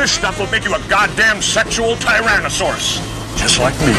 This stuff will make you a goddamn sexual tyrannosaurus. Just like me.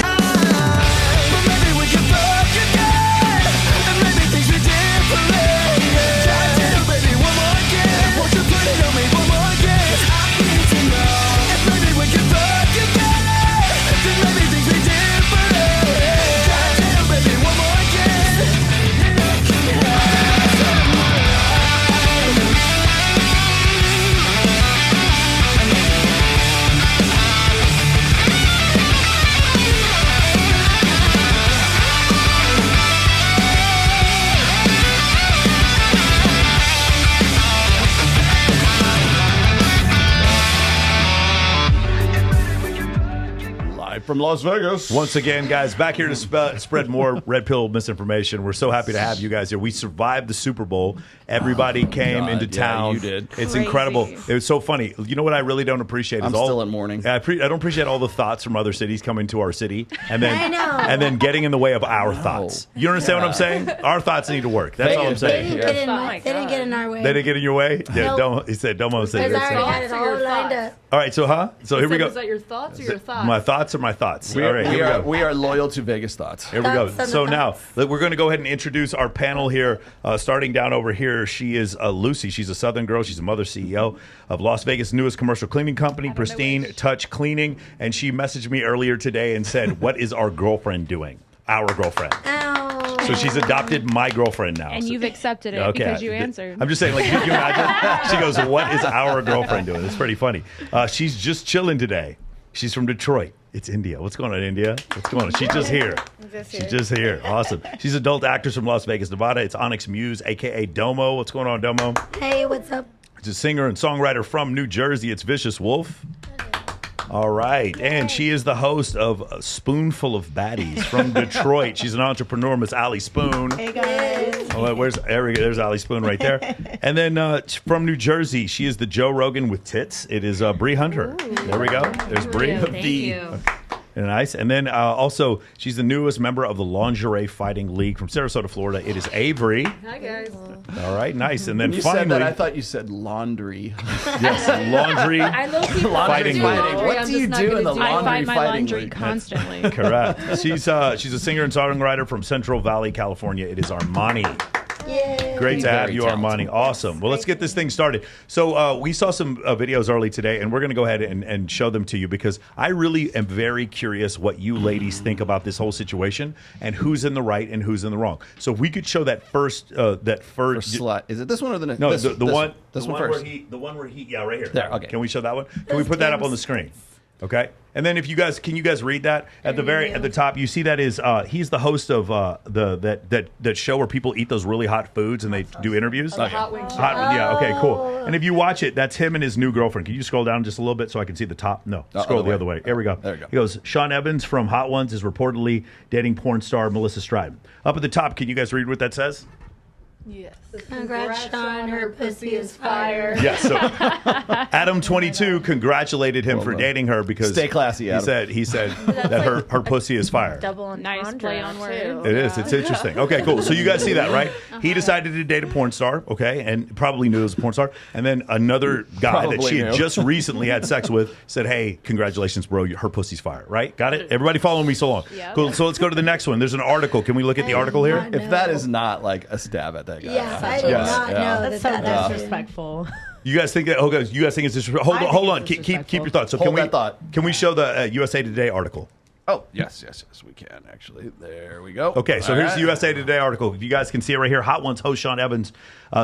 From Las Vegas. Once again, guys, back here to spread more red pill misinformation. We're so happy to have you guys here. We survived the Super Bowl. Everybody came into town. You did. It's Crazy. incredible. It was so funny. You know what I really don't appreciate is I'm still in mourning. I don't appreciate all the thoughts from other cities coming to our city and then I know. and then getting in the way of our thoughts. You understand what I'm saying? Our thoughts need to work. That's all I'm They saying. didn't get in. They didn't get in our way. They didn't get in your way? Yeah, Nope. he said, Domo said. Because I yours. already had it all lined up. All right, so here we go. Is that your thoughts or your thoughts? My thoughts are my thoughts. We All are, right, here we go. we are loyal to Vegas thoughts. Here we go. Thoughts on the So now thoughts. we're going to go ahead and introduce our panel here. Starting down over here, she is Lucy. She's a Southern girl. She's a mother CEO of Las Vegas' newest commercial cleaning company, Pristine Touch Cleaning. And she messaged me earlier today and said, "What is our girlfriend doing? Our girlfriend." Ow. So she's adopted my girlfriend now. And So- you've accepted it because you answered. I'm just saying, like, you imagine? She goes, "What is our girlfriend doing?" It's pretty funny. She's just chilling today. She's from Detroit. It's India. What's going on, India? What's going on? She's just here. She's just here. Awesome. She's adult actress from Las Vegas, Nevada. It's Onyx Muse, a.k.a. Domo. What's going on, Domo? Hey, what's up? She's a singer and songwriter from New Jersey. It's Vicious Wolf. All right. And she is the host of A Spoonful of Baddies from Detroit. She's an entrepreneur, Miss Allie Spoon. Hey guys. Oh, there's Allie Spoon right there. And then from New Jersey, she is the Joe Rogan with tits. It is Bree Hunter. There we go. There's Bree. Thank you. Nice. And then also, she's the newest member of the Lingerie Fighting League from Sarasota, Florida. It is Avery. Hi, guys. All right, nice. And then When you finally, said that, I thought you said laundry. yes, laundry. I low-key Fighting do league. laundry. What I'm do just you not do gonna in the do I laundry find my fighting laundry league. constantly. Correct. She's a singer and songwriter from Central Valley, California. It is Armani. Yay. Great to have Very you, talented. Armani. Awesome. Well, let's get this thing started. So we saw some videos early today, and we're going to go ahead and show them to you because I really am very curious what you ladies think about this whole situation and who's in the right and who's in the wrong. So if we could show that first. Slut. Is it this one or the next? No, this, the this one. This the one one first. where he. Yeah, right here. There, okay. Can we show that one? Can we put that up on the screen? Okay. And then if you guys can you guys read that at the top? You see that is he's the host of that show where people eat those really hot foods and they do interviews. The hot wing show. Yeah. Okay. Cool. And if you watch it, that's him and his new girlfriend. Can you scroll down just a little bit so I can see the top? No, scroll the other way. Here we go. There we go. He goes. Sean Evans from Hot Ones is reportedly dating porn star Melissa Stratton. Up at the top, can you guys read what that says? Yes. Congrats, Sean. Her pussy is fire. Yes. So Adam22 congratulated him for dating her because Stay classy, Adam. He said that her pussy is fire. Double Nice play on words. It is. It's interesting. Okay, cool. So you guys see that, right? He decided to date a porn star, okay, and probably knew it was a porn star. And then another guy that Probably she had knew. just recently had sex with said, "Hey, congratulations, bro. Her pussy's fire." Right? Got it? Everybody following me so long. Yep. Cool. So let's go to the next one. There's an article. Can we look at the article here? If that is not like a stab at that guy. Yeah, I did not know That's so that happened. disrespectful. You guys think that? Okay, you guys think it's disrespectful? Hold on. Keep your thoughts. So Hold can we that thought. Can we show the USA Today article? Oh, yes, we can actually. There we go. Okay, so All here's right. the USA Today article. You guys can see it right here. Hot Ones host Sean Evans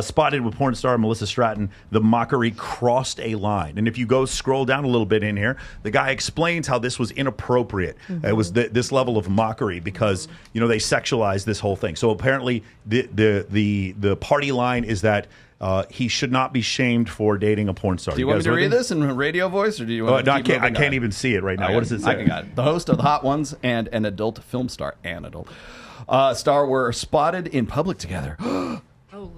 spotted with porn star Melissa Stratton. The mockery crossed a line. And if you go scroll down a little bit in here, the guy explains how this was inappropriate. It was this level of mockery because they sexualized this whole thing. So apparently the party line is that he should not be shamed for dating a porn star. Do you want me guys to with read this in radio voice, or do you want No, to I can't. I can't even see it right now. Okay, What does it say? I got it. The host of the Hot Ones and an adult film star, star were spotted in public together.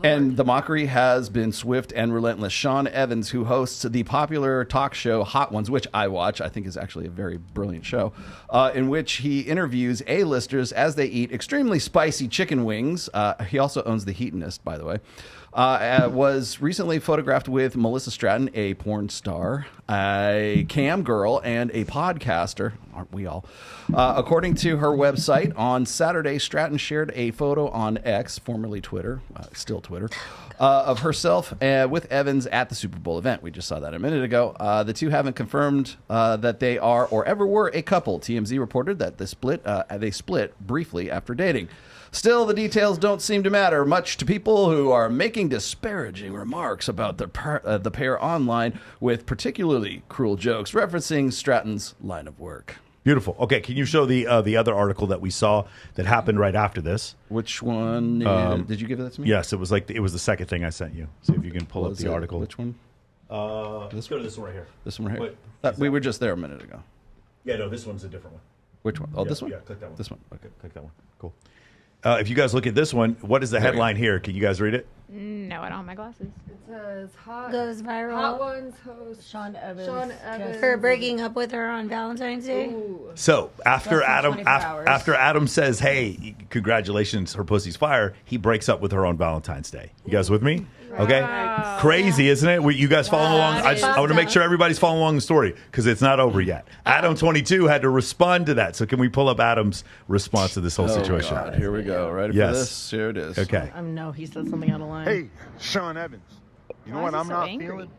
And the mockery has been swift and relentless. Sean Evans, who hosts the popular talk show Hot Ones, which I watch, I think is actually a very brilliant show, in which he interviews A-listers as they eat extremely spicy chicken wings. He also owns The Heatonist, by the way. was recently photographed with Melissa Stratton, a porn star, a cam girl, and a podcaster. Aren't we all? According to her website, on Saturday, Stratton shared a photo on X, formerly Twitter, still Twitter, of herself with Evans at the Super Bowl event. We just saw that a minute ago. The two haven't confirmed that they are or ever were a couple. TMZ reported that they split briefly after dating. Still, the details don't seem to matter much to people who are making disparaging remarks about the pair online, with particularly cruel jokes referencing Stratton's line of work. Beautiful. Okay, can you show the other article that we saw that happened right after this? Which one? Did you give that to me? Yes, it was the second thing I sent you. See if you can pull up the article. Which one? Let's go to this one right here. This one right here. We were just there a minute ago. Yeah, no, this one's a different one. Which one? Oh, yeah, this one? Yeah, click that one. This one. Okay, click that one. Cool. If you guys look at this one, what is the headline here? Can you guys read it? No, I don't have my glasses. It says Goes viral. Hot Ones host Sean Evans. For breaking up with her on Valentine's Day. Ooh. So after Less than Adam 24 hours. after Adam says, "Hey, congratulations, her pussy's fire," he breaks up with her on Valentine's Day. You guys with me? Okay, Wow. crazy, isn't it? You guys following along? I want to make sure everybody's following along the story because it's not over yet. Adam 22 had to respond to that. So can we pull up Adam's response to this whole situation? God, here we go. Ready Yes. for this? Here it is. Okay. No, he said something out of line. Hey, Sean Evans. You know Why what is he I'm so not angry? feeling?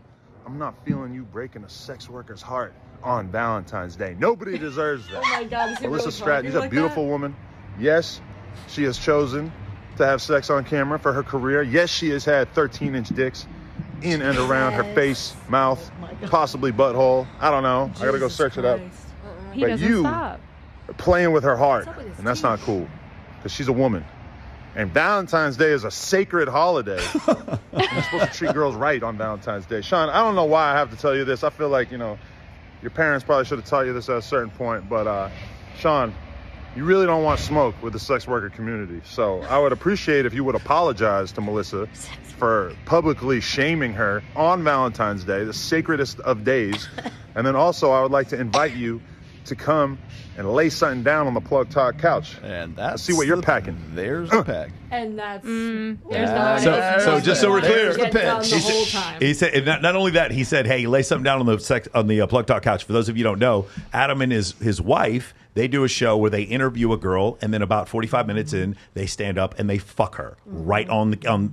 I'm not feeling you breaking a sex worker's heart on Valentine's Day. Nobody deserves that. Oh my God, is he Melissa really Stratton, talking she's a like beautiful woman. Yes, she has chosen to have sex on camera for her career. Yes, she has had 13-inch dicks in and around her face, mouth, possibly butthole. I don't know. I gotta go search it up. He But doesn't you- stop. Playing with her heart, and that's not cool because she's a woman. And Valentine's Day is a sacred holiday. You're supposed to treat girls right on Valentine's Day. Sean, I don't know why I have to tell you this. I feel like, your parents probably should have taught you this at a certain point. But, Sean, you really don't want smoke with the sex worker community. So I would appreciate if you would apologize to Melissa for publicly shaming her on Valentine's Day, the sacredest of days. And then also I would like to invite you to come and lay something down on the plug talk couch. And that's See what you're packing. There's the pack. And that's There's Yeah. the So just so we're clear, There's the pitch. The whole time. he said and not only that, he said, "Hey, lay something down on the Plug Talk couch." For those of you who don't know, Adam and his wife, they do a show where they interview a girl, and then about 45 minutes in, they stand up and they fuck her right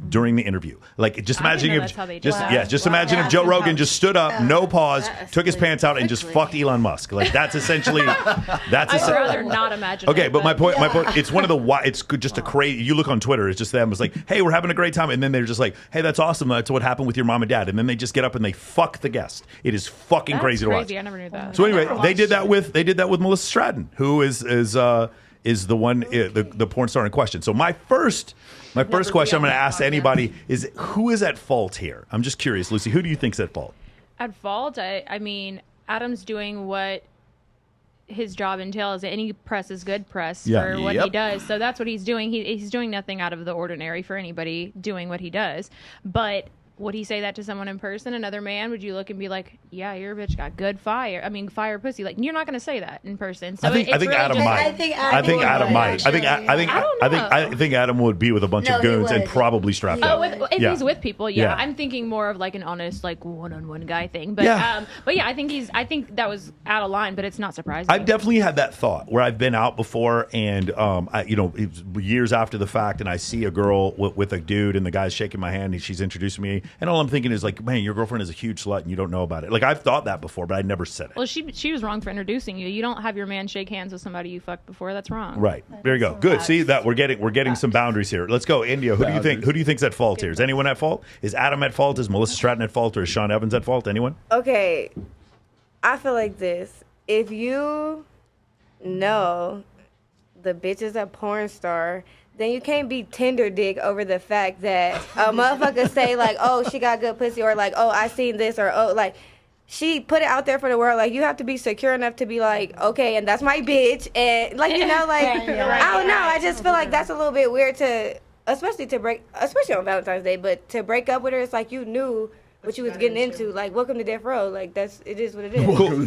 during the interview. Like just I didn't imagine know if that's how they do that. just imagine if Joe Rogan just stood up, no pause, That took his pants out, and just quickly. fucked Elon Musk. Like that's essentially I'd rather not imagine. Okay, it, but my point, it's one of the it's just a crazy. You look on Twitter, it's just them. It's like, hey, we're having a great time, and then they're just like, hey, that's awesome. That's what happened with your mom and dad, and then they just get up and they fuck the guest. It is fucking That's crazy to watch. I never knew that. So anyway, they did that with Melissa Stratton, who is the one the porn star in question. So my first question I'm going to ask anybody is, who is at fault here? I'm just curious, Lucy. Who do you think's at fault? At fault, I mean, Adam's doing what his job entails. Any press is good press Yeah. for what Yep. he does. So that's what he's doing. He's doing nothing out of the ordinary for anybody doing what he does. But would he say that to someone in person, another man? Would you look and be like, yeah, your bitch got good fire. I mean, fire pussy. Like, you're not going to say that in person. So I think it's really Adam just- might. I think Adam would, might. I think actually. I think Adam would be with a bunch No, of he goons and would. probably strapped Oh, up. if Yeah. he's with people, yeah. Yeah. I'm thinking more of like an honest, like one-on-one guy thing. But Yeah. but yeah, I think that was out of line, but it's not surprising. I've definitely had that thought where I've been out before, and it's years after the fact, and I see a girl with a dude, and the guy's shaking my hand, and she's introducing me, and all I'm thinking is like, man, your girlfriend is a huge slut, and you don't know about it. Like I've thought that before, but I never said it. Well, she was wrong for introducing you. You don't have your man shake hands with somebody you fucked before. That's wrong. Right. There you go. Good. See that we're getting some boundaries here. Let's go, India. Who do you think's at fault here? Is anyone at fault? Is Adam at fault? Is Melissa Stratton at fault? Or is Sean Evans at fault? Anyone? Okay, I feel like this. If you know the bitch is a porn star, then you can't be tender dick over the fact that a motherfucker say like, oh, she got good pussy, or like, oh, I seen this, or oh, like, she put it out there for the world. Like, you have to be secure enough to be like, okay, and that's my bitch, and like, you know, like, I don't know. I just feel like that's a little bit weird especially on Valentine's Day, but to break up with her, it's like you knew what you was getting into. Like, welcome to death row. Like, it is what it is. Cool. I'm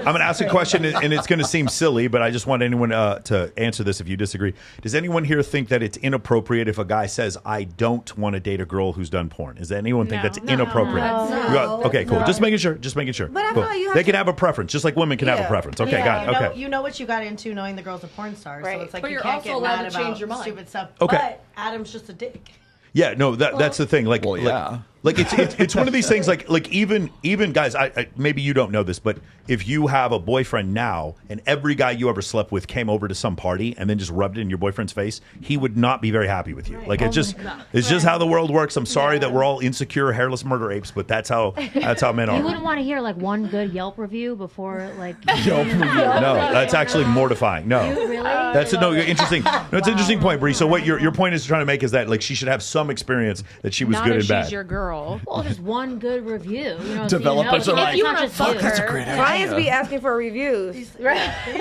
gonna ask a question, and it's gonna seem silly, but I just want anyone to answer this if you disagree. Does anyone here think that it's inappropriate if a guy says, "I don't want to date a girl who's done porn"? Does anyone think that's inappropriate? No. Okay, cool. Just making sure. But I feel like you have they can to- have a preference, just like women can have a preference. Okay, got it. Okay. You know what you got into knowing the girl's a porn star, Right. so it's like But you you're can't also get allowed mad to change about your mind. stupid stuff. Okay. But Adam's just a dick. Yeah, no, that's the thing. Like, Well, yeah. like it's one of these things. Like even guys, I maybe you don't know this, but if you have a boyfriend now, and every guy you ever slept with came over to some party and then just rubbed it in your boyfriend's face, he would not be very happy with you. Like it's just how the world works. I'm sorry that we're all insecure, hairless murder apes, but that's how men are. You wouldn't want to hear like one good Yelp review before like. No, that's actually mortifying. No, Really? that's interesting. That's an interesting point, Bree. So what your point is trying to make is that like she should have some experience that she was Not good if and bad. she's your girl. Well, just one good review. You know, Developers so you know, are like, it's not "You just wanna you. fuck That's a great idea. Clients be asking for reviews. Right.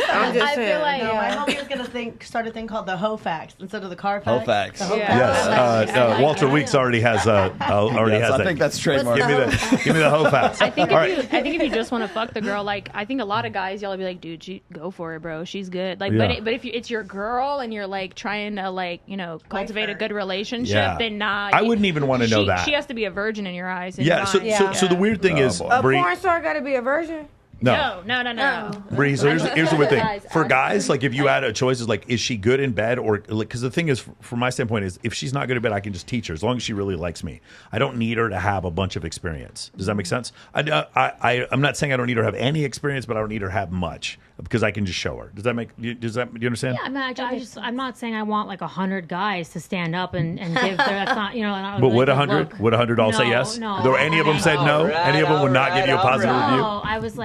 I'm just I saying. feel like No, my homie was gonna start a thing called the Ho Facts instead of the Car Facts. Facts. The Ho Yes, Facts. Walter Weeks already has Yes, I that. think that's trademark. Give me the hoe facts. I think All if you just want to fuck the girl, like I think a lot of guys, y'all will be like, dude, go for it, bro. She's good. Like, Yeah. but if it's your girl and you're like trying to like cultivate a good relationship, Yeah. then nah. I wouldn't even want to know that. She has to be a virgin in your eyes. Yeah. So the weird thing is, boy. A Bree. porn star got to be a virgin? No. No. Bree, so here's the weird thing. For guys, like if you had a choice, is like, is she good in bed or like? Because the thing is, from my standpoint, is if she's not good in bed, I can just teach her as long as she really likes me. I don't need her to have a bunch of experience. Does that make sense? I'm not saying I don't need her to have any experience, but I don't need her to have much because I can just show her. Do you understand? Yeah, I mean, I'm not saying I want like 100 guys to stand up and give their. That's not not But really would good 100? look. Would 100 all say No, yes? no. Though any of them said no? Any of them would not give you a positive review? No, I was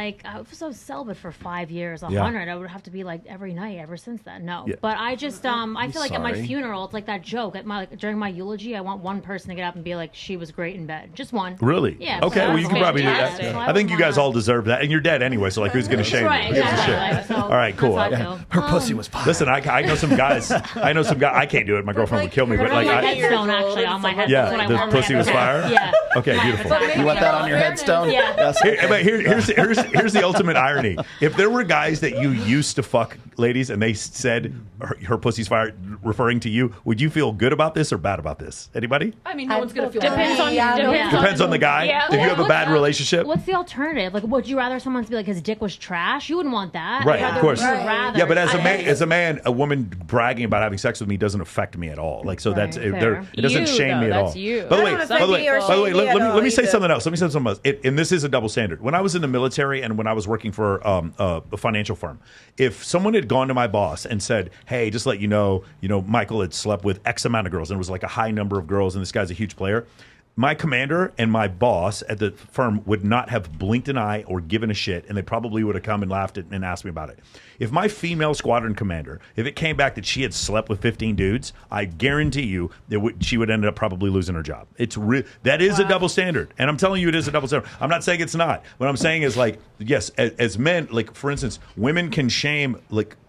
celibate for 5 years. 100, I would have to be like every night ever since then. No, Yeah. but I just I feel like at my sorry. funeral, it's like that joke during my eulogy. I want one person to get up and be like, she was great in bed, just one. Really? Yeah. Okay. Well, you can probably do that. fantastic. So I think you guys all deserve that, and you're dead anyway. So like, who's going to shame Right, you? Who gives a exactly. shit? Like, so All right, cool. that's how I feel. Her pussy was fine. Listen, I know some guys. I can't do it. My girlfriend would kill me. But on like, my I, headstone, actually, on my headstone. Yeah, That's what I the want on my pussy was headstone. fire? Yeah. okay, beautiful. You want that on your headstone? Yeah. Yes. But here's the ultimate irony. If there were guys that you used to fuck, ladies, and they said her pussy's fire, referring to you, would you feel good about this or bad about this? Anybody? I mean, no one's gonna feel Depends bad. on Depends on the guy. Yeah. If you have a bad relationship. What's the alternative? Like, would you rather someone be like his dick was trash? You wouldn't want that. Right, I'd of rather- course. you would rather- Yeah, but as a woman bragging about having sex with me doesn't affect me at all. Like, so that's fair. it doesn't You, shame me though, at that's all. you. By the That way, don't by affect the way, me or by the way, shame me at let me say all something else. Let me say something else. And this is a double standard. When I was in the military and when I was working for a financial firm, if someone had gone to my boss and said, "Hey, just let you know, Michael had slept with X amount of girls and it was like a high number of girls, and this guy's a huge player," my commander and my boss at the firm would not have blinked an eye or given a shit, and they probably would have come and laughed and asked me about it. If my female squadron commander, if it came back that she had slept with 15 dudes, I guarantee you she would end up probably losing her job. That is a double standard, and I'm telling you, it is a double standard. I'm not saying it's not. What I'm saying is, like, yes, as men, like for instance, women can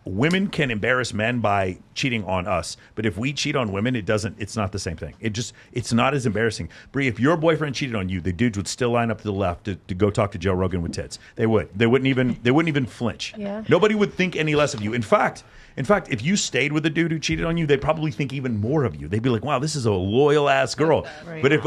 women can embarrass men by cheating on us, but if we cheat on women, it's not the same thing. It's not as embarrassing. Bree, if your boyfriend cheated on you, the dudes would still line up to the left to go talk to Joe Rogan with tits. They wouldn't even flinch. Yeah. Nobody would think any less of you. In fact, if you stayed with a dude who cheated on you, they'd probably think even more of you. They'd be like, "Wow, this is a loyal ass girl." Right. But if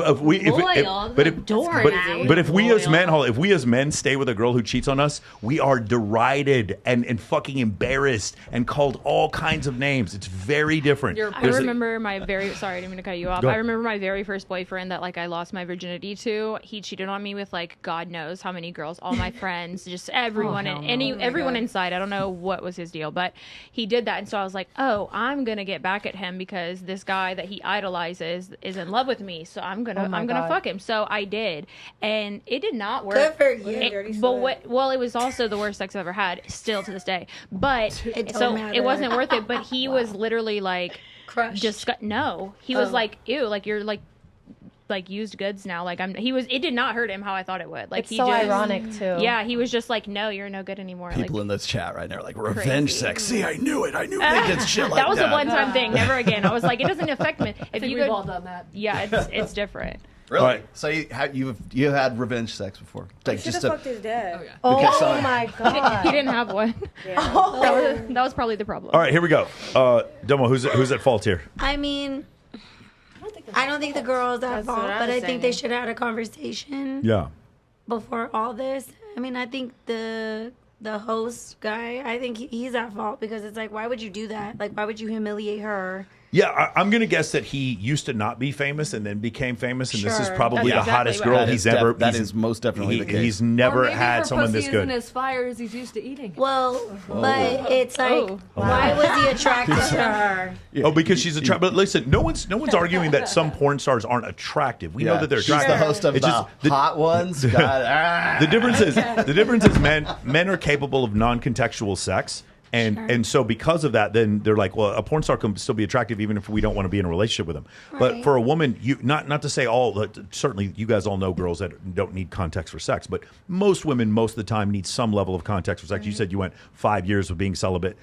we as men stay with a girl who cheats on us, we are derided and fucking embarrassed and called all kinds of names. It's very different. I remember my sorry, I didn't mean to cut you off. Go I ahead. remember my very first boyfriend that like I lost my virginity to. He cheated on me with like God knows how many girls, all my friends, just everyone, everyone inside. I don't know what was his deal, but he did that, and so I was like, oh, I'm gonna get back at him because this guy that he idolizes is in love with me, so I'm gonna fuck him. So I did, and it did not work. Good for you, dirty slut. Well, it was also the worst sex I've ever had, still to this day. But It don't so matter. it wasn't worth it. But he was literally like, Crushed. no, he was like, ew, like you're like used goods now. Like it did not hurt him how I thought it would. Like It's he so just, ironic too. Yeah, he was just like, no, you're no good anymore. People in this chat right now are like, revenge Crazy. sex. See, I knew it. I knew they did shit like that was a one-time thing. Never again. I was like, it doesn't affect me. If I think you we've go, all done that. yeah, it's different. Really? All right. So you had revenge sex before? Like Should have to- fucked his dad. because Sean- my god. He didn't have one. That was probably the problem. All right, here we go. Domo, who's at fault here? I mean, I don't think the girl's at That's fault, what I but was I think they saying. should have had a conversation Yeah. before all this. I mean, I think the host guy, I think he's at fault because it's like, why would you do that? Like, why would you humiliate her? Yeah, I'm going to guess that he used to not be famous and then became famous, and this is Sure. probably That's the exactly hottest what girl happened. he's ever. That is most definitely the case. He's never Or maybe had her someone this pussy good. isn't as fire as he's used to eating. Well, but it's like, why was he attracted to her? Oh, because she's attractive. But listen, no one's arguing that some porn stars aren't attractive. We know that they're She's attractive. the host of It's the just hot ones. God, the difference is men are capable of non-contextual sex. And so because of that, then they're like, well, a porn star can still be attractive even if we don't want to be in a relationship with them. But Right. for a woman, you not to say certainly you guys all know girls that don't need context for sex, but most women most of the time need some level of context for sex. You said you went 5 years of being celibate.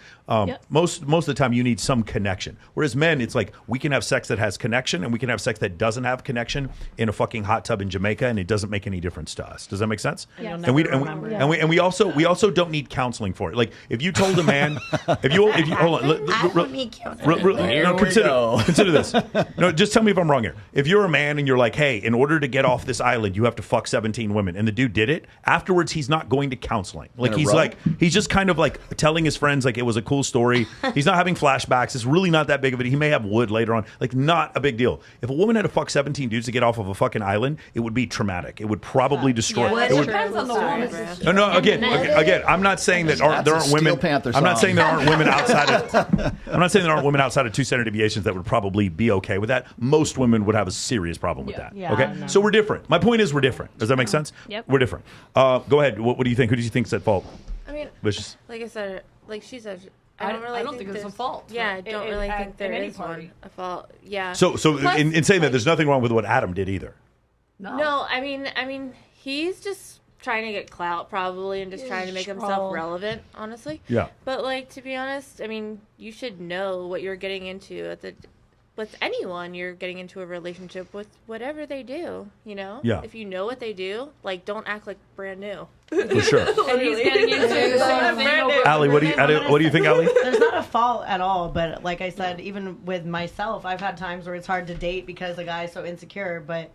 Most of the time you need some connection. Whereas men, it's like we can have sex that has connection and we can have sex that doesn't have connection in a fucking hot tub in Jamaica, and it doesn't make any difference to us. Does that make sense? Yeah. And we also don't need counseling for it. Like if you told a man, if you hold on, I don't need counseling. Here we go. consider this. No, just tell me if I'm wrong here. If you're a man and you're like, hey, in order to get off this island, you have to fuck 17 women, and the dude did it, afterwards he's not going to counseling. Like In a he's row? like he's just kind of like telling his friends like it was a cool story. He's not having flashbacks. It's really not that big of a deal. He may have wood later on. Like not a big deal. If a woman had to fuck 17 dudes to get off of a fucking island, it would be traumatic. It would probably destroy. Yeah, it would, depends on the woman. no, again, I'm not saying that there aren't Steel women. Panther I'm not song. saying there aren't women outside of. I'm not saying there aren't women outside of 2 standard deviations that would probably be okay with that. Most women would have a serious problem with that. Yeah, okay, I know. so we're different. My point is we're different. Does that make sense? Yep. We're different. Go ahead. What do you think? Who do you think's at fault? I mean, Vicious. like I said, like she said, I I don't really think there's a fault. Yeah, I don't really think there any is party. one a fault. Yeah. So Plus, in saying that, there's nothing wrong with what Adam did either. No, I mean, he's just trying to get clout probably and just trying to make himself Troll. relevant, honestly. Yeah. But like to be honest, I mean, you should know what you're getting into with anyone you're getting into a relationship with, whatever they do, you know? Yeah. If you know what they do, like don't act like brand new. For sure. And he's getting into the same thing over Allie, what do you think, Allie? There's not a fault at all, but like I said, even with myself, I've had times where it's hard to date because the guy's so insecure. But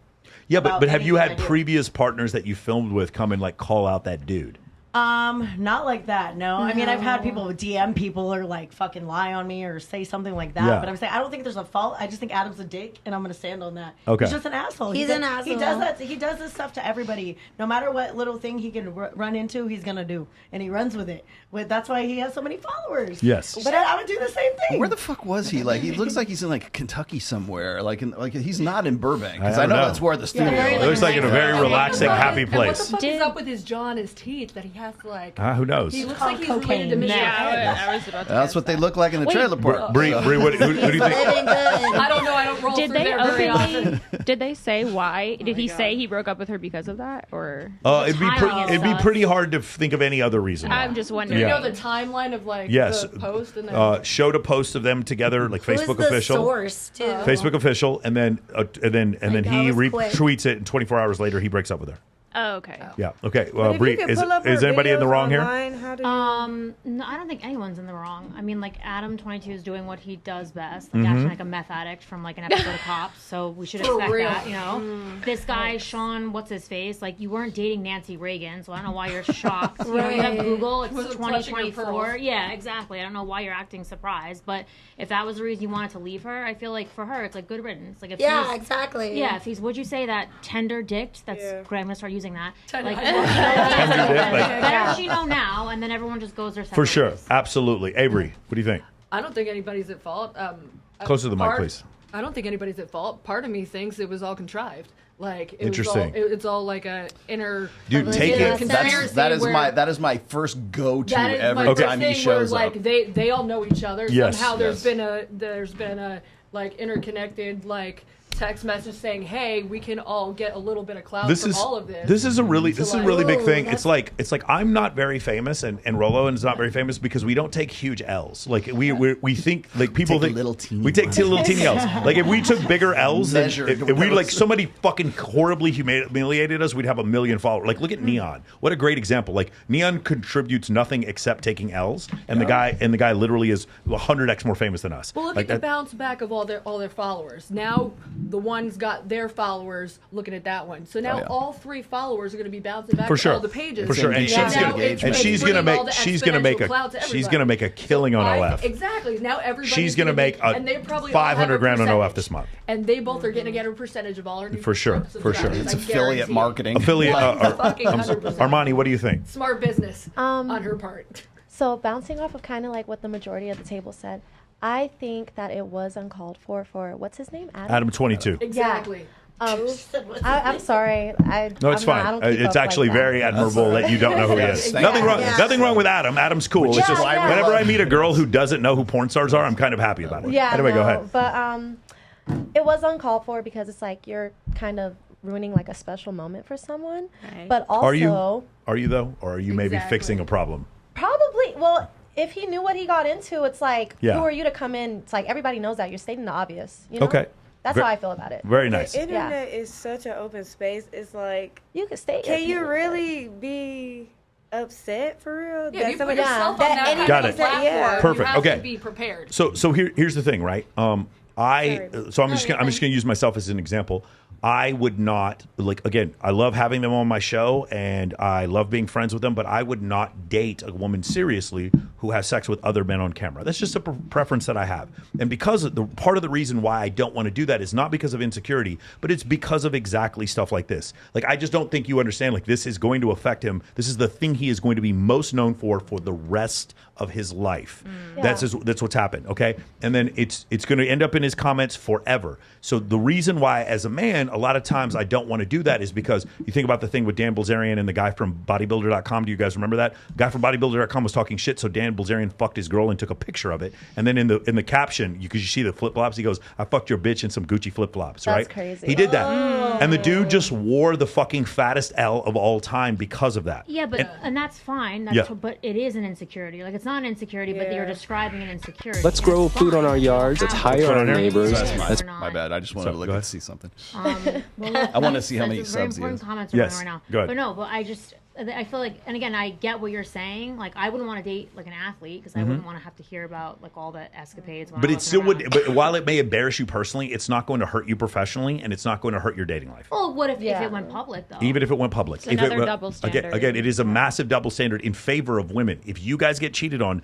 Yeah, about but have you anything had I do. previous partners that you filmed with come and like call out that dude? Not like that. No. I mean, I've had people DM people or like fucking lie on me or say something like that. Yeah. But I'm saying I don't think there's a fault. I just think Adam's a dick, and I'm gonna stand on that. Okay. He's just an asshole. He's an asshole. He does that. He does this stuff to everybody. No matter what little thing he can run into, he's gonna do, and he runs with it. That's why he has so many followers. Yes. But I would do the same thing. Where the fuck was he? Like he looks like he's in like Kentucky somewhere. Like he's not in Burbank because I I know don't know. that's where the studio very is. It looks like in a very relaxing, happy And what the place. fuck is up with his jaw and his teeth that he has to like? Who knows? He looks like he's Cocaine. related to Michelle. Yeah, I was about to That's ask what they that. look like in the Wait. trailer park. Bree, who do you think? Living good. I don't know. I don't roll Did through they there very often. openly? Did they say why? Did he say he broke up with her because of that, or? It'd be timing it'd be sucks. pretty hard to think of any other reason. I'm just Do wondering. you Yeah. know the timeline of like Yes. the post and then Showed a post of them together, like Who's Facebook the official. source, too? Facebook official, and then that he was quick. retweets it, and 24 hours later he breaks up with her. Oh, okay. Yeah. Okay. But if Bree, you could is pull up her anybody in the videos wrong here? online, how do you... No, I don't think anyone's in the wrong. I mean, like Adam 22 is doing what he does best, Mm-hmm. like acting like a meth addict from like an episode of Cops. So we should expect real. that, you know. This guy Sean, what's his face? Like you weren't dating Nancy Reagan, so I don't know why you're shocked. You know, you have Right. Google. It's Wasn't clutching her 2024. pearls. Yeah, exactly. I don't know why you're acting surprised, but if that was the reason you wanted to leave her, I feel like for her it's like good riddance. Like if Yeah, he's, exactly. yeah, if he's, would you say that tender dicked? That's Yeah. great. I'm gonna start using that. Tender- Like, Tender dick, like- better she know now, and then everyone just goes their separate For sure. ways. Absolutely. Avery, what do you think? I don't think anybody's at fault. Closer to the mic, part- please. I don't think anybody's at fault. Part of me thinks it was all contrived. Like it Interesting. Was all, it's all like a inner. Dude, take inner it. conspiracy That is where- my first go to That is every my time he thing where, shows like, up. They all know each other. Yes, Somehow there's yes. been a like interconnected like text message saying, "Hey, we can all get a little bit of clout This from is all of this." this is a really big thing. Ooh, It's like I'm not very famous, and Rolo is not very famous because we don't take huge L's. Like we think like people think little teeny we take ones. little teeny L's. Like if we took bigger L's, then Measured if we like notes. somebody fucking horribly humiliated us, we'd have 1 million followers. Like look at Neon. What a great example. Like Neon contributes nothing except taking L's, and the guy literally is 100x more famous than us. Well, look like at the bounce back of all their followers. Now the one's got their followers looking at that one. So now all 3 followers are going to be bouncing back For to sure. all the pages. For sure, and It's she's now gonna it's and she's gonna bringing all make the she's gonna make exponential clout to she's gonna make a killing on OF. Exactly. Now everybody. She's gonna make a and they probably all have 500 grand on percentage. OF this month. And they both are going to get a percentage of all our new For sure, for sure. subscribers. It's I affiliate guarantee it. marketing. Affiliate. Fucking 100%. Armani, what do you think? Smart business on her part. So bouncing off of kind of like what the majority of the table said, I think that it was uncalled for what's his name? Adam 22. Exactly. I'm sorry. No, it's fine. I don't keep It's up actually like that. very admirable that you don't know who he is. Thank Nothing you. wrong. Nothing wrong with Adam. Adam's cool. It's just yeah. whenever I meet a girl who doesn't know who porn stars are, I'm kind of happy about it. Yeah. Anyway, go no, ahead. But it was uncalled for because it's like you're kind of ruining like a special moment for someone. Right. But also, Are you though, or are you maybe Exactly. fixing a problem? probably. Well, if he knew what he got into, it's like Yeah. who are you to come in? It's like everybody knows that you're stating the obvious. You know? Okay. That's Ver- how I feel about it. Very nice. The internet is such an open space. It's like, You can state. can your you opinion. really be upset for real? Yeah, that you put somebody- yourself that on that anybody Got it. platform. Yeah. Perfect. You have Okay. to be prepared. So here's the thing, right? I'm just gonna use myself as an example. I would not again. I love having them on my show, and I love being friends with them. But I would not date a woman seriously who has sex with other men on camera. That's just a preference that I have. And because of part of the reason why I don't want to do that is not because of insecurity, but it's because of exactly stuff like this. Like I just don't think you understand. Like this is going to affect him. This is the thing he is going to be most known for the rest of his life. That's what's happened. Okay, and then it's going to end up in his comments forever. So the reason why, as a man, a lot of times I don't want to do that is because you think about the thing with Dan Bilzerian and the guy from bodybuilder.com. Do you guys remember that? The guy from bodybuilder.com was talking shit, so Dan Bilzerian fucked his girl and took a picture of it. And then in the caption, because you see the flip flops, he goes, "I fucked your bitch in some Gucci flip flops." Right? That's crazy. He did that, and the dude just wore the fucking fattest L of all time because of that. Yeah, but and that's fine. That's Yeah. but it is an insecurity. Like it's not an insecurity, but you're describing an insecurity. Let's and grow it's food on fine. our yards. Let's hire our neighbors. That's We're not. my bad. I just wanted to look go and ahead. see something. Well, I want to see how many that's very subs he important has. comments are Yes, going right now. go ahead. But no, but I feel like, and again, I get what you're saying. Like, I wouldn't want to date like an athlete because I wouldn't want to have to hear about like all the escapades. When But I it wasn't still would. around. But while it may embarrass you personally, it's not going to hurt you professionally, and it's not going to hurt your dating life. Well, what if Yeah. it went public though? Even if it went public. It's If another it, double standard. Again, it is a massive double standard in favor of women. If you guys get cheated on,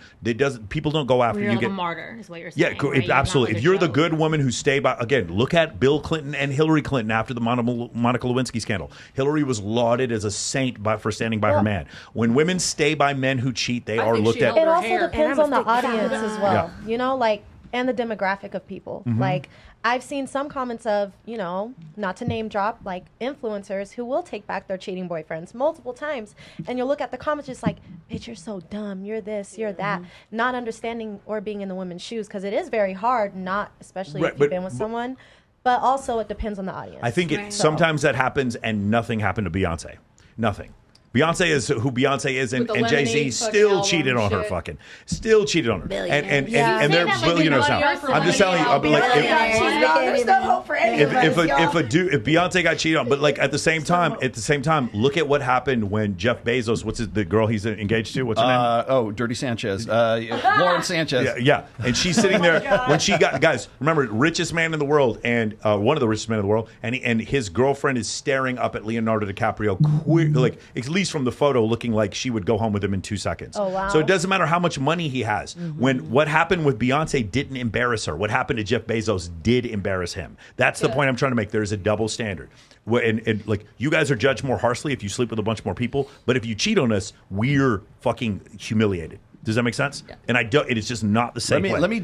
people don't go after you're you. like Get a martyr, is what you're yeah, saying. right? absolutely. Not If like you're a the joke. good woman who stayed by, again, look at Bill Clinton and Hillary Clinton after the Monica Lewinsky scandal. Hillary was lauded as a saint for standing by her man. When women stay by men who cheat, they I are think looked she at. held It her also hair. depends on the audience as well. Yeah. You know, like, and the demographic of people. Like, I've seen some comments of, you know, not to name drop, like influencers who will take back their cheating boyfriends multiple times. And you'll look at the comments just like, bitch, you're so dumb. You're this, you're that. Not understanding or being in the woman's shoes because it is very hard, not especially Right, if you've but- been with someone. But also it depends on the audience. I think sometimes that happens, and nothing happened to Beyonce. Nothing. Beyonce is who Beyonce is, and, With the Jay-Z Lemonade still fucking cheated album on her shit. fucking. Still cheated on her. And Yeah. they're Say that like billionaires they now. know I'm just telling you, I'll be like, There's no hope for any of us, if y'all. if Beyonce got cheated on, but like at the same time, look at what happened when Jeff Bezos, the girl he's engaged to, what's her name? Dirty Sanchez. Lauren Sanchez. Yeah. And she's sitting there when she got, guys, remember, richest man in the world, and one of the richest men in the world, and his girlfriend is staring up at Leonardo DiCaprio, like at least from the photo, looking like she would go home with him in 2 seconds. Oh, wow. So it doesn't matter how much money he has. When what happened with Beyonce didn't embarrass her. What happened to Jeff Bezos did embarrass him. That's the point I'm trying to make. There's a double standard. And like, you guys are judged more harshly if you sleep with a bunch more people, but if you cheat on us, we're fucking humiliated. Does that make sense? Yeah. And it is just not the same. Let me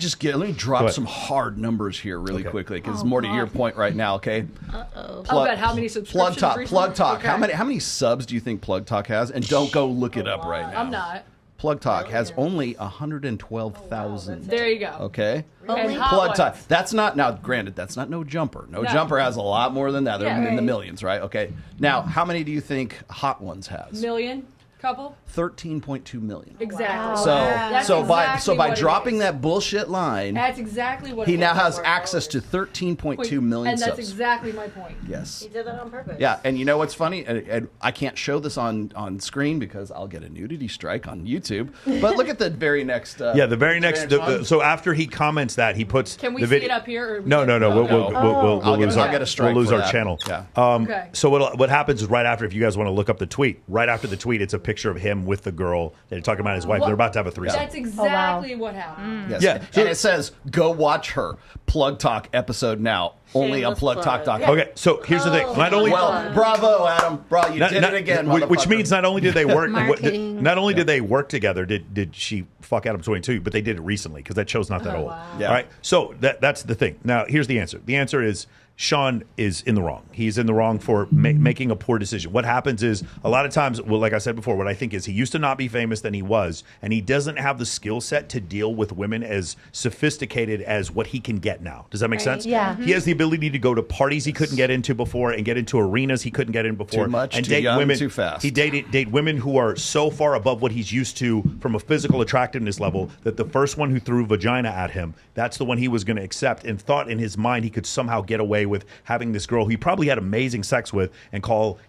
drop some hard numbers here really quickly because it's more to your point right now. Okay. Oh God, how many subscriptions? Plug Talk. Okay. How many subs do you think Plug Talk has? And don't go look it up right now. I'm not. Plug Talk has only 112,000. There you go. Okay. And hot Plug ones. Talk. That's not, now granted, that's not No Jumper. No Jumper has a lot more than that. They're Yeah. in the millions, right? Okay. Now, how many do you think Hot Ones has? Million? Couple? 13.2 million. Exactly. So, That's so by exactly by what it dropping is. that bullshit line, That's exactly what he it now is. has access to 13.2 million And that's subs. exactly my point. Yes. He did that on purpose. Yeah, and you know what's funny? And I can't show this on screen because I'll get a nudity strike on YouTube. But look at the very next. Yeah, the very next. one. So after he comments that, he puts. Can we the see it up here? Or No. We'll I'll lose get a strike We'll lose for our that. channel. Yeah. Okay. So what happens is right after, if you guys want to look up the tweet, right after the tweet, it's a picture of him with the girl. They're talking about his wife. They're about to have a threesome. That's exactly what happened. Yes. Yeah. And it says, "Go watch her Plug Talk episode now." Only on PlugTalk.com. Okay, so here's the thing. Not only bravo, Adam. Bro, you did it again, which motherfucker. means not only did they work, Marketing. not only did they work together, did she fuck Adam 22, but they did it recently because that show's not that old. Yeah. All right, so that's the thing. Now here's the answer. The answer is Sean is in the wrong. He's in the wrong for making a poor decision. What happens is a lot of times, well, like I said before, what I think is he used to not be famous than he was, and he doesn't have the skill set to deal with women as sophisticated as what he can get now. Does that make sense? Yeah. He has the ability to go to parties he couldn't get into before and get into arenas he couldn't get in before. Too much, and too date young, women too fast. He date women who are so far above what he's used to from a physical attractiveness level that the first one who threw vagina at him, that's the one he was going to accept, and thought in his mind he could somehow get away with having this girl he probably had amazing sex with and call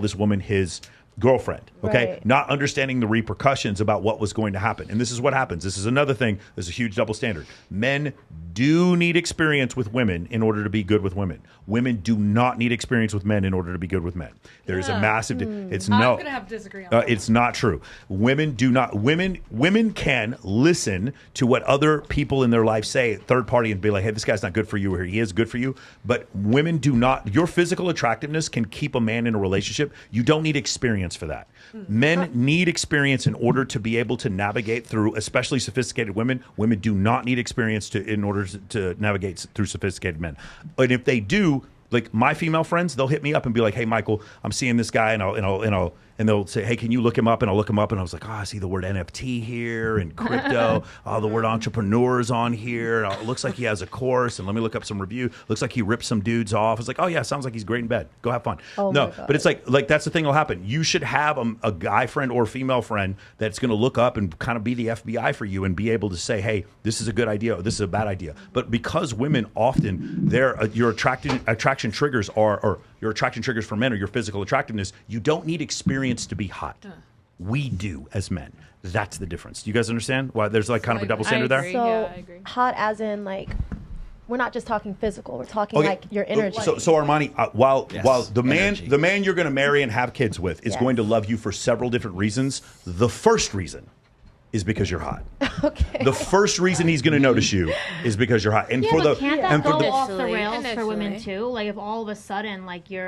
this woman his girlfriend. Okay, Right. not understanding the repercussions about what was going to happen. And this is what happens. This is another thing. There's a huge double standard. Men do need experience with women in order to be good with women. Women do not need experience with men in order to be good with men. There is a massive. It's I'm no. gonna have to disagree on that. It's not true. Women do not. Women can listen to what other people in their life say, third party, and be like, "Hey, this guy's not good for you," or "He is good for you." But women do not. Your physical attractiveness can keep a man in a relationship. You don't need experience for that. Men need experience in order to be able to navigate through, especially sophisticated women. Women do not need experience in order to navigate through sophisticated men. And if they do, like my female friends, they'll hit me up and be like, "Hey, Michael, I'm seeing this guy," and they'll say, "Hey, can you look him up?" And I'll look him up, and I was like, "Oh, I see the word NFT here and crypto. Oh, the word entrepreneurs on here. Oh, it looks like he has a course, and let me look up some review. Looks like he ripped some dudes off." I was like, "Oh yeah, sounds like he's great in bed. Go have fun." Oh, no, my God. but it's like that's the thing that'll happen. You should have a guy friend or female friend that's going to look up and kind of be the FBI for you and be able to say, "Hey, this is a good idea. Or this is a bad idea." But because women often your attraction triggers or your attraction triggers for men or your physical attractiveness, you don't need experience to be hot. We do as men. That's the difference. Do you guys understand why there's like kind of a double standard there? agree. So Yeah, I agree. hot as in like, we're not just talking physical. We're talking like your energy. So Armani, while the energy. man you're going to marry and have kids with is Yes. going to love you for several different reasons. The first reason is because you're hot. Okay. The first reason he's going to notice you is because you're hot. And Yeah, for but the can't that and for go the off the Initially. rails for women Initially. too? Like if all of a sudden, like you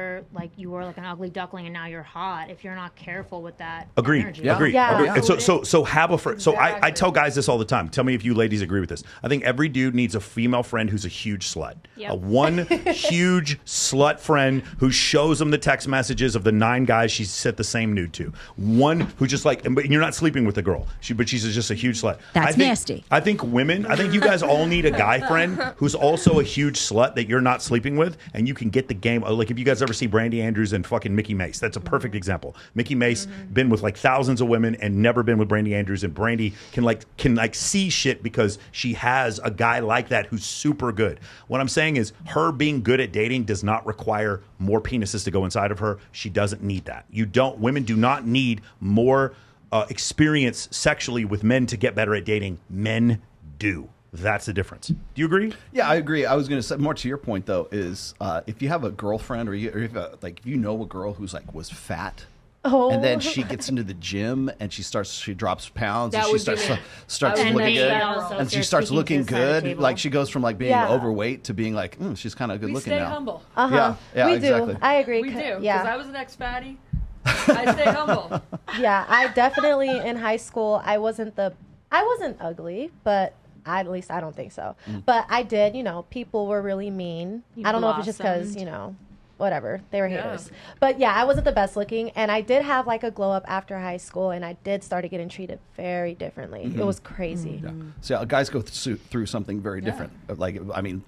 were like an ugly duckling and now you're hot. If you're not careful with that Agreed. energy. Yeah. Agreed. Yeah. Agreed. And Yeah. so have a friend. So I tell guys this all the time. Tell me if you ladies agree with this. I think every dude needs a female friend who's a huge slut. Yep. A one huge slut friend who shows them the text messages of the 9 guys she's sent the same nude to. One who just like, but you're not sleeping with the girl. But she's just a huge slut. That's nasty. I think you guys all need a guy friend who's also a huge slut that you're not sleeping with, and you can get the game. Like if you guys ever see Brandy Andrews and fucking Mickey Mace, that's a perfect example. Mickey Mace been with like thousands of women and never been with Brandy Andrews, and Brandy can see shit because she has a guy like that who's super good. What I'm saying is her being good at dating does not require more penises to go inside of her. She doesn't need that. Women do not need more experience sexually with men to get better at dating. Men do. That's the difference. Do you agree? Yeah, I agree. I was going to say more to your point though is if you have a girlfriend or if you know a girl who's was fat. Oh. And then she gets into the gym and she drops pounds That and she would be starts me. looking good. also And she starts starts speaking looking to the side of the good. table. Like she goes from being Yeah. overweight to being she's kind of good We looking stay now. humble. Uh-huh. Yeah, we exactly. do. I agree. We do. Because Yeah. I was an ex-fatty. I stay humble. Yeah, I definitely in high school I wasn't ugly, but at least I don't think so. But I did, people were really mean. You I don't know if it's just because, blossomed. whatever. They were haters. But yeah, I wasn't the best looking, and I did have like a glow up after high school, and I did start getting treated very differently. It was crazy. Yeah. So guys go through something very different. Like, I mean,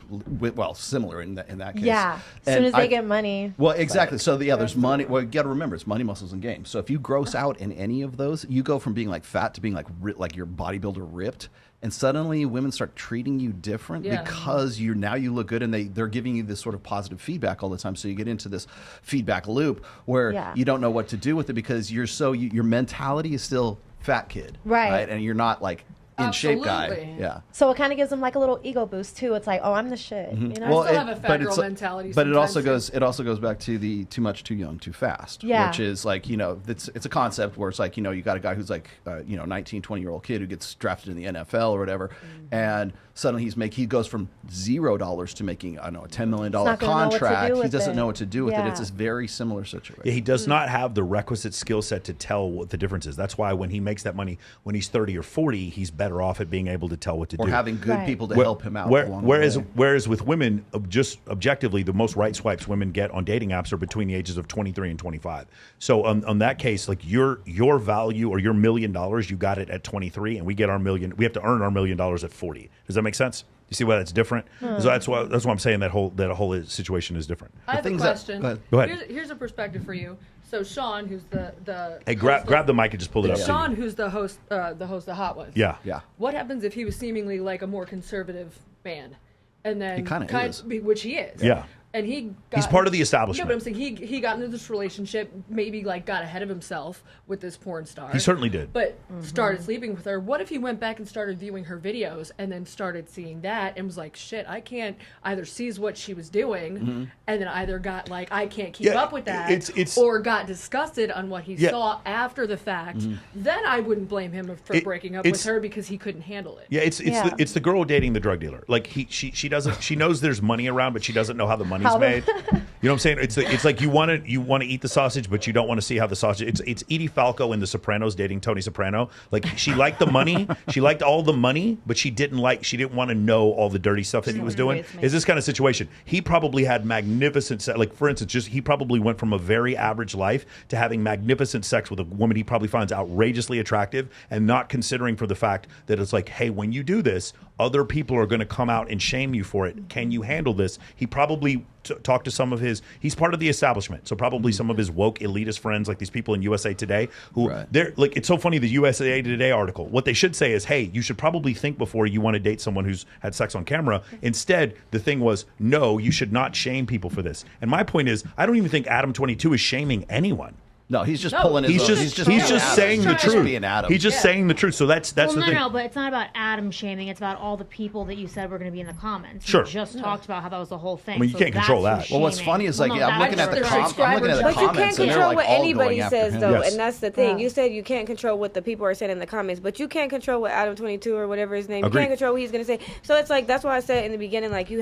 similar in that case. Yeah. As soon as they get money. Well, exactly. So there's money. Well, you got to remember, it's money, muscles, and games. So if you gross out in any of those, you go from being like fat to being like your bodybuilder ripped. And suddenly women start treating you different because you look good, and they're giving you this sort of positive feedback all the time. So you get into this feedback loop where you don't know what to do with it because your mentality is still fat kid, right? And you're not like in shape guy. Yeah. So it kind of gives them like a little ego boost too. It's like, oh, I'm the shit. You know? Well, I still have a fat girl mentality. But it also goes back to the too much, too young, too fast. Yeah. Which is like, it's a concept where it's like, you got a guy who's like 19, 20-year-old kid who gets drafted in the NFL or whatever, and suddenly he goes from $0 to making, I don't know, a $10 million contract. He doesn't know what to do with it. It's this very similar situation. Yeah, he does not have the requisite skill set to tell what the difference is. That's why when he makes that money when he's 30 or 40, he's better off at being able to tell what to do. Or having good people to help him out. Whereas with women, just objectively, the most right swipes women get on dating apps are between the ages of 23 and 25. So on that case, like your value or your $1 million, you got it at 23, and we get our million. We have to earn our $1 million at 40. Does that make sense? You see why that's different? So that's why I'm saying that whole situation is different. I have a question. Go ahead. Here's a perspective for you. So Sean, who's the hey, grab the mic and just pull it up. Sean, who's the host of Hot Ones. Yeah. What happens if he was seemingly like a more conservative man, and then he kind of is, which he is. Yeah. And he's part of the establishment. No, but I'm saying he got into this relationship, maybe like got ahead of himself with this porn star. He certainly did. But started sleeping with her. What if he went back and started viewing her videos and then started seeing that and was like, shit, I can't either sees what she was doing and then either got like, I can't keep up with that or got disgusted on what he saw after the fact. Then I wouldn't blame him for breaking up with her because he couldn't handle it. Yeah, it's the girl dating the drug dealer. Like she knows there's money around, but she doesn't know how the money's made. You know what I'm saying? It's like you want to eat the sausage, but you don't want to see how the sausage. It's Edie Falco in The Sopranos dating Tony Soprano. Like she liked the money, she liked all the money, but she didn't want to know all the dirty stuff that he was doing. Is this kind of situation? He probably had magnificent sex. Like for instance, he probably went from a very average life to having magnificent sex with a woman he probably finds outrageously attractive, and not considering for the fact that it's like, hey, when you do this, other people are going to come out and shame you for it. Can you handle this? He probably talked to some of he's part of the establishment, so probably some of his woke elitist friends, like these people in USA Today, who they're like, it's so funny, the USA Today article, what they should say is, hey, you should probably think before you want to date someone who's had sex on camera. Instead, the thing was, no, you should not shame people for this. And my point is, I don't even think Adam 22 is shaming anyone. No, he's just pulling his. He's just saying the truth. He's just saying the truth. So that's the thing. No, but it's not about Adam shaming. It's about all the people that you said were going to be in the comments. Sure. You just talked about how that was the whole thing. I mean, you can't control that. Well, what's funny is I'm looking at the comments. But you can't control what anybody says, though, Yes. and that's the thing. You said you can't control what the people are saying in the comments, but you can't control what Adam 22 or whatever his name. Agreed. You can't control what he's going to say. So it's like, that's why I said in the beginning, like you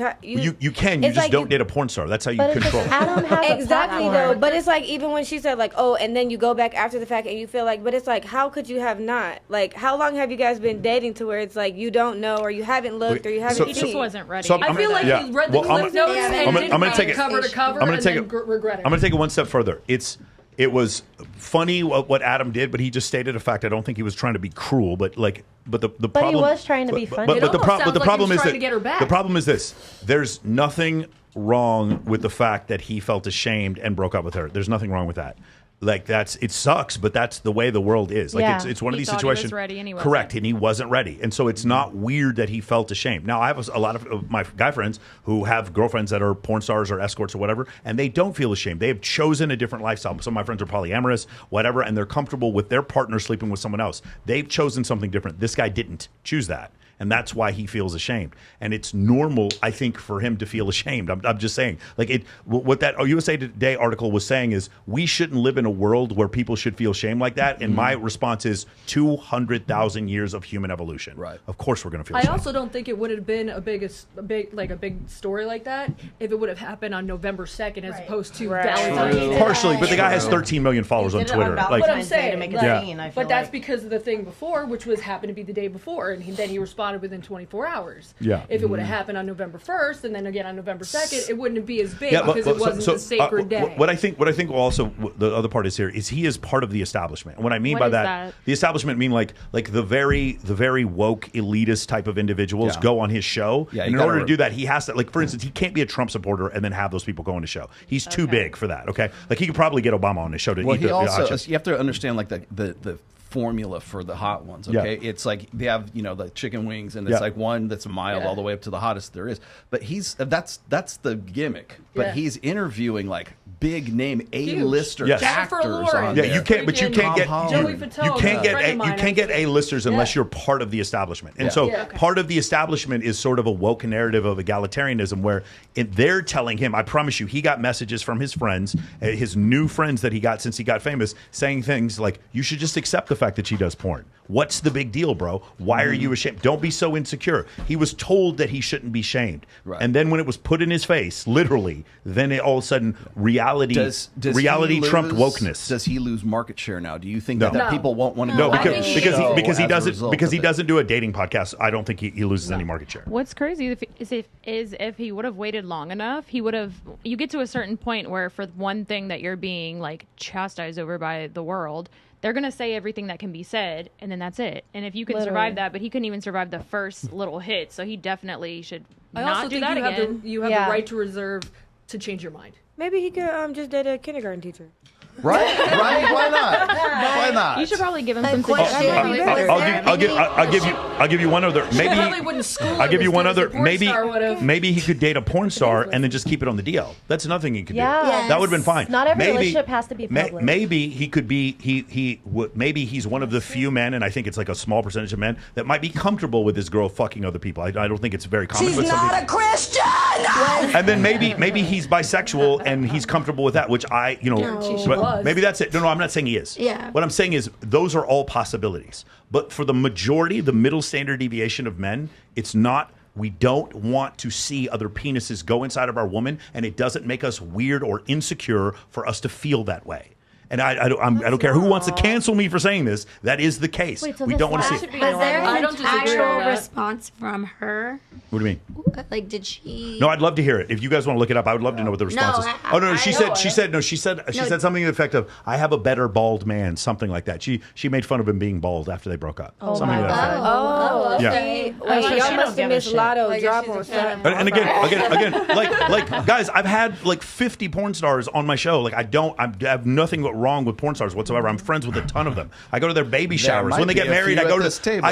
can. You just don't date a porn star. That's how you control. Exactly though. But it's like, even when she said like, oh, and then you go back after the fact and you feel like, but it's like, how could you have not? Like, how long have you guys been dating to where it's like you don't know or you haven't looked or you haven't He just wasn't ready. I feel like he read the cliff notes and didn't read it cover to cover and then regret it. I'm going to take it one step further. It was funny what Adam did, but he just stated a fact. I don't think he was trying to be cruel, but the problem. But he was trying to be funny. But the problem is to get her back. the problem is this: there's nothing wrong with the fact that he felt ashamed and broke up with her. There's nothing wrong with that. Like it sucks, but that's the way the world is. Like it's one of these situations. He was ready anyway. Correct, and he wasn't ready, and so it's not weird that he felt ashamed. Now I have a lot of my guy friends who have girlfriends that are porn stars or escorts or whatever, and they don't feel ashamed. They have chosen a different lifestyle. Some of my friends are polyamorous, whatever, and they're comfortable with their partner sleeping with someone else. They've chosen something different. This guy didn't choose that. And that's why he feels ashamed. And it's normal, I think, for him to feel ashamed. I'm just saying. Like what that USA Today article was saying is we shouldn't live in a world where people should feel shame like that. And my response is 200,000 years of human evolution. Right. Of course we're going to feel I shame. also don't think it would have been a big story like that if it would have happened on November 2nd as opposed to Valentine's Day. Partially, but the guy has 13 million followers on Twitter. But I'm saying, but that's because of the thing before, which was happened to be the day before, and then he responded responded within 24 hours. Yeah. If it would have happened on November 1st and then again on November 2nd, it wouldn't be as big because it wasn't a sacred day. What I think also the other part is here is he is part of the establishment. And what I mean by that, the establishment mean like the very woke elitist type of individuals go on his show. Yeah, and in order to do that, he has to, like, for instance, he can't be a Trump supporter and then have those people go on the show. He's too big for that. Okay, like he could probably get Obama on his show to eat the hot chips. You have to understand like the formula for the hot ones. Okay, it's like they have the chicken wings, and it's like one that's mild all the way up to the hottest there is. But that's the gimmick. But he's interviewing like big name A-lister actors on you can't get A-listers unless you're part of the establishment. And so part of the establishment is sort of a woke narrative of egalitarianism where they're telling him, I promise you, he got messages from his friends, his new friends that he got since he got famous, saying things like, you should just accept the fact that she does porn. What's the big deal, bro? Why are you ashamed? Don't be so insecure. He was told that he shouldn't be shamed. Right. And then when it was put in his face, literally, then it all of a sudden reality trumped wokeness. Does he lose market share now? Do you think that people won't want to go? No, because he doesn't do a dating podcast. I don't think he loses any market share. What's crazy is if he would have waited long enough, he would have. You get to a certain point where for one thing that you're being like chastised over by the world, they're going to say everything that can be said, and then that's it. And if you can survive that, but he couldn't even survive the first little hit, so he definitely should not do that again. You have the right to reserve to change your mind. Maybe he could just date a kindergarten teacher. Right? Why not? Why not? You should probably give him some suggestions. I'll give you one other. Maybe I'll give you one other. Maybe he could date a porn star and then just keep it on the DL. That's another thing he could do. That would have been fine. Not every relationship has to be public. Maybe he could be maybe he's one of the few men, and I think it's like a small percentage of men that might be comfortable with his girl fucking other people. I don't think it's very common. She's not a Christian. And then maybe he's bisexual and he's comfortable with that, which maybe that's it. No, I'm not saying he is. Yeah. What I'm saying is those are all possibilities. But for the majority, the middle standard deviation of men, it's not. We don't want to see other penises go inside of our woman, and it doesn't make us weird or insecure for us to feel that way. And I don't care who wants to cancel me for saying this. That is the case. Wait, so we don't want to see it. Has there been an actual response from her? What do you mean? Like, did she? No, I'd love to hear it. If you guys want to look it up, I would love to know what the response is. She said something to the effect of, "I have a better bald man," something like that. She made fun of him being bald after they broke up. Oh, something my like that. God. Y'all must have missed Lotto drop on Saturday. And again, like guys, I've had like 50 porn stars on my show. Like I have nothing wrong with porn stars whatsoever. I'm friends with a ton of them. I go to their baby showers. When they get married, I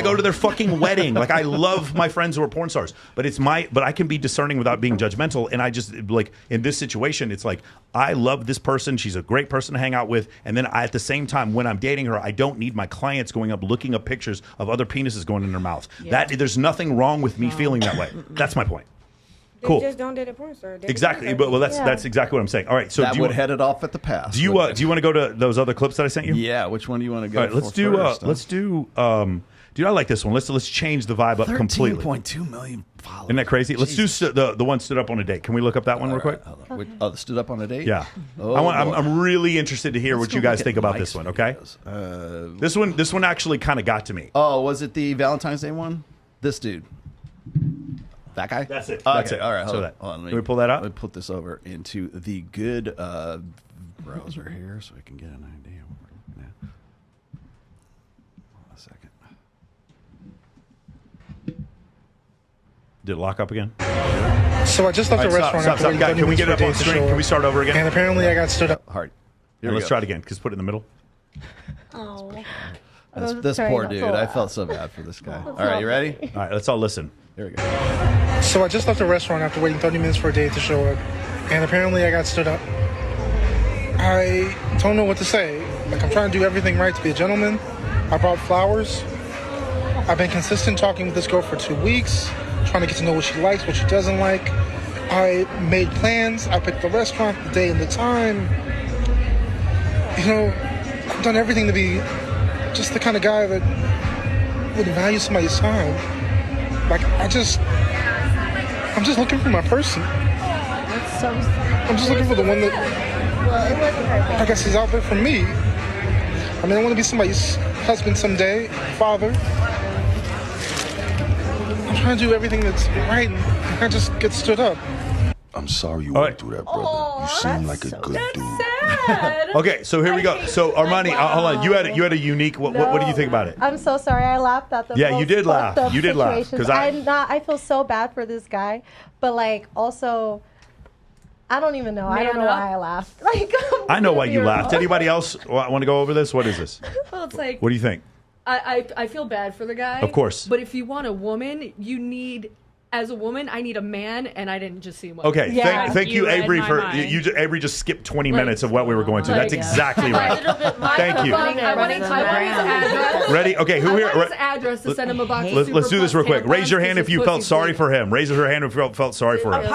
go to their fucking wedding. Like I love my friends who are porn stars. But I can be discerning without being judgmental. And I just like in this situation, it's like I love this person. She's a great person to hang out with. And then at the same time, when I'm dating her, I don't need my clients going up looking up pictures of other penises going in their mouth. Yeah. There's nothing wrong with me feeling that way. That's my point. Cool. Just don't date a porn star. Exactly. Well, that's exactly what I'm saying. All right. So that would head it off at the pass. Do you want to go to those other clips that I sent you? Yeah. Which one do you want to go? All right. Let's do. Dude, I like this one. Let's change the vibe up completely. 13.2 million followers. Isn't that crazy? Let's do the one stood up on a date. Can we look up that one real quick? Oh, stood up on a date? Yeah. I'm really interested to hear what you guys think about this one. Okay. This one actually kind of got to me. Oh, was it the Valentine's Day one? This dude. That guy? That's it. Okay. That's it. All right. Hold on. Can we pull that up? Let me put this over into the good browser here so I can get an idea what we're looking at. Hold on a second. Did it lock up again? So I just left the restaurant. Stop. Can we get it up on screen? Can we start over again? And apparently I got stood up. Hard. Let's try it again. Because put it in the middle. Oh. This poor dude. I felt so bad for this guy. All right, you ready? All right, let's all listen. Here we go. So I just left the restaurant after waiting 30 minutes for a date to show up. And apparently I got stood up. I don't know what to say. Like, I'm trying to do everything right to be a gentleman. I brought flowers. I've been consistent talking with this girl for 2 weeks, trying to get to know what she likes, what she doesn't like. I made plans. I picked the restaurant, the day and the time. You know, I've done everything to be just the kind of guy that would value somebody's time. Like, I'm just looking for my person. That's so I'm just looking for the one that, I guess, is out there for me. I mean, I want to be somebody's husband someday, father. trying to do everything that's right, and I just get stood up. I'm sorry you went through that, brother. You seem like a good dude. Okay, so here we go. So Armani, hold on. You had a unique. What do you think about it? I'm so sorry. I laughed at the Yeah, you most did laugh. fucked up You did laugh, situations. 'cause I feel so bad for this guy, but like also, I don't even know. I don't know why I laughed. Like I know why you laughed. Anybody else want to go over this? What is this? Well, it's like What do you think? I feel bad for the guy. Of course. But if you want a woman, you need. As a woman, I need a man, and I didn't just see him. Okay, thank you, Avery, for Avery just skipped 20 minutes of what we were going through. That's exactly right. Thank you. I want his address. Ready? Okay, who here? I want his address to send him a box. Let's do this real quick. Raise your hand if you felt sorry for him. Raise your hand if you felt sorry for him.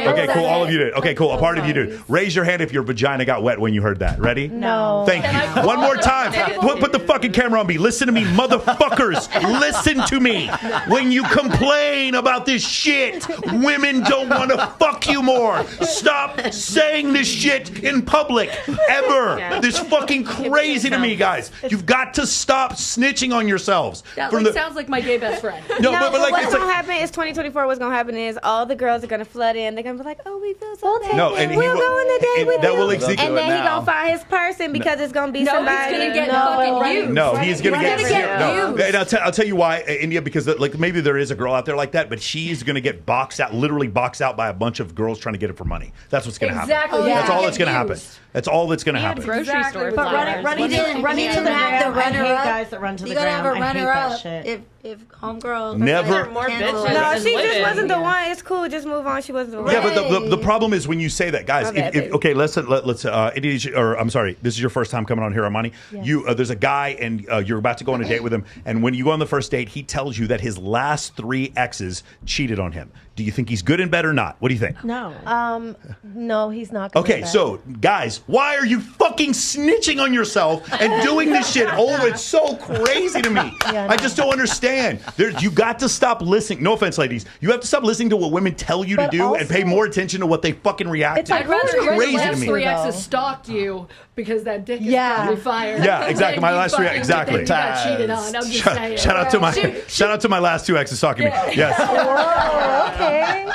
Okay, cool. All of you did. Okay, cool. A part of you did. Raise your hand if your vagina got wet when you heard that. Ready? No. Thank you. One more time. Put the fucking camera on me. Listen to me, motherfuckers. Listen to me. When you complain about this shit, women don't want to fuck you more. Stop saying this shit in public ever. This fucking crazy to me, guys. You've got to stop snitching on yourselves. That sounds like my gay best friend. No, but like what's it's gonna like, happen is 2024. What's gonna happen is all the girls are gonna flood in. They're gonna be like, "Oh, we feel so bad. No, and we'll go on a date with that you." will exist. And then he gonna find his person because it's gonna be somebody. He's gonna get fucking used. No, he's gonna get used. no. And I'll tell you why, India, because like maybe there is a girl out there like that, but she's gonna get boxed out, literally boxed out by a bunch of girls trying to get it for money. That's what's gonna happen. Exactly. That's all Yeah. that's gonna happen. That's all that's gonna happen. Grocery store But flowers. running to the have gram. the I hate runner-up. guys that run to the You gotta gram. have a I hate runner that up. shit. If homegirl Never- More bitches. No, than she just women. wasn't the one. It's cool. Just move on. She wasn't the one. Yeah, but the problem is when you say that, guys. My bad, baby. Okay, let's I'm sorry. This is your first time coming on here, Armani. Yes. You there's a guy and you're about to go on a date with him, and when you go on the first date, he tells you that his last 3 exes cheated on him. Do you think he's good in bed or not? What do you think? No. No, he's not. Good Okay, at that. so guys, why are you fucking snitching on yourself and doing this shit? Oh, it's so crazy to me. Yeah, I just don't understand. You got to stop listening. No offense, ladies. You have to stop listening to what women tell you to But do and pay also- more attention to what they fucking react It's to. like, I'd rather It's your crazy to last me. 3 though. exes stalked you because that dick is Yeah. probably fired. Yeah, exactly. And My you last 3, fucking exactly. think you got cheated on. I'm just saying. Shout out to my last 2 exes talking to me. Yes. Whoa, okay.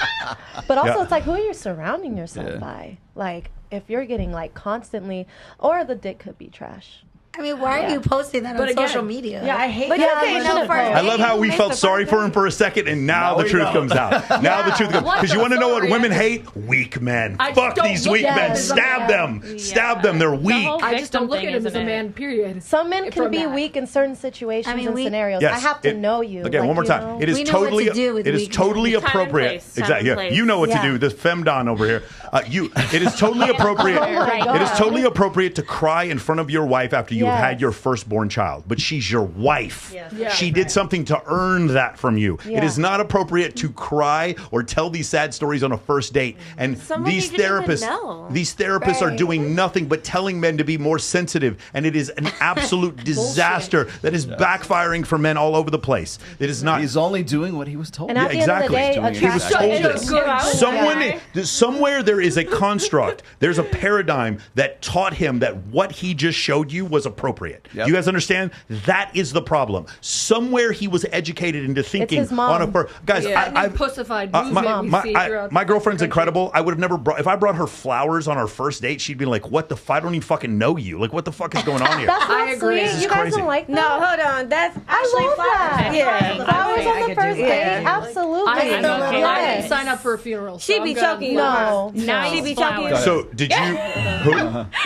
But also, Yeah. it's like who are you surrounding yourself by? Like, if you're getting like constantly, or the dick could be trash. I mean, why are you posting that on But again, social media? Yeah, I hate But that. you can't know first. I love how we felt sorry for him for a second, and now the truth comes out. Now the truth comes What because you the want to know what sorry? women hate? Weak men. I Fuck don't these look weak at men. them as a Stab man. them. Stab them. They're weak. whole I just don't look victim at him thing, as a isn't it? man, period. Some men can From be that. weak in certain situations I mean, and we- scenarios. Yes. I have to know you. Again, like, one more you time. know? It is We know what totally. to do with It is weak totally men. Time and appropriate. place, time Exactly. and Yeah. place. You know what to Yeah. do. This femdon over here. It is totally appropriate. Oh my God. It is totally appropriate to cry in front of your wife after you have Yes. had your firstborn child, but she's your wife. Yes. Yeah. She did something to earn that from you. It Yeah. is not appropriate to cry or tell these sad stories on a first date. And Someone these you didn't even therapists, know. these therapists are doing nothing but telling men to be more sensitive, and it is an absolute disaster that is backfiring for men all over the place. It is not. He's only doing what he was told. And at the end of the day, He's doing He was attraction- told It's this. a good Somewhere there is a construct. There's a paradigm that taught him that what he just showed you was appropriate. Yep. You guys understand? That is the problem. Somewhere he was educated into thinking his mom. on a guys. That I, new pussified my, movement we see throughout my the girlfriend's country. incredible. I would have never brought if I brought her flowers on our first date. She'd be like, "What the? I don't even fucking know you. Like, what the fuck is going on here?" That's not I agree. sweet. This is You guys crazy. don't like that? No, hold on. That's I love that. Yeah. Flowers on the first date? that. Absolutely. I didn't Yes. sign up for a funeral. She so be I'm good. choking you. No. Nice She be flowers. choking. So did you? Who?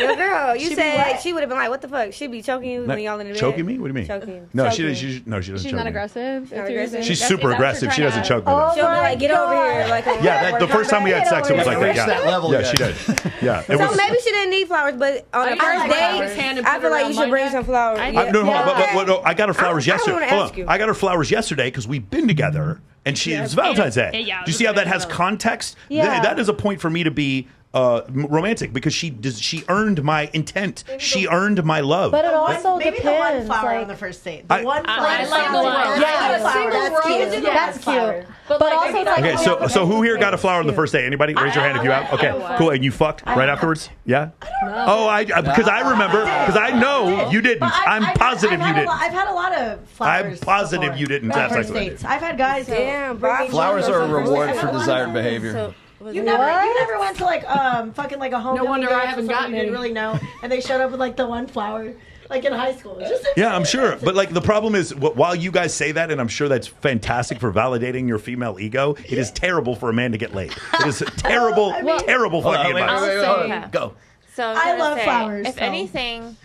Your girl. You She be said what? she would have been like, "What the fuck?" She be choking you when y'all in the bed. Choking me? What do you mean? Choking. No, Choking. she doesn't She's choke not me. aggressive. Not aggressive? She's super aggressive. She doesn't choke me. though. She'll be like, "Get over here!" Like, Yeah, the first time we had sex, it was like that. reached Yeah, that level yeah, yet. she did. Yeah, it So was. maybe she didn't need flowers, but on the I first like flowers. date, Hand and I put feel like around you my should bring neck. some flowers. I- No, hold on, but no, I got her flowers I yesterday. wanna Hold ask you. on. I got her flowers yesterday because we've been together, and it's Valentine's Day. Yeah, Do you see how that has context? Yeah. That is a point for me to be romantic because she earned my intent. She earned my love. But it also maybe depends. the one flower on the first date. The one flower. I like the one. That's cute. That's cute. But also, it's like Okay, so who here got a flower on the first day? Anybody? Raise your hand if you have. Okay, cool. And you fucked right afterwards? Yeah. Oh, because I remember because I know you didn't. I'm positive you didn't. I've had a lot of flowers. I'm positive you didn't have sex with me. I've had guys. Damn, Flowers are a reward for desired behavior. You never went to like fucking like a home. No wonder I haven't gotten you didn't really know, and they showed up with like the one flower, like in high school. Yeah, I'm sure. But like the problem is, while you guys say that, and I'm sure that's fantastic for validating your female ego, it is terrible for a man to get laid. It is terrible, terrible fucking advice. Go. So I love flowers. If anything,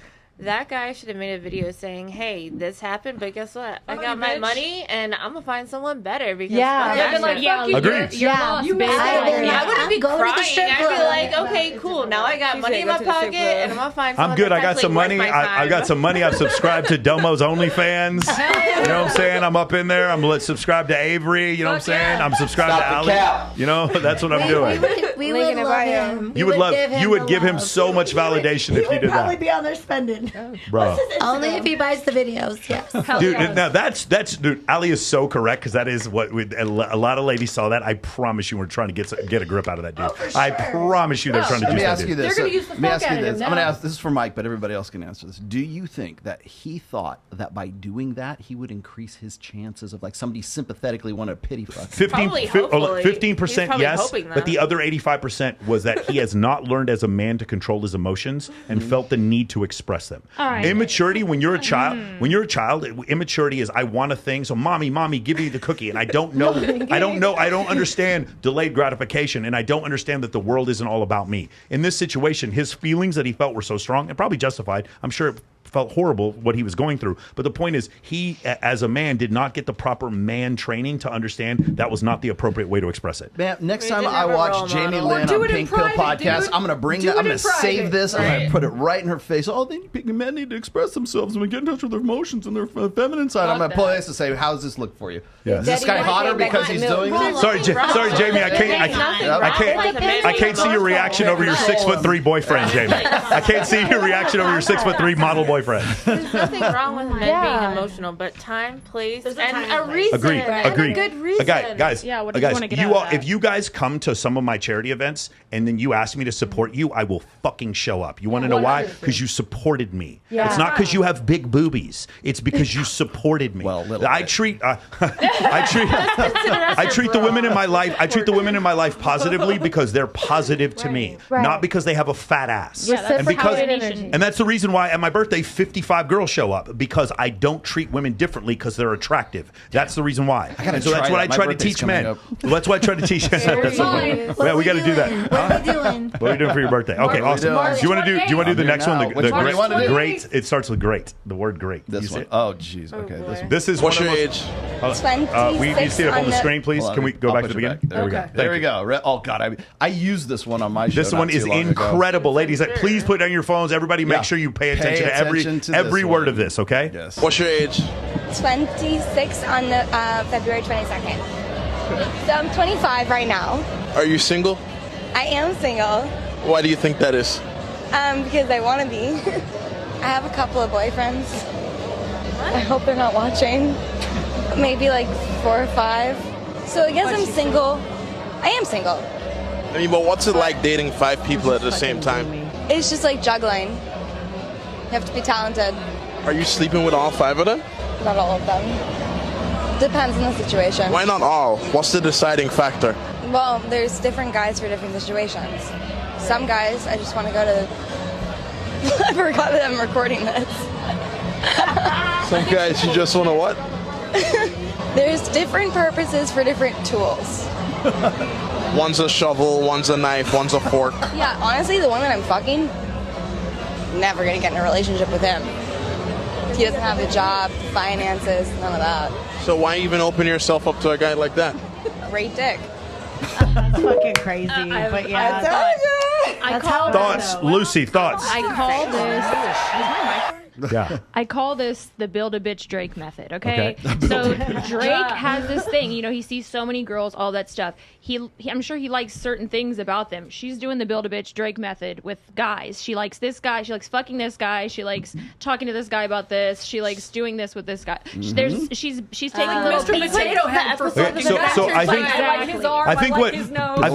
that guy should have made a video saying, "Hey, this happened, but guess what? I got my money, and I'm gonna find someone better." Because Agreed. I wouldn't be crying. I'd be like, "Okay, cool. Now I got money in my pocket, and I'm gonna find someone." I'm good. I got that's some actually money. worth my time. I got some money. I've subscribed to Domo's OnlyFans. You know what I'm saying? I'm up in there. I'm subscribed to Avery. You know what I'm saying? I'm subscribed to Ali. You know, that's what I'm doing. We would love him. You would give him so much validation if you did Probably that, be on there spending. bro. Only if he buys the videos. Yes. Dude, now that's dude. Ali is so correct because that is what a lot of ladies saw that. I promise you, we're trying to get a grip out of that dude. I promise you, they're trying to Let do me that ask you dude. this. They're gonna use the Let me fuck ask you out of this. him I'm gonna now. ask. This is for Mike, but everybody else can answer this. Do you think that he thought that by doing that he would increase his chances of like somebody sympathetically want to pity fuck? 15% yes, hoping but the other 85% was that he has not learned as a man to control his emotions and felt the need to express them. All right. Immaturity when you're a child, immaturity is I want a thing, so mommy, give me the cookie, and I don't know, I don't understand delayed gratification, and I don't understand that the world isn't all about me. In this situation, his feelings that he felt were so strong and probably justified. I'm sure it felt horrible what he was going through, but the point is he as a man did not get the proper man training to understand that was not the appropriate way to express it. Man, next time I watch Jamie Lynn on Pink Pill Podcast, I'm going to bring that. I'm going to save this. I'm going to put it right in her face. Oh, men need to express themselves and get in touch with their emotions and their feminine side. I'm going to pull this and say, how does this look for you? Yeah. Is this guy hotter because he's doing this? Sorry, Jamie. I can't see your reaction over your 6'3" boyfriend, Jamie. I can't see your reaction over your 6'3" model boyfriend. There's nothing wrong with men being emotional, but time, place, and a reason. Agreed. And a good reason. Guys, what do you want to get out of that? if you guys come to some of my charity events and then you ask me to support you, I will fucking show up. You want to know why? Because you supported me. Yeah. It's not because you have big boobies. It's because you supported me. I treat the women in my life. I treat the women in my life positively because they're positive to me, not because they have a fat ass. And that's the reason why at my birthday 55 girls show up, because I don't treat women differently because they're attractive. That's the reason why. And so that's what I try to teach men. Well, that's what I try to teach. We got to do that. What are we doing? What are you doing for your birthday? Okay, awesome. Do you want to do the next one? The great. It starts with great. The word great. This one. Oh, jeez. Okay. This is what's your age? We need to see it up on the screen, please. Can we go back to the beginning? There we go. There we go. Oh God, I used this one on my show. This one is incredible, ladies. Please put down your phones. Everybody, make sure you pay attention to every word of this. Okay. Yes. What's your age? 26 on the February 22nd. So I'm 25 right now. Are you single? I am single. Why do you think that is? Because I want to be. I have a couple of boyfriends. I hope they're not watching. Maybe like 4 or 5. So I guess I'm single. I am single. I mean, but what's it like dating 5 people at the same time? It's just like juggling. You have to be talented. Are you sleeping with all 5 of them? Not all of them. Depends on the situation. Why not all? What's the deciding factor? Well, there's different guys for different situations. Some guys, I just want to go to... I forgot that I'm recording this. Some guys, you just want to what? There's different purposes for different tools. One's a shovel, one's a knife, one's a fork. Yeah, honestly, the one that I'm fucking, never gonna get in a relationship with him. He doesn't have a job, finances, none of that. So why even open yourself up to a guy like that? Great dick. That's fucking crazy, but yeah. I called Thoughts, Lucy, thoughts. I called this. Yeah. I call this the build a bitch Drake method, okay? So Drake has this thing, you know, he sees so many girls, all that stuff. I'm sure he likes certain things about them. She's doing the build a bitch Drake method with guys. She likes this guy, she likes fucking this guy, she likes talking to this guy about this, she likes doing this with this guy. She's taking little Mr. pieces. Potato Head for fucking So I think I like his arm, his nose.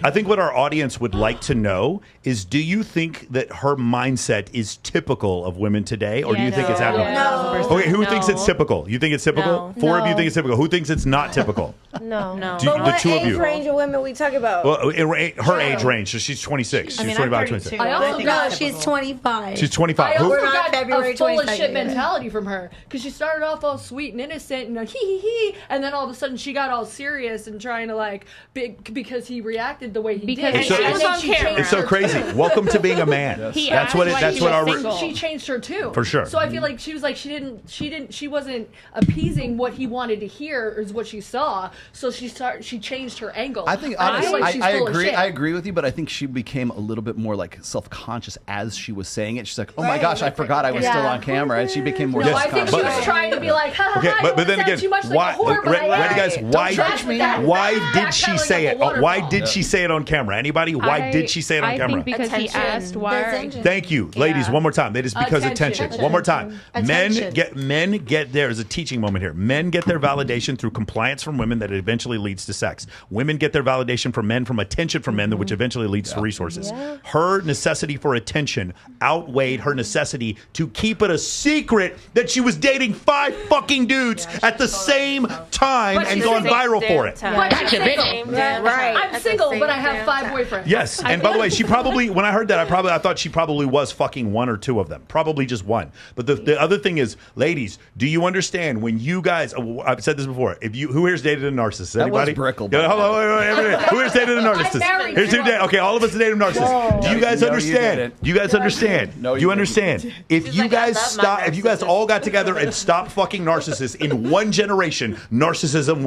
I think what our audience would like to know is, do you think that her mindset is typical of women today, or do you think it's abnormal? No. Okay, who thinks it's typical? You think it's typical? No. Four of you No. think it's typical. Who thinks it's not typical? No. Do- But the what two of age you. range of women we talking about? Well, her age range, so she's 26. She's 25, 26. I also got she's 25. She's 25. I Who- also got February a full of 22nd. shit mentality from her because she started off all sweet and innocent and hee, and then all of a sudden she got all serious and trying to like because he reacted the way he did. It's so- And then she changed It's so her crazy. too. Welcome to being a man. That's what She changed her too. For sure. So I feel like she was like she wasn't appeasing what he wanted to hear is what she saw. So she changed her angle. I think I honestly, feel like she's I full of agree. shit. I agree with you, but I think she became a little bit more like self-conscious as she was saying it. She's like, "Oh my Right. gosh, I forgot I was still on camera," and she became more No, I think self-conscious. she was trying to be like, ha ha Okay, ha, but then again, too much why? like a whore, but I Ready, am. guys? Don't Why? judge me. Why did she Backpedaling say like it? a waterfall. Why did she say it on camera? Anybody? Why did she say it on I camera? think because he asked why. Thank you, ladies. One more time. It is because attention. One more time. Attention. Men get there is a teaching moment here. Men get their validation through compliance from women that eventually leads to sex. Women get their validation from men from attention from men, which eventually leads to resources. Yeah. Her necessity for attention outweighed her necessity to keep it a secret that she was dating 5 fucking dudes at the same time But and she's gone single. viral for it. But she's single. Right. I'm single, but I have 5 boyfriends. Yes, and by the way, she probably, when I heard that, I thought she probably was fucking 1 or 2 of them, probably just 1. But the other thing is, ladies, do you understand when you guys? I've said this before. Who here's dated a narcissist? That was Anybody? Brickle. Yeah, hold on, wait. Who here's dated a narcissist? married Here's who one. dated. Okay, all of us dated a narcissist. Do you guys No, you understand? didn't. Do you guys understand? No, Do you you understand? If you guys stop, if you guys all got together and stopped fucking narcissists in 1 generation, narcissism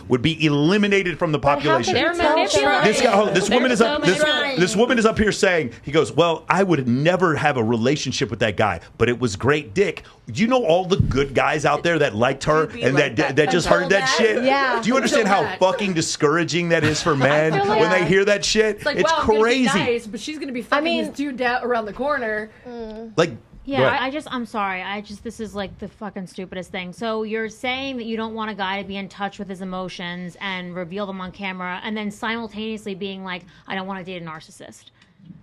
would be eliminated from the population. They're manipulating. This woman is up. This woman is up here saying, he goes, well, I would never have a relationship with that guy, but it was great dick. Do you know all the good guys out there that liked her and that just heard that shit? Yeah. Do you understand how fucking discouraging that is for men when they hear that shit? It's like, It's wow, I'm gonna be crazy. nice, but she's gonna be fucking this dude down around the corner. Like, Yeah, I'm sorry. This is like the fucking stupidest thing. So you're saying that you don't want a guy to be in touch with his emotions and reveal them on camera, and then simultaneously being like, I don't want to date a narcissist.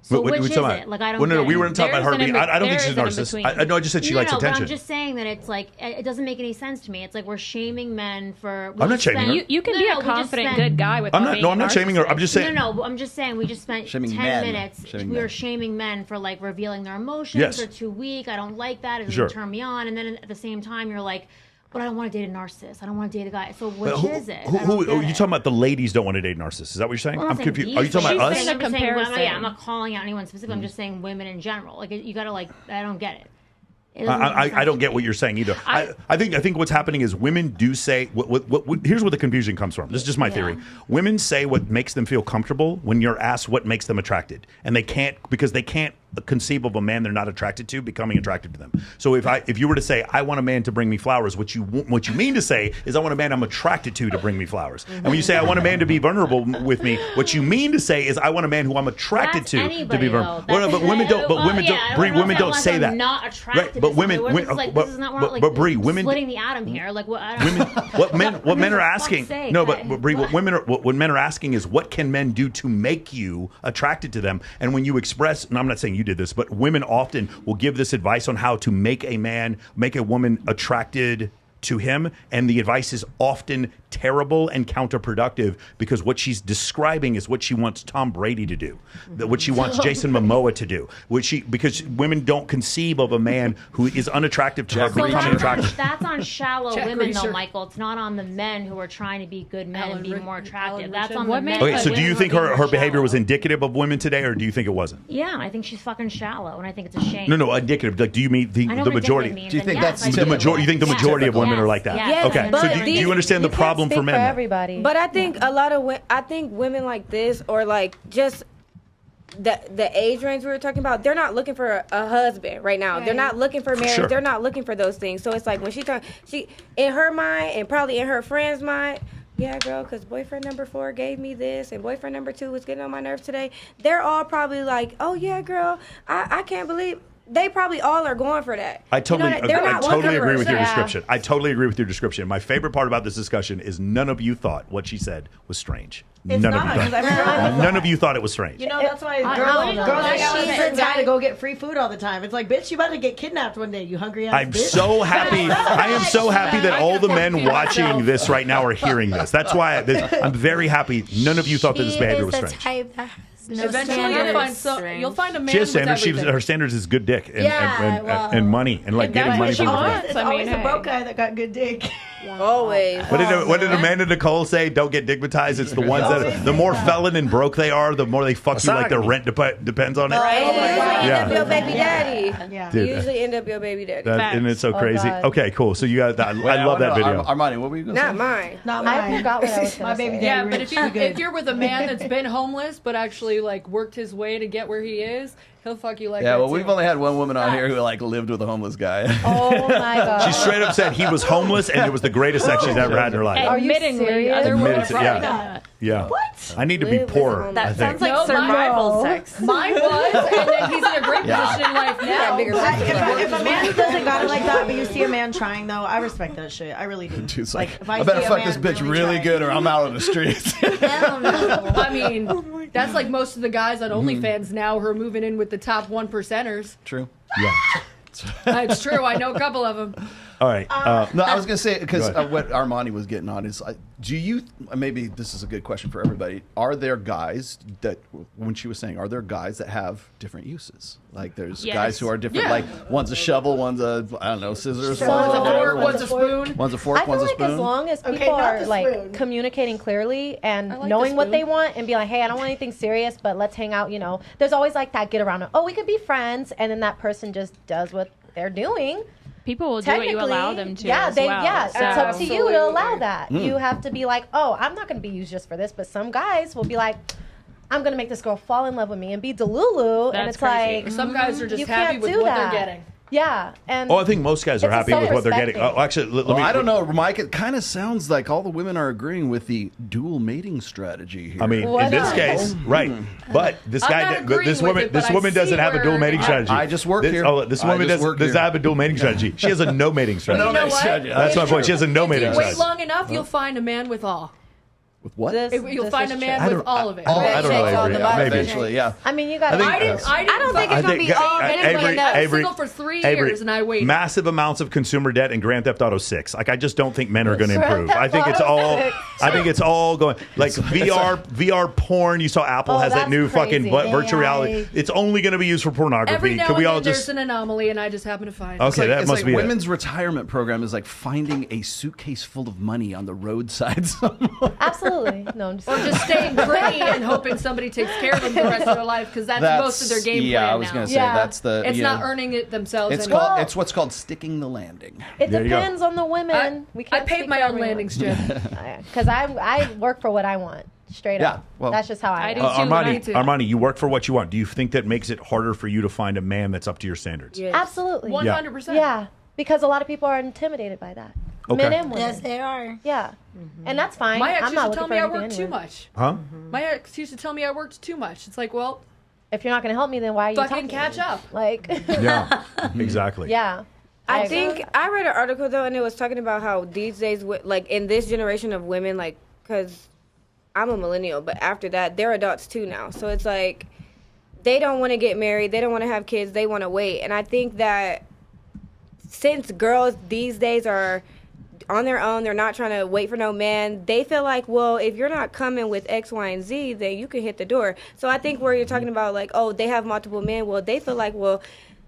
So What which we is talking it? about? Like, I don't Well, no, get we it. weren't talking about her being. I don't think she's a there is narcissist. an in-between. I just said she likes But attention. I'm just saying that it's like it doesn't make any sense to me. It's like we're shaming men for. I'm not shaming her. You can be a confident, good guy without being I'm not shaming her. I'm just saying. No, I'm just saying we just spent Shaming 10 men. minutes. Shaming We were men. shaming men for like revealing their emotions. Yes. They're too weak. I don't like that. It doesn't Sure. turn me on. And then at the same time, you're like, but I don't want to date a narcissist. I don't want to date a guy. So which is it? I don't Who get you it. talking about? The ladies don't want to date narcissists. Is that what you're saying? Well, I'm saying confused. these Are you talking things. about I'm us? saying- I'm saying women. comparison. Yeah, I'm not calling out anyone specific. I'm just saying women in general. Like you gotta like. I don't get it. It doesn't make any I sense don't to get me. what you're saying either. I think what's happening is women do say here's where the confusion comes from. This is just my theory. Women say what makes them feel comfortable when you're asked what makes them attracted, and they can't because they can't conceive of a man they're not attracted to becoming attracted to them. So if you were to say I want a man to bring me flowers, what you mean to say is I want a man I'm attracted to bring me flowers. And when you say I want a man to be vulnerable with me, what you mean to say is I want a man who I'm attracted That's to anybody, be vulnerable. though. Well, no, but women don't. But women don't. Brie, women don't say that. Not attracted. Right, but to women. somebody. This is not we're not like But Brie, women. splitting the atom here. Like what? I don't What men are asking? sake, No, but Brie, what men are asking is what can men do to make you attracted to them? And when you express, and I'm not saying you did this, but women often will give this advice on how to make a woman attracted to him, and the advice is often terrible and counterproductive because what she's describing is what she wants Tom Brady to do, what she wants Jason Momoa to do, because women don't conceive of a man who is unattractive to her So becoming attractive. that's on shallow Check women, research. though, Michael. It's not on the men who are trying to be good men and be more attractive. That's on What the makes men. Okay, so do you think her behavior was indicative of women today, or do you think it wasn't? Yeah, I think she's fucking shallow, and I think it's a shame. No, indicative. Like, do you mean I know the what majority? indicative means, Do you think and that's yes, I The do. majority. You think the Yes. majority of women Yes. are like that? Yes. Okay, But so do you understand the problem for men? For then? everybody. But I think a lot of I think women like this or like just the age range we were talking about, they're not looking for a husband right now. They're not looking for marriage. Sure. They're not looking for those things. So it's like when she in her mind and probably in her friend's mind, yeah, girl, because boyfriend number 4 gave me this and boyfriend number 2 was getting on my nerves today. They're all probably like, oh, yeah, girl, I can't believe. They probably all are going for that. I totally, You know, they're I not totally looking agree for with your that. description. I totally agree with your description. My favorite part about this discussion is none of you thought what she said was strange. It's None not, of you 'cause thought. everyone- None of you thought it was strange. You know, that's why I girls don't know. ain't got She's a a guy to go get free food all the time. It's like, bitch, you about to get kidnapped one day, you hungry ass I'm bitch. so happy. I am so happy that all the men watching this right now are hearing this. That's why I'm very happy. None of you thought that this behavior was strange. Type that has no Eventually, standards. you'll find a man She has with standards. everything. Her standards is good dick and, Yeah, and money and like getting money from her. It's always the broke guy that got good dick. Always. What did Amanda Nicole say? Don't get digmatized. It's the ones that the more felon and broke they are, the more they fuck you. Like their rent depends on it. End up your baby daddy. Yeah. Dude. Usually end up your baby daddy. And it's so crazy. God. Okay, cool. So you got that. I love that video. Armani, what were you going to say? Not mine. Not I mine. forgot what I was going My to baby say. daddy. Yeah, but rich. if you're with a man that's been homeless but actually like worked his way to get where he is, he'll fuck you like Yeah, that well, too. we've only had one woman on here who like lived with a homeless guy. Oh my God. She straight up said he was homeless and it was the greatest sex she's ever had in her life. Are you Admittingly, serious? other women Admitted to- probably yeah. done that. Yeah. What? I need to be Live with poor. a I That think. sounds like No, survival no. sex. Mine was, and then he's in a great Yeah. position in life now. If a man doesn't got it like that, but you see a man trying, though, I respect that shit. I really do. Dude's like, if I better see a fuck man this bitch really trying- good or I'm out on the streets. Hell no. I mean, that's like most of the guys on OnlyFans now who are moving in with the top 1%ers. True. Yeah. It's true. I know a couple of them. All right. No, I was going to say, because Go ahead. what Armani was getting on is, do you, maybe this is a good question for everybody, are there guys that, when she was saying, are there guys that have different uses? Like there's Yes. guys who are different, Yeah. like one's a shovel, one's a, I don't know, scissors, So- one's a One's a whatever, fork, one's a spoon. one's a I fork, feel one's a like spoon. as long as people Okay, not are the like spoon. communicating clearly and I like knowing the what they spoon. want and be like, hey, I don't want anything serious, but let's hang out. You know, there's always like that get around. Oh, we could be friends, and then that person just does what they're doing. People will do what you allow them to. Yeah, as they well, yeah. so. It's up to you to allow that. Mm. You have to be like, oh, I'm not going to be used just for this. But some guys will be like, I'm going to make this girl fall in love with me and be delulu. And That's it's crazy. like Some guys are just you happy can't with do what that. they're getting. Yeah, and Oh, I think most guys are It's a happy with what they're self-respect getting. thing. Oh, actually, let Well, me. I don't know, Mike. It kind of sounds like all the women are agreeing with the dual mating strategy here. I mean, What in this up? case, right? But this I'm guy, not agreeing this with woman, it, but this I woman see doesn't have a dual where- mating strategy. I just work this, here. Oh, this I woman just work does here. have a dual mating strategy. She has a no mating strategy. No mating what? strategy. That's my point. She has a no If mating you wait strategy. long enough, you'll find a man with all. With what? You'll find a man I with don't- all of it. I don't really agree. Maybe. Eventually, yeah. I mean, you got I to. think- I don't think I it's gonna think- be all men. Avery- I was Avery- single for 3 Avery, years and I waited. massive amounts of consumer debt in Grand Theft Auto 6. Like, I just don't think men are going to Grand improve. Theft I think it's Auto all. 6. I think it's all going like VR porn. You saw Apple Oh, has that that's new crazy. fucking virtual AI. reality. It's only going to be used for pornography. Every now Can we and all then just? there's an anomaly, and I just happen to find it. Okay, that It's must like be it. women's retirement program is like finding a suitcase full of money on the roadside somewhere. Absolutely. No, I'm just Or just staying pretty and hoping somebody takes care of them the rest of their life, because that's most of their game yeah, plan I was now. going to say Yeah. that's the. It's yeah. not earning it themselves It's anymore. called. It's what's called sticking the landing. It There you go. depends on the women. I paid my own landing strip. Because I work for what I want. Straight Yeah, up. well- That's just how I I am. do too. Armani, you work for what you want. Do you think that makes it harder for you to find a man that's up to your standards? Yes. Absolutely. 100%. Yeah. Because a lot of people are intimidated by that. Okay. Men and women. Yes, they are. Yeah. And that's fine. My ex I'm used not to tell looking me I for worked anything too anyway. much. Huh? My ex used to tell me I worked too much. It's like, well, If you're not going to help me, then why are you fucking talking to catch me? up. Like, Yeah. Exactly. yeah. I think I read an article though, and it was talking about how these days, like in this generation of women, like, because I'm a millennial, but after that, they're adults too now. So it's like they don't want to get married, they don't want to have kids, they want to wait. And I think that since girls these days are on their own, they're not trying to wait for no man, they feel like, well, if you're not coming with X, Y, and Z, then you can hit the door. So I think where you're talking about, like, oh, they have multiple men, well, they feel like, well,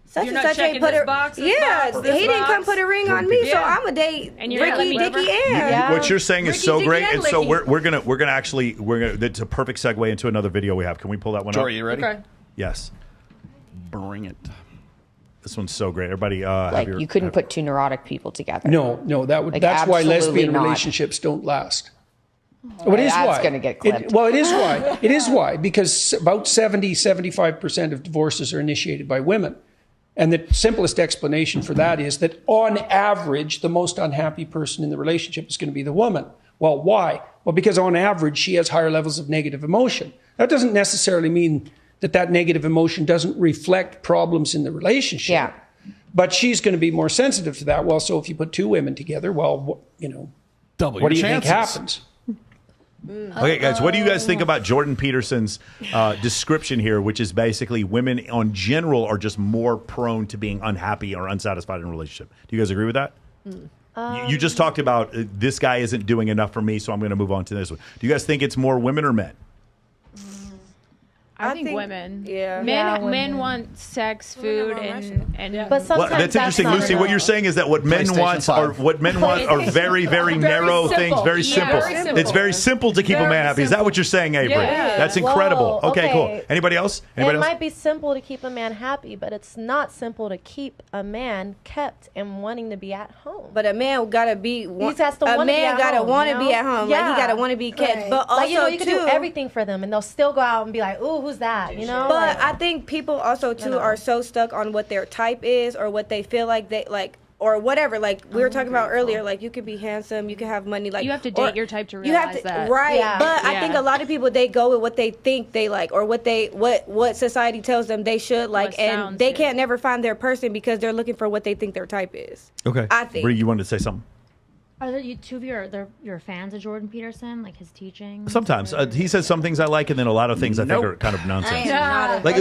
such You're and not such ain't checking put this a box, this yeah. box, this he didn't come box. put a ring on me, so Yeah. I'm a date And you're not Ricky, letting Dicky, whatever- and Yeah. What you're saying is Ricky, so Dicky, great, and and so Licky. we're gonna. That's a perfect segue into another video we have. Can we pull that one Jory, up? you ready? Okay. Yes. Bring it. This one's so great. Everybody, have Like your, you couldn't put two neurotic people together. No, that would. Like, that's why absolutely lesbian not. relationships don't last. Well, it is That's why. going to get clipped. It is why. It is why, because about 75% of divorces are initiated by women. And the simplest explanation for that is that on average, the most unhappy person in the relationship is going to be the woman. Well, why? Well, because on average, she has higher levels of negative emotion. That doesn't necessarily mean that negative emotion doesn't reflect problems in the relationship. Yeah. But she's going to be more sensitive to that. Well, so if you put two women together, well, double what your do you think chances. happens? Okay, guys, what do you guys think about Jordan Peterson's description here, which is basically women in general are just more prone to being unhappy or unsatisfied in a relationship? Do you guys agree with that? You just talked about this guy isn't doing enough for me, so I'm going to move on to this one. Do you guys think it's more women or men? I think women. Yeah. Men want sex, food, and But sometimes That's interesting, not Lucy. What you're saying is that what men want are very, very narrow simple. things, very Yeah, simple. very simple. It's very simple to keep a Very man happy. Is that what you're saying, Avery? Yeah. That's incredible. Whoa, okay, cool. Anybody else? It might be simple to keep a man happy, but it's not simple to keep a man kept and wanting to be at home. But a man gotta be. He has to a wanna be man at gotta home, want to you be know? at home. Yeah. Like he gotta want to be kept. Right. But also, like, you can too, do everything for them, and they'll still go out and be like, "Ooh, who's that?" You know. But like, I think people also too are so stuck on what their type is or what they feel like they like or whatever. Like we were talking about earlier, like you could be handsome, you can have money. Like you have to date your type to you have realize to, that. right? Yeah. But I Yeah. think a lot of people they go with what they think they like or what society tells them they should like, What and sounds they good. can't never find their person because they're looking for what they think their type is. Okay. I think. Bree, you wanted to say something? Are there, you two of you are fans of Jordan Peterson, like his teaching? Sometimes he says some things I like, and then a lot of things I think are kind of nonsense. Yeah. Like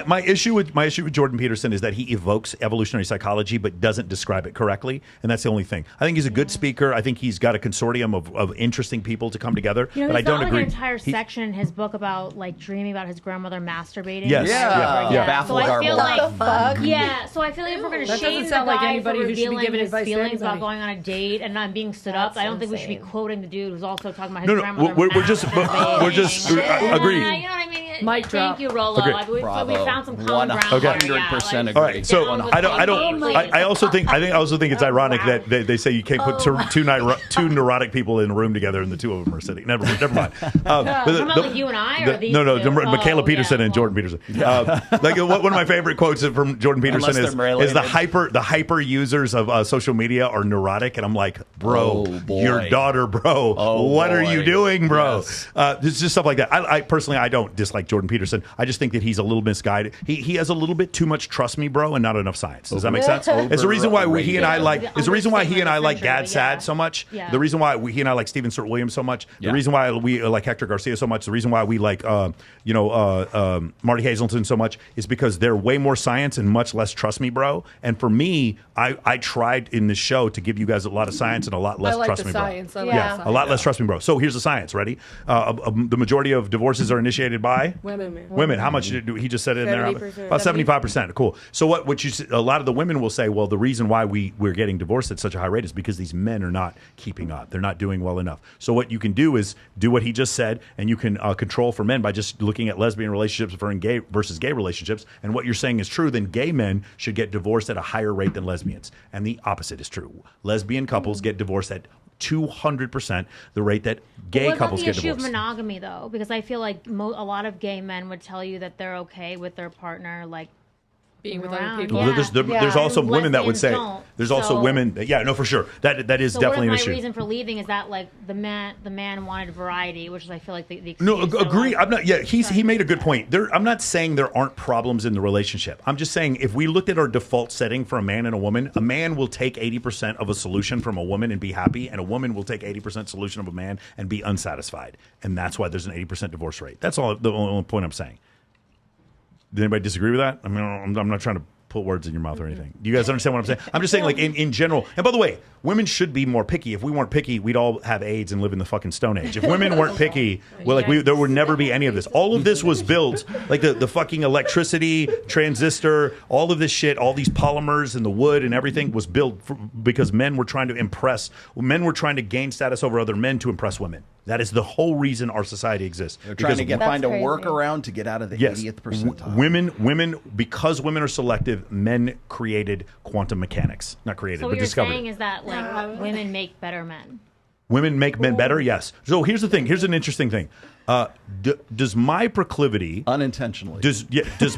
my issue with Jordan Peterson is that he evokes evolutionary psychology but doesn't describe it correctly, and that's the only thing. I think he's a good speaker. I think he's got a consortium of interesting people to come together. You know, but I he's don't got agree. an entire section in his book about like dreaming about his grandmother masturbating. Yes. Yeah. Baffle So I feel garble. like, yeah. So I feel like if we're gonna That shame doesn't the sound like guy anybody for who should be revealing giving his advice to feelings about anybody. going on a date and not being stood up, I don't think we should be quoting the dude who's also talking about his No, grandmother. we're just agreed. You know what I mean? Mic Thank drop. you, Rolo. Agreed. We found some common ground. 100% Yeah, agree. All right, so like, I also think it's ironic that they say you can't put two neurotic people in a room together and the two of them are sitting. Never mind. about like you and I, or these two? Michaela Oh, Peterson yeah, and Jordan Peterson. Like one of my favorite quotes from Jordan Peterson Unless they're is the related. hyper users of social media are neurotic, and I'm like, bro, Oh, boy. your daughter, bro, Oh, what are boy. you doing, bro? Yes. It's just stuff like that. I personally I don't dislike Jordan Peterson. I just think that he's a little misguided. He has a little bit too much trust me, bro, and not enough science. Does that make sense? It's the reason why he and I like. It's the reason why he and I like Gad Sad so much. Yeah. The reason why he and I like Steven Stewart Williams so much. The Yeah. reason why we like Hector Garcia so much. The reason why we like Marty Hazelton so much is because they're way more science and much less trust me, bro. And for me, I tried in this show to give you guys a lot of science and a lot less I like trust the me, science. bro. I like Yeah, the a lot science. less trust me, bro. So here's the science. Ready? The majority of divorces are initiated by Women. How much did he just said it in there? 70%. About 75%. Cool. So what you a lot of the women will say, well, the reason why we're getting divorced at such a high rate is because these men are not keeping up. They're not doing well enough. So what you can do is do what he just said, and you can control for men by just looking at lesbian relationships versus gay relationships. And what you're saying is true. Then gay men should get divorced at a higher rate than lesbians, and the opposite is true. Lesbian couples get divorced at 200% the rate that gay couples get What about the issue of divorced. monogamy, though? Because I feel like a lot of gay men would tell you that they're okay with their partner, like, Being with around. other people. Well, there's also And women that would say lesbians don't. there's also So- women no, for sure, that is So definitely an what if issue. my reason for leaving is that like the man wanted variety, which is I feel like the No, excuse. agree. I'm not. Yeah, he made a good point. I'm not saying there aren't problems in the relationship. I'm just saying if we looked at our default setting for a man and a man will take 80% of a solution from a woman and be happy, and a woman will take 80% solution of a man and be unsatisfied, and that's why there's an 80% divorce rate. That's all. The only point I'm saying. Did anybody disagree with that? I mean, I'm not trying to put words in your mouth or anything. Do you guys understand what I'm saying? I'm just saying, like, in general. And by the way, women should be more picky. If we weren't picky, we'd all have AIDS and live in the fucking Stone Age. If women weren't picky, well, like, there would never be any of this. All of this was built, like the fucking electricity, transistor, all of this shit, all these polymers and the wood and everything was built because men were trying to impress. Men were trying to gain status over other men to impress women. That is the whole reason our society exists. They're trying to find a workaround to get out of the 80th percentile. Women, because women are selective, men created quantum mechanics. Not created, So but what you're discovered. saying is that like women make better men. Women make men better? Yes. So here's the thing. Here's an interesting thing. Does my proclivity unintentionally does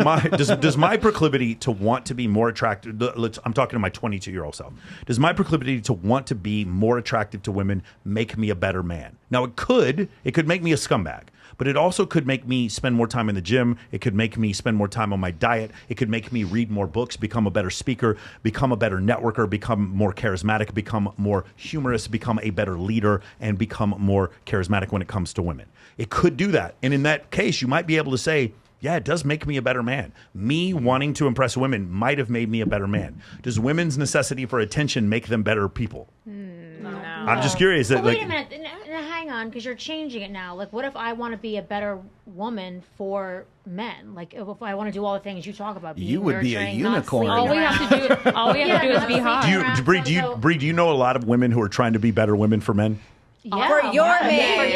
my proclivity to want to be more attractive? I'm talking to my 22-year-old self. Does my proclivity to want to be more attractive to women make me a better man? Now it could make me a scumbag, but it also could make me spend more time in the gym. It could make me spend more time on my diet. It could make me read more books, become a better speaker, become a better networker, become more charismatic, become more humorous, become a better leader, and become more charismatic when it comes to women. It could do that. And in that case, you might be able to say, yeah, it does make me a better man. Me wanting to impress women might have made me a better man. Does women's necessity for attention make them better people? No. I'm just curious. But wait a minute. Hang on, because you're changing it now. Like, what if I want to be a better woman for men? Like, if I want to do all the things you talk about, you would be a unicorn. All we have to do is be hot. Bree, do you know a lot of women who are trying to be better women for men? Yeah. For your man.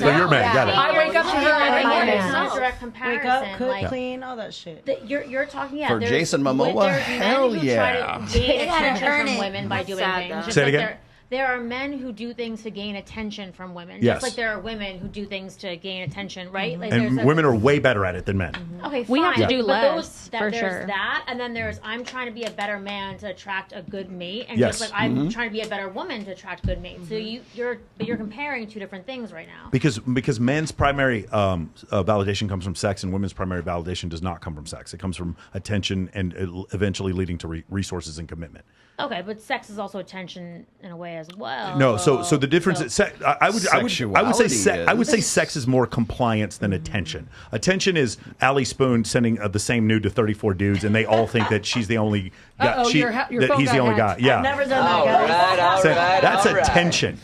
For your man. Got it. I wake up to her every morning. It's not direct comparison. Wake up, cook, like, clean, all that shit. You're talking For Jason Momoa, hell yeah. Try to gain attention from women by doing things. Just Say it like again. there are men who do things to gain attention from women. Yes. Just like there are women who do things to gain attention, right? Like And women are way better at it than men. Okay, fine. We have to do but less, for there's sure. that, and then there's I'm trying to be a better man to attract a good mate, and Yes. just like I'm trying to be a better woman to attract good mates. So you're comparing two different things right now. Because men's primary validation comes from sex, and women's primary validation does not come from sex. It comes from attention and eventually leading to resources and commitment. Okay, but sex is also attention in a way as well. No, so the difference is I would say is- sex is more compliance than attention. Attention is Allie Spoon sending the same nude to 34 dudes, and they all think that she's the only guy. Your that phone he's the got only guy. hacked. Yeah, I've never done that, guys. So that's attention.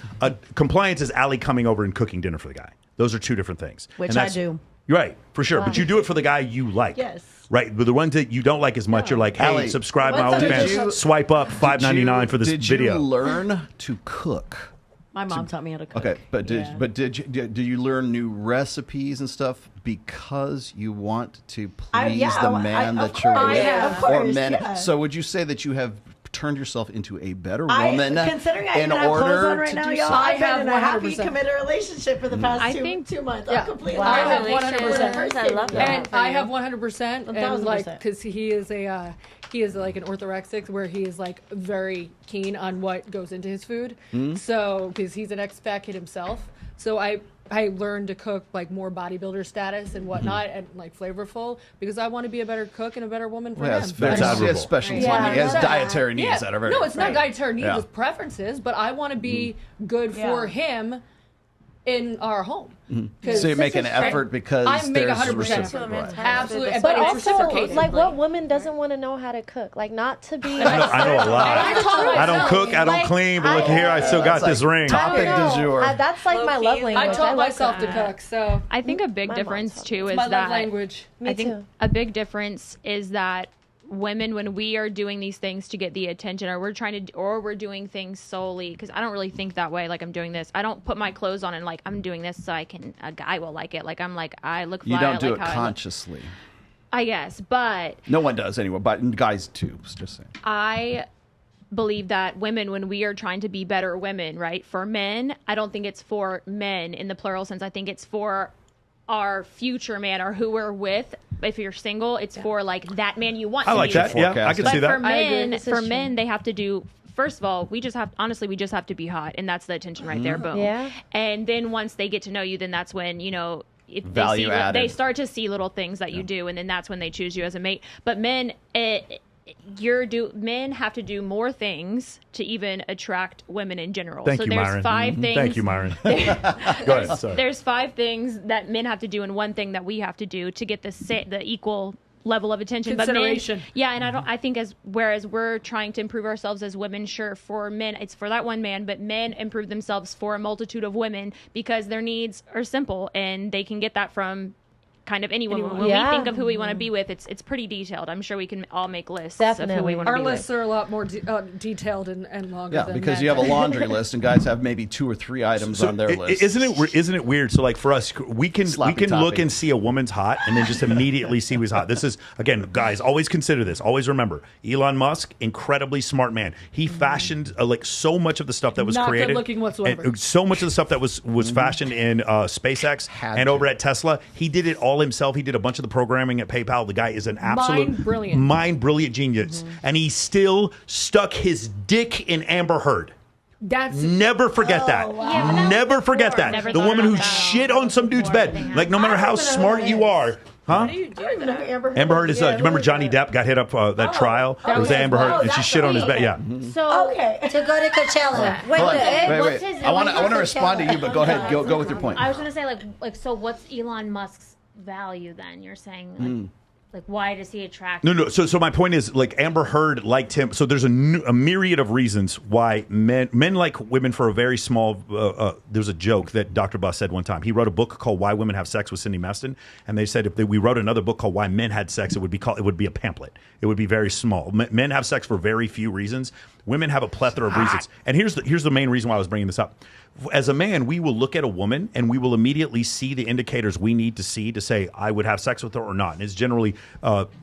Compliance is Allie coming over and cooking dinner for the guy. Those are two different things. Which And I that's- do. Right, for sure. But you do it for the guy you like. Yes. Right, but the ones that you don't like as much, you're like, hey, Allie, subscribe to my what's up, OnlyFans, did you- swipe up $5.99 for this video. Did you learn to cook? My mom taught me how to cook. Okay, but did you learn new recipes and stuff because you want to please the man that you're with, of or course, men? yeah. So would you say that you have turned yourself into a better I, woman considering I in even have clothes on order right to now, do y'all, so? I've been have in a happy, 100%. committed relationship for the past I two think- 2 months. Yeah. I'm completely I have honest. 100%. I love that. And I have 100%, and 1000%. like, because he is like an orthorexic, where he is like very keen on what goes into his food. So, because he's an ex-fat kid himself, so I learned to cook like more bodybuilder status and whatnot, and like flavorful, because I want to be a better cook and a better woman for him. That's admirable. He has specialty. Yeah. He has Yeah. dietary needs that are very No, it's not Right. dietary needs, Yeah. it's preferences, but I want to be good for him in our home. So you make an effort because I make there's 100% reciprocal. effort. Right. Absolutely, But but it's also, reciprocated. like, what woman doesn't want to know how to cook? Like, not to be. I know a lot. I don't cook, I don't Like, clean, but look here, I still got this ring. Topic du jour. That's like my love language. I taught love myself to cooking. cook, so I think a big My difference mom's too is my love that language. Me I think too. a big difference is that women, when we are doing these things to get the attention, or we're doing things solely, because I don't really think that way. Like, I'm doing this, I don't put my clothes on and like I'm doing this so a guy will like it. Like, I'm like, I look fly. You don't I do like it how I look. consciously. I guess, but No one does anyway, but guys too. Just saying. I believe that women, when we are trying to be better women, right? For men, I don't think it's for men in the plural sense. I think it's for our future man, or who we're with. If you're single, it's for like that man you want. I to like be that. with. Yeah, I can But see for that. men, This is true. they have to do. First of all, we just have to be hot, and that's the attention right there. Boom. Yeah. And then once they get to know you, then that's when, you know, if Value they see, added. they start to see little things that you do, and then that's when they choose you as a mate. But men, men have to do more things to even attract women in general. Thank so you, there's Myron. 5 things. Thank you, Myron. Go ahead. Sorry. There's 5 things that men have to do, and 1 thing that we have to do to get the equal level of attention. Consideration. But men, yeah, and I think whereas we're trying to improve ourselves as women, sure, for men it's for that one man, but men improve themselves for a multitude of women because their needs are simple and they can get that from kind of anyone. When we think of who we want to be with, it's pretty detailed. I'm sure we can all make lists of who we want to Our be with. lists are a lot more detailed and longer. Yeah, than because men. you have a laundry list, and guys have maybe 2 or 3 items on their list. Isn't it weird? So like for us, we can Sloppy look toppy. and see a woman's hot, and then just immediately see who's hot. This is again, guys. Always consider this. Always remember, Elon Musk, incredibly smart man. He fashioned like so much of the stuff that was Not created, good-looking whatsoever. and so much of the stuff that was fashioned in SpaceX and over at Tesla. He did it all himself. He did a bunch of the programming at PayPal. The guy is an absolute mind brilliant genius, and he still stuck his dick in Amber Heard. That's never forget that. Never forget that. Never The thought woman who about that. shit on some dude's bed. Like no matter how smart you are, huh? Amber Heard is. You remember Johnny Depp got hit up that trial? It was Amber Heard, and she shit on his bed. Yeah. So To go to Coachella. Hold on. Wait. what's his- I want to what's his- respond to you, but go ahead. Go with your point. I was gonna say like so what's Elon Musk's value then? You're saying like why does he attract? No. So my point is, like Amber Heard liked him. So there's a myriad of reasons why men like women for a very small. There's a joke that Dr. Buss said one time. He wrote a book called "Why Women Have Sex" with Cindy Meston, and they said we wrote another book called "Why Men Had Sex," it would be a pamphlet. It would be very small. Men have sex for very few reasons. Women have a plethora of reasons. And here's the main reason why I was bringing this up. As a man, we will look at a woman and we will immediately see the indicators we need to see to say I would have sex with her or not. And it's generally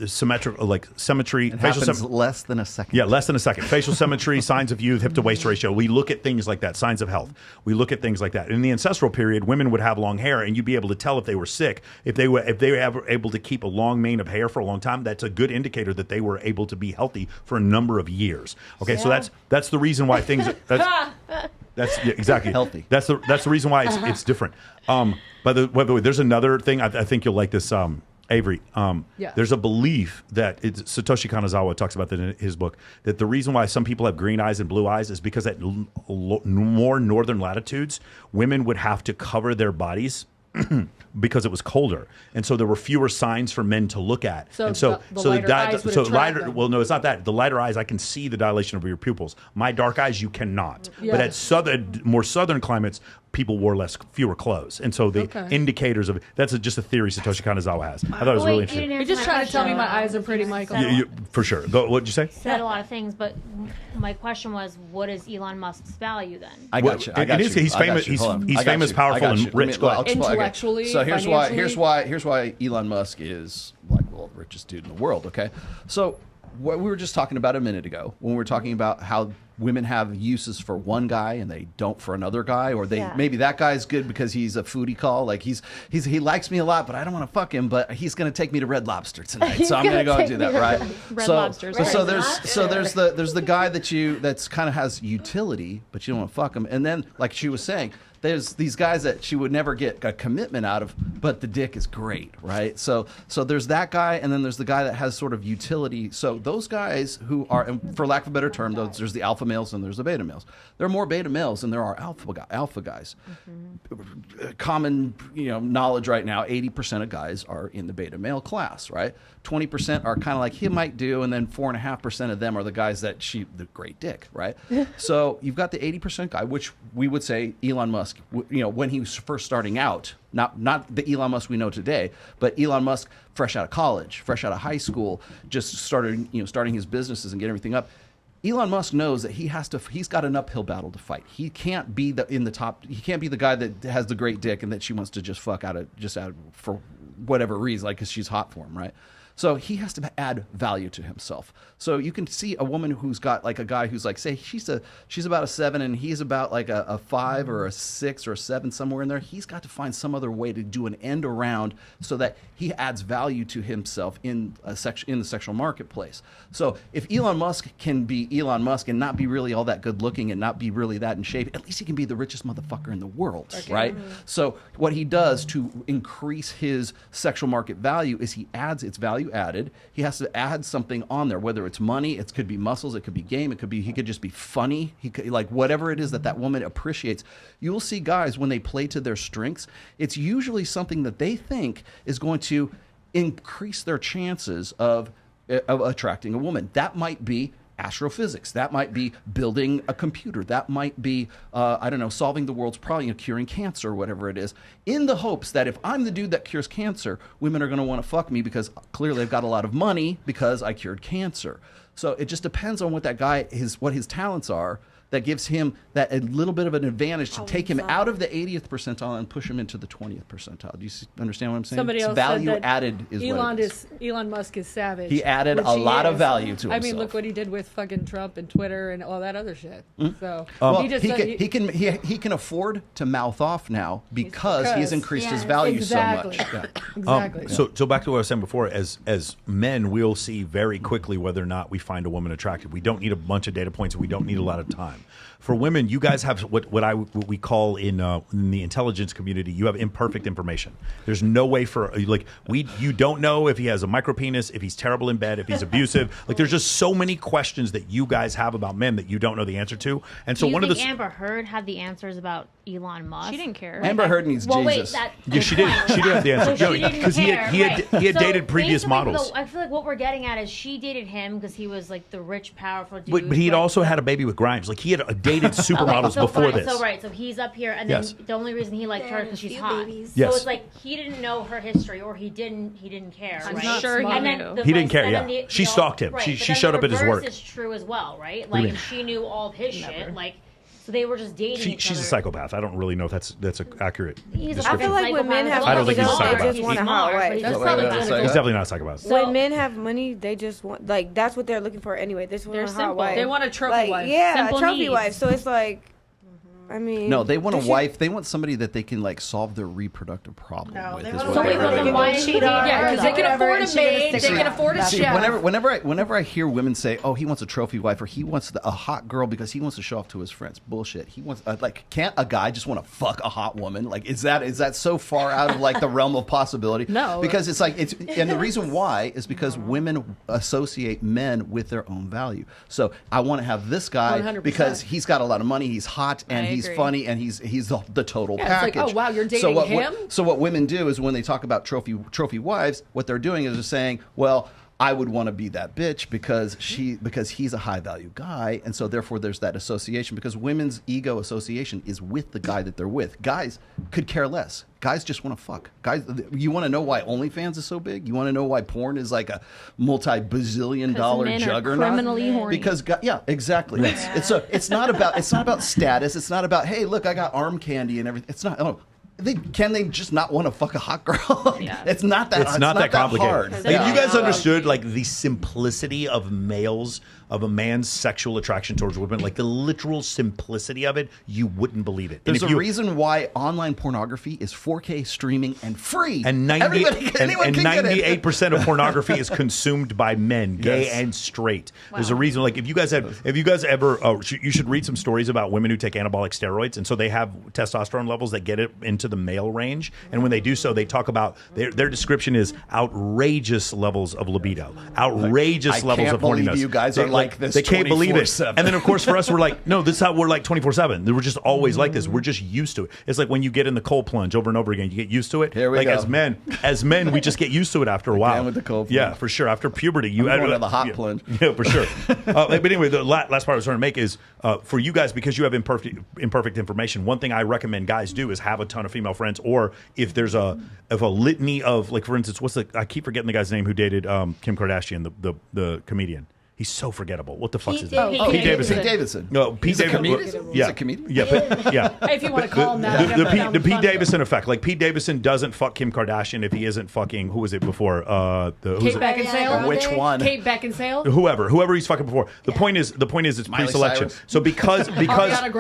symmetrical, like symmetry. It happens less than a second. Yeah, less than a second. Facial symmetry, signs of youth, hip to waist ratio. We look at things like that. Signs of health. We look at things like that. In the ancestral period, women would have long hair, and you'd be able to tell if they were sick. If they were able to keep a long mane of hair for a long time, that's a good indicator that they were able to be healthy for a number of years. Okay, so that's the reason why things. That's exactly healthy. That's the reason why it's different. By the way, there's another thing. I think you'll like this, Avery. There's a belief that Satoshi Kanazawa talks about that in his book, that the reason why some people have green eyes and blue eyes is because at more northern latitudes, women would have to cover their bodies because it was colder, and so there were fewer signs for men to look at. So and the lighter eyes would attract them. Well, no, it's not that. The lighter eyes, I can see the dilation of your pupils. My dark eyes, you cannot. Yeah. But at more southern climates, people wore fewer clothes, and so the indicators of that's just a theory Satoshi Kanazawa has. I thought it was really interesting. You're just trying to tell me my eyes are pretty, Michael. For sure. What did you say? Said a lot of things, but my question was, what is Elon Musk's value then? I got you. He's famous. He's famous, powerful, and rich. Intellectually, so here's financially. why Elon Musk is like the richest dude in the world. Okay, so what we were just talking about a minute ago when we were talking about how women have uses for one guy and they don't for another guy, or maybe that guy's good because he's a foodie call, like he likes me a lot, but I don't want to fuck him, but he's going to take me to Red Lobster tonight, so I'm going to go and do that, right? So there's the guy that's kind of has utility, but you don't want to fuck him, and then like she was saying, there's these guys that she would never get a commitment out of, but the dick is great, right? So there's that guy, and then there's the guy that has sort of utility. So those guys who are, and for lack of a better term, there's the alpha males and there's the beta males. There are more beta males than there are alpha guys. Mm-hmm. Common knowledge right now, 80% of guys are in the beta male class, right? 20% are kind of like he might do, and then 4.5% of them are the guys that the great dick, right? So you've got the 80% guy, which we would say Elon Musk, when he was first starting out, not the Elon Musk we know today, but Elon Musk fresh out of college, fresh out of high school, just starting his businesses and getting everything up. Elon Musk knows that he's got an uphill battle to fight. He can't be in the top. He can't be the guy that has the great dick and that she wants to just fuck out for whatever reason, like because she's hot for him, right? So he has to add value to himself. So you can see a woman who's got like a guy who's like, say she's about a 7 and he's about like a 5 or a 6 or a 7, somewhere in there. He's got to find some other way to do an end around so that he adds value to himself in the sexual marketplace. So if Elon Musk can be Elon Musk and not be really all that good looking and not be really that in shape, at least he can be the richest motherfucker in the world, right? So what he does to increase his sexual market value is he adds its value added. He has to add something on there, whether it's money, it could be muscles, it could be game, he could just be funny. He could, like whatever it is that woman appreciates. You will see guys when they play to their strengths, it's usually something that they think is going to increase their chances of attracting a woman. That might be astrophysics. That might be building a computer. That might be, I don't know, solving the world's problem, curing cancer or whatever it is, in the hopes that if I'm the dude that cures cancer, women are going to want to fuck me because clearly I've got a lot of money because I cured cancer. So it just depends on what that guy, what his talents are, that gives him that a little bit of an advantage to take him out of the 80th percentile and push him into the 20th percentile. Do you understand what I'm saying? Somebody else value said that added is what it is. Elon Musk is savage. He added a lot of value to himself. I mean, look what he did with fucking Trump and Twitter and all that other shit. So he can afford to mouth off now because he's increased his value so much. Yeah. Exactly. So back to what I was saying before, as men, we'll see very quickly whether or not we find a woman attractive. We don't need a bunch of data points. We don't need a lot of time. For women, you guys have what we call in the intelligence community, you have imperfect information. There's no way for you don't know if he has a micro penis, if he's terrible in bed, if he's abusive. Like there's just so many questions that you guys have about men that you don't know the answer to. And so Do you think Amber Heard had the answers about Elon Musk? She didn't care. Amber Heard needs Jesus. Yeah, she did. She did have the answer. So she didn't Because he care, had dated previous basically, models. I feel like what we're getting at is she dated him because he was like the rich, powerful dude. But he had also had a baby with Grimes. Like he had dated supermodels before this. So he's up here, and then the only reason he liked her is because she's hot. Yes. So it's like he didn't know her history, or he didn't care. I'm right? sure he And then knew. the He didn't vice- care, and then yeah. the- She the- stalked him. right, She but then showed the up at his reverse work. is true as well, right? What do you Like mean? she knew all of his shit. Like so they were just dating each She's a other. psychopath. I don't really know if that's an accurate description. I feel like when men have I don't money, think he's a they psychopath. just want a hot wife. He's definitely not a psychopath. When men have money, they just want that's what they're looking for anyway. They just want They're a hot simple. wife. They want a trophy wife. Yeah, Simple a trophy needs. wife. So it's like, I mean, No, they want a they should- wife. They want somebody that they can solve their reproductive problem with. they is want what somebody they with really a want. wife. Yeah, because they can afford a maid, they can afford a See, chef. whenever I hear women say, "Oh, he wants a trophy wife," or "He wants a hot girl because he wants to show off to his friends," bullshit. He wants can't a guy just want to fuck a hot woman? Like, is that so far out of the realm of possibility? No, because and the reason why is because women associate men with their own value. So I want to have this guy 100%. because he's got a lot of money, he's hot, and I he's agree. funny, and he's the total Yeah, it's like, package. oh, wow, you're dating so what, him? So what women do is when they talk about trophy wives, what they're doing is they're saying, well, I would want to be that bitch because he's a high value guy, and so therefore there's that association, because women's ego association is with the guy that they're with. Guys could care less. Guys just want to fuck. Guys, you want to know why OnlyFans is so big? You want to know why porn is like a multi-bazillion dollar men are juggernaut? criminally horny. Because yeah, exactly. It's not about status. It's not about, hey, look, I got arm candy and everything. It's not. Oh, can they just not want to fuck a hot girl? Yeah. It's not that. It's not that complicated. hard. Like, if you guys understood the simplicity of of a man's sexual attraction towards women, like the literal simplicity of it, you wouldn't believe it. There's a reason why online pornography is 4K streaming and free. And anyone can get it. 98% of pornography is consumed by men, gay and straight. There's a reason. Like if you guys ever, you should read some stories about women who take anabolic steroids, and so they have testosterone levels that get it into the male range. And when they do so, they talk about their description is outrageous levels of libido, outrageous levels of horniness. You guys are like this. They can't believe it. 24/7. And then of course for us, we're like, no, this is how we're like 24/7. We're just always like this. We're just used to it. It's like when you get in the cold plunge over and over again, you get used to it. Here we go. As men, we just get used to it after a while. Again with the cold plunge. Yeah, for sure. After puberty, you I'm going to the hot plunge. Yeah, for sure. But anyway, the last part I was trying to make is for you guys, because you have imperfect information. One thing I recommend guys do is have a ton of female friends, or if there's a litany of, like, for instance, I keep forgetting the guy's name who dated Kim Kardashian, the comedian. He's so forgettable. What the fuck's his name? Pete Davidson. No, Pete Davidson. Comedian? Yeah, He's a comedian? Yeah, but yeah. If you want to call him that, The Pete Davidson effect. Like Pete Davidson doesn't fuck Kim Kardashian if he isn't fucking, who was it before? Kate Beckinsale. Which one? Kate Beckinsale. Whoever he's fucking before. The point is it's Miley pre-selection. Cyrus? So because Ariana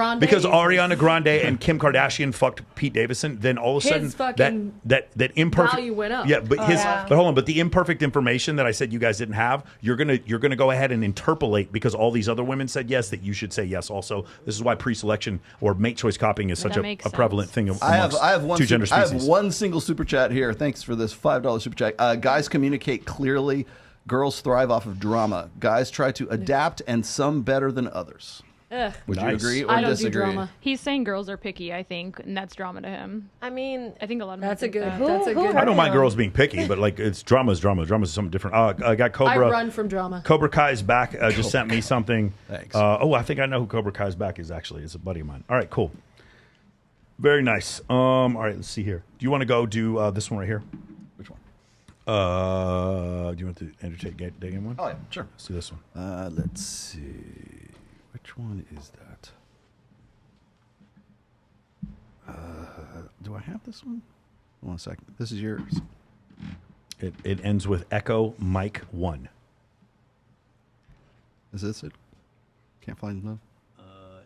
Grande Basically. and Kim Kardashian fucked Pete Davidson, then all of a His sudden fucking that imperfect value went up. Yeah, but but hold on, but the imperfect information that I said you guys didn't have, you're gonna go ahead and interpolate because all these other women said yes, that you should say yes also. This is why pre-selection or mate choice copying is such That a makes prevalent thing amongst I have one two gender I species. have one single super chat here. Thanks for this $5 super chat. Guys communicate clearly. Girls thrive off of drama. Guys try to adapt, and some better than others. Ugh. Would you agree or I don't disagree? do drama. He's saying girls are picky, I think, and that's drama to him. I mean, I think a lot of men That's a think good. that. That's a good. I don't mind girls being picky, but like it's drama's drama. Drama's something different. I got Cobra. I run from drama. Cobra Kai's back. Just sent me something. Thanks. I think I know who Cobra Kai's back is actually. It's a buddy of mine. All right, cool. Very nice. All right, let's see here. Do you want to go do this one right here? Which one? Do you want to entertain day game one? Oh, yeah, sure. Let's do this one. Let's see. Which one is that? Do I have this one? Hold on a second. This is yours. It ends with Echo Mike 1. Is this it? Can't find love?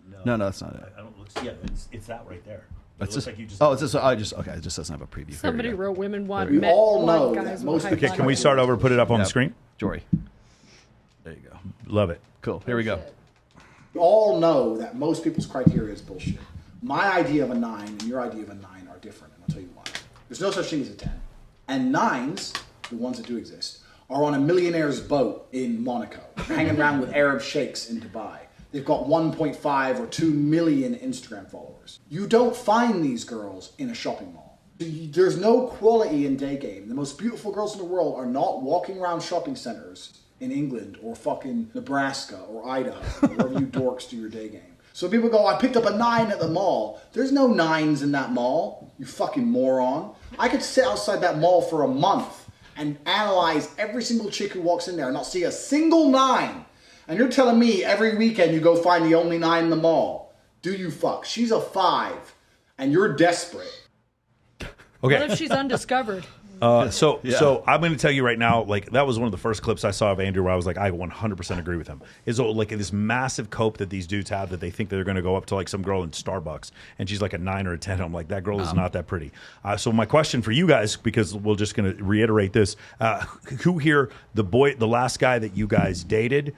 No. No, that's not it. I don't look. Yeah, it's that right there. It's looks just, like you just. oh, it's just. Okay. It just doesn't have a preview. Here Somebody we go. wrote women want You men, all know want that guys most with high Okay, can we start over? Put it up on the screen. Jory. There you go. Love it. Cool. Here we go. You all know that most people's criteria is bullshit. My idea of a 9 and your idea of a 9 are different, and I'll tell you why. There's no such thing as a 10. And 9s, the ones that do exist, are on a millionaire's boat in Monaco, hanging around with Arab sheikhs in Dubai. They've got 1.5 or 2 million Instagram followers. You don't find these girls in a shopping mall. There's no quality in day game. The most beautiful girls in the world are not walking around shopping centers in England or fucking Nebraska or Idaho, or wherever you dorks do your day game. So people go, I picked up a 9 at the mall. There's no 9s in that mall, you fucking moron. I could sit outside that mall for a month and analyze every single chick who walks in there and not see a single 9. And you're telling me every weekend you go find the only 9 in the mall. Do you fuck? She's a 5 and you're desperate. Okay. What if she's undiscovered? So I'm going to tell you right now, like that was one of the first clips I saw of Andrew where I was like, I 100% agree with him. Is like this massive cope that these dudes have that they think they're going to go up to like some girl in Starbucks and she's like a 9 or a 10. I'm like, that girl is not that pretty. So my question for you guys, because we're just going to reiterate this, who here, the last guy that you guys dated,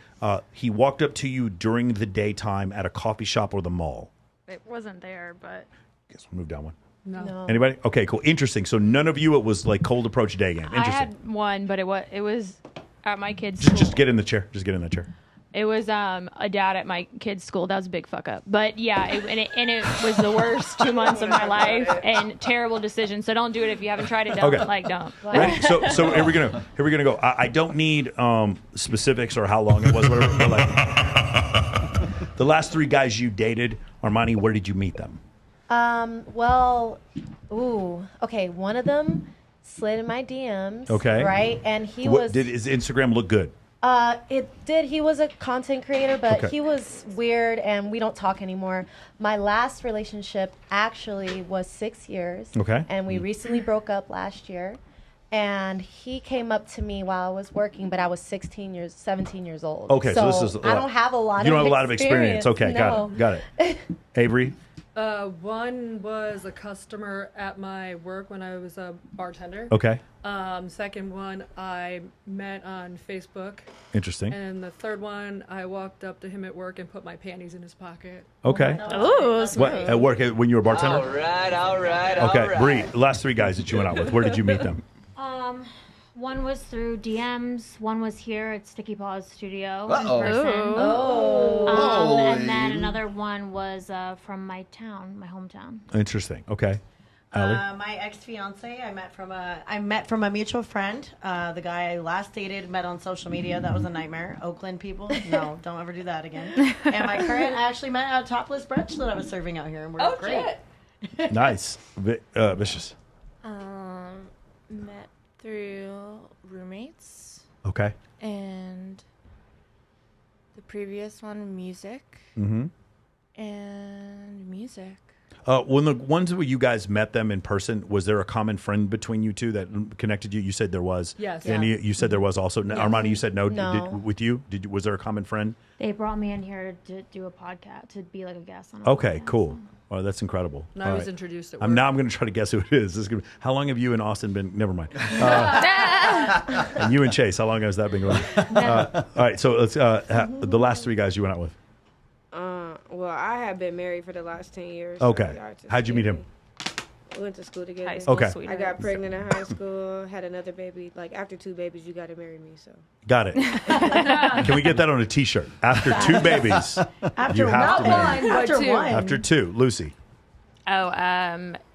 he walked up to you during the daytime at a coffee shop or the mall? It wasn't there, but Guess we'll move down one. no. Anybody? Okay, cool. Interesting. So none of you, it was like cold approach day game. I Interesting. had one, but it was at my kid's school. Just get in the chair. Just get in the chair. It was a dad at my kid's school. That was a big fuck up. But yeah, it was the worst 2 months of my life and terrible decision. So don't do it if you haven't tried it. Don't don't. Ready? So here we're gonna go. I don't need specifics or how long it was, whatever. But like, the last 3 guys you dated, Armani, where did you meet them? Okay. One of them slid in my DMs. Okay. Right, and he Did his Instagram look good? It did. He was a content creator, but Okay. he was weird, and we don't talk anymore. My last relationship actually was 6 years. Okay. And we recently broke up last year. And he came up to me while I was working, but I was 17 years old. Okay, so this is. I don't have a lot. You don't have a lot of experience. Okay, No. got it. Avery. One was a customer at my work when I was a bartender. Okay. Second one I met on Facebook. Interesting. And the third one, I walked up to him at work and put my panties in his pocket. Okay. Ooh, What, at work when you were a bartender? All right. Okay, Bree. Last 3 guys that you went out with. Where did you meet them? One was through DMs. One was here at Sticky Paws Studio Uh-oh. in person. Oh. And then another one was from my town, my hometown. Interesting. Okay. Allie? My ex-fiance, I met from a mutual friend. The guy I last dated, met on social media. That was a nightmare. Oakland people, no, don't ever do that again. And my current, I actually met at a topless brunch that I was serving out here, and we're great. Nice. Vicious. Met through roommates. Okay. And the previous one, music. Mm-hmm. And music. When the ones where you guys met them in person, was there a common friend between you two that connected you? You said there was. Yes. And Yeah. you said there was also. Yes. Armani, you said no. No. With you? Was there a common friend? They brought me in here to do a podcast, to be like a guest on a Okay, podcast. cool. Oh, that's incredible. And I All was right. introduced at Now work. I'm going to try to guess who it is. This is gonna, how long have you and Austin been? Never mind. And you and Chase, how long has that been going on? All right, so let's the last 3 guys you went out with. Well, I have been married for the last 10 years. Okay. so y'all just How'd you meet him? We went to school together. High school Okay. I sweetheart. got pregnant in high school, had another baby. Like, after 2 babies, you got to marry me, so. Got it. Can we get that on a T-shirt? After 2 babies, you have to marry. After one. After 2, Lucy. Oh,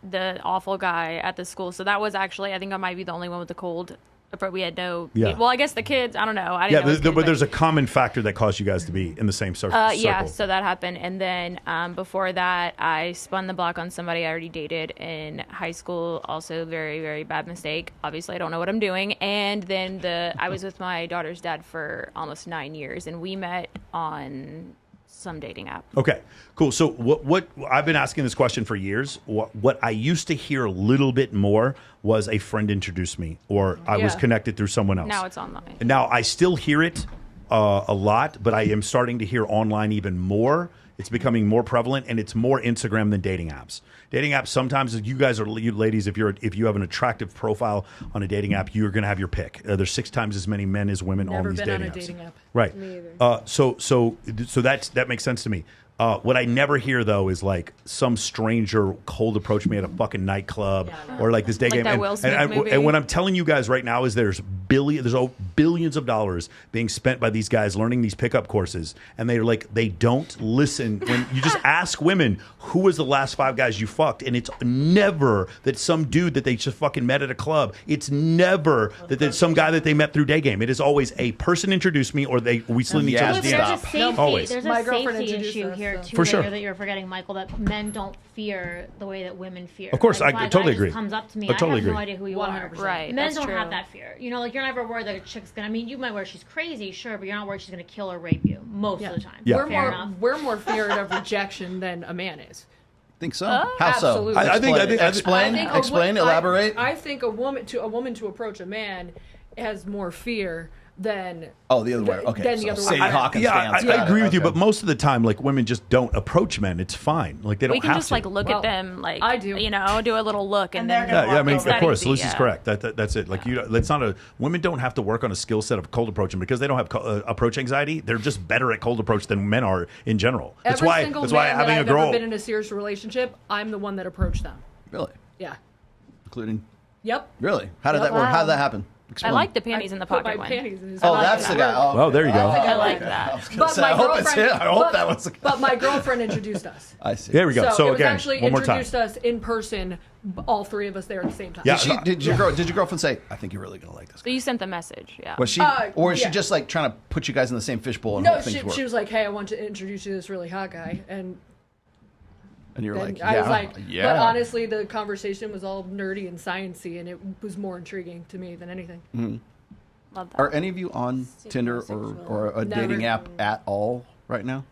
the awful guy at the school. So that was actually, I think I might be the only one with the cold. But we had no. Yeah. Well, I guess the kids. I don't know. I Yeah, didn't know his kids, but there's a common factor that caused you guys to be in the same circle. yeah, so that happened. And then before that, I spun the block on somebody I already dated in high school. Also, very, very bad mistake. Obviously, I don't know what I'm doing. And then I was with my daughter's dad for almost 9 years, and we met on some dating app. Okay, cool. So what I've been asking this question for years. What I used to hear a little bit more was a friend introduced me, or I was connected through someone else. Now it's online. And now I still hear it a lot, but I am starting to hear online even more. It's becoming more prevalent, and it's more Instagram than dating apps. Dating apps, sometimes you guys are, you ladies, if you have an attractive profile on a dating app, you're going to have your pick. There's 6 times as many men as women Never on these been on dating a apps. dating app. Right. Me either. So that makes sense to me. What I never hear though is like some stranger cold approach me at a fucking nightclub or like this day Like game. that Will Smith movie. And what I'm telling you guys right now is there's billions of dollars being spent by these guys learning these pickup courses, and they don't listen when you just ask women who was the last 5 guys you fucked, and it's never that some dude that they just fucking met at a club. It's never that there's some guy that they met through day game. It is always a person introduced me or we slid in each other's There's a DMs. safety, Always. there's My a girlfriend safety introduced issue us, here so. too. For that sure. that you're forgetting, Michael. That men don't fear the way that women fear. Of course, like, I if a totally guy just agree. comes up to me, I totally I have agree. no idea who you are. 100%. Right, Men that's don't true. have that fear. You know, like you're never worried that a chick's gonna. I mean, you might worry she's crazy, sure, but you're not worried she's gonna kill or rape you most of the time. Yeah. We're more feared of rejection than a man is. Think so? How so? Absolutely. I think- explain, I think explain, elaborate. I think a woman to approach a man has more fear than Oh, the other way. Okay. Than the So other Sadie way. Hawkins Yeah, stance. I Got it. agree with you, Okay. but most of the time, like women just don't approach men. It's fine. Like they don't We can have just to. like look at them, like I do. You know, do a little look, and then Yeah, I mean, it's of that course, easy, Lucy's yeah. correct. That's it. Like that's not a. Women don't have to work on a skill set of cold approaching because they don't have approach anxiety. They're just better at cold approach than men are in general. That's Every why. single That's man why that having I've a girl. ever been in a serious relationship, I'm the one that approached them. Really? Yeah. Including. Yep. Really? How did that work? How did that happen? Explain. I like the panties in the Put pocket my one. panties in his Oh, pocket. that's the guy. Oh, Well, there you go. I like that. I was gonna But say, my I hope it's girlfriend. him. I hope but, that was the guy. But my girlfriend introduced us. I see. There we go. So it was again, actually one more time. introduced us in person, all 3 of us there at the same time. Yeah. Did your girlfriend say, "I think you're really gonna like this"? So you sent the message, yeah. Was she, or is she yeah. just like trying to put you guys in the same fishbowl and No, hope things work? she was like, "Hey, I want to introduce you to this really hot guy," and and you're then like, I "Yeah, was like, yeah." but honestly, the conversation was all nerdy and sciencey, and it was more intriguing to me than anything. Mhm. Love that. Are any of you on Tinder or a dating app at all right now?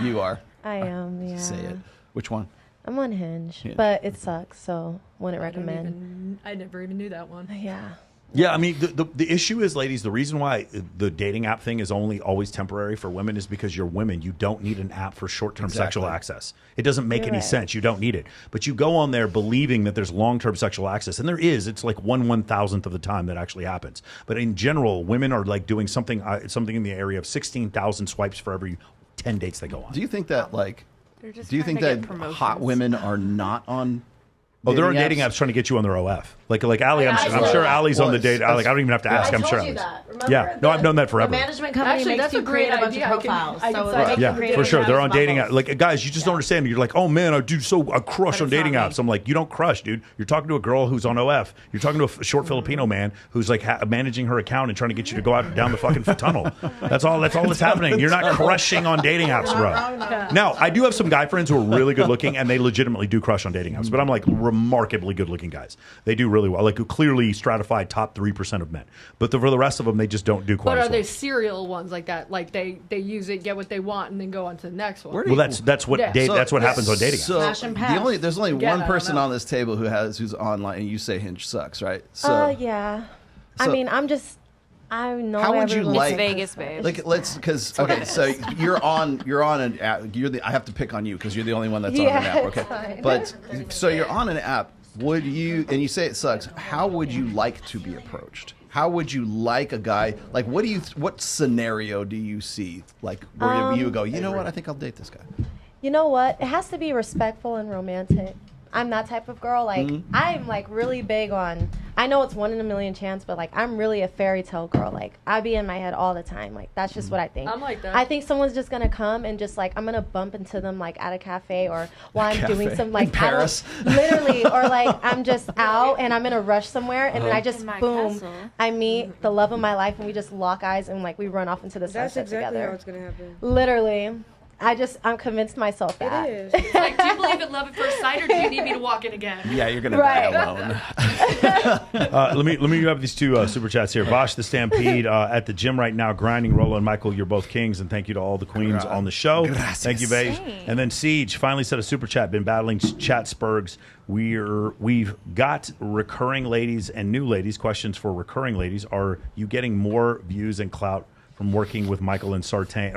You are. I am, yeah. Say it. Which one? I'm on Hinge, Yeah. but it sucks, so wouldn't recommend. I never even knew that one. Yeah. Yeah, I mean, the issue is, ladies, the reason why the dating app thing is only always temporary for women is because you're women. You don't need an app for short-term sexual access. It doesn't make You're any right. sense. You don't need it. But you go on there believing that there's long-term sexual access, and there is. It's like 1/1000th of the time that actually happens. But in general, women are like doing something in the area of 16,000 swipes for every 10 dates they go on. Do you think that like? They're just Do you trying think to that get promotions. hot women are not on? Oh, they're on dating dating apps trying to get you on their OF. Like Allie, I'm I sure know. Allie's on the date. Well, Like I don't even have to ask. I I'm told sure. you Allie's. that. Remember? Yeah, no, I've known that The forever. management company Actually, makes that's you a great create a bunch idea. of I can- profiles. I can so set it's up like Yeah, create for sure. accounts They're on with dating models. apps. Like, guys, you just don't understand. You're like, oh man, I do I crush on it's dating not me. apps. I'm like, you don't crush, dude. You're talking to a girl who's on OF. You're talking to a short Filipino man who's like managing her account and trying to get you to go out down the fucking tunnel. That's all that's happening. You're not crushing on dating apps, bro. Now, I do have some guy friends who are really good looking and they legitimately do crush on dating apps. But I'm like remarkably good looking guys. They do really well. Like clearly stratified top 3% of men. But for the rest of them, they just don't do quite But as are well. they serial ones like that? Like they use it, get what they want, and then go on to the next one. Well, that's what Yeah. that's what happens on dating apps. So Smash and pass. there's only Again, I one don't person know. on this table who's online, and you say Hinge sucks, right? So Yeah. so- I mean, I know. How would you everyone- like? It's Vegas, babe. Like, let's because okay, so you're on an app. I have to pick on you because you're the only one that's on Yeah, an app. it's Okay, fine. but so you're on an app. Would you? And you say it sucks. How would you like to be approached? How would you like a guy? Like, what scenario do you see? Like, where you would go, you know what? I think I'll date this guy. You know what? It has to be respectful and romantic. I'm that type of girl. Like, I'm like really big on. I know it's 1 in a million chance, but like I'm really a fairy tale girl. Like I be in my head all the time. Like that's just what I think. I'm like that. I think someone's just gonna come and just like I'm gonna bump into them like at a cafe or while I'm doing some like in Paris, literally, or like I'm just out and I'm in a rush somewhere, and then I just boom, I meet the love of my life, and we just lock eyes and like we run off into the sunset together. How it's gonna happen. Literally. I'm convinced myself that. It is. It's like, do you believe in love at first sight, or do you need me to walk in again? Yeah, you're gonna die alone. Let me grab these two super chats here. Vosh the Stampede at the gym right now, grinding. Rolo and Michael, you're both kings, and thank you to all the queens on the show. Gracias. Thank you, babe. And then Siege finally said a super chat. Been battling chat spurgs. We've got recurring ladies and new ladies. Questions for recurring ladies: are you getting more views and clout from working with Michael and Sartain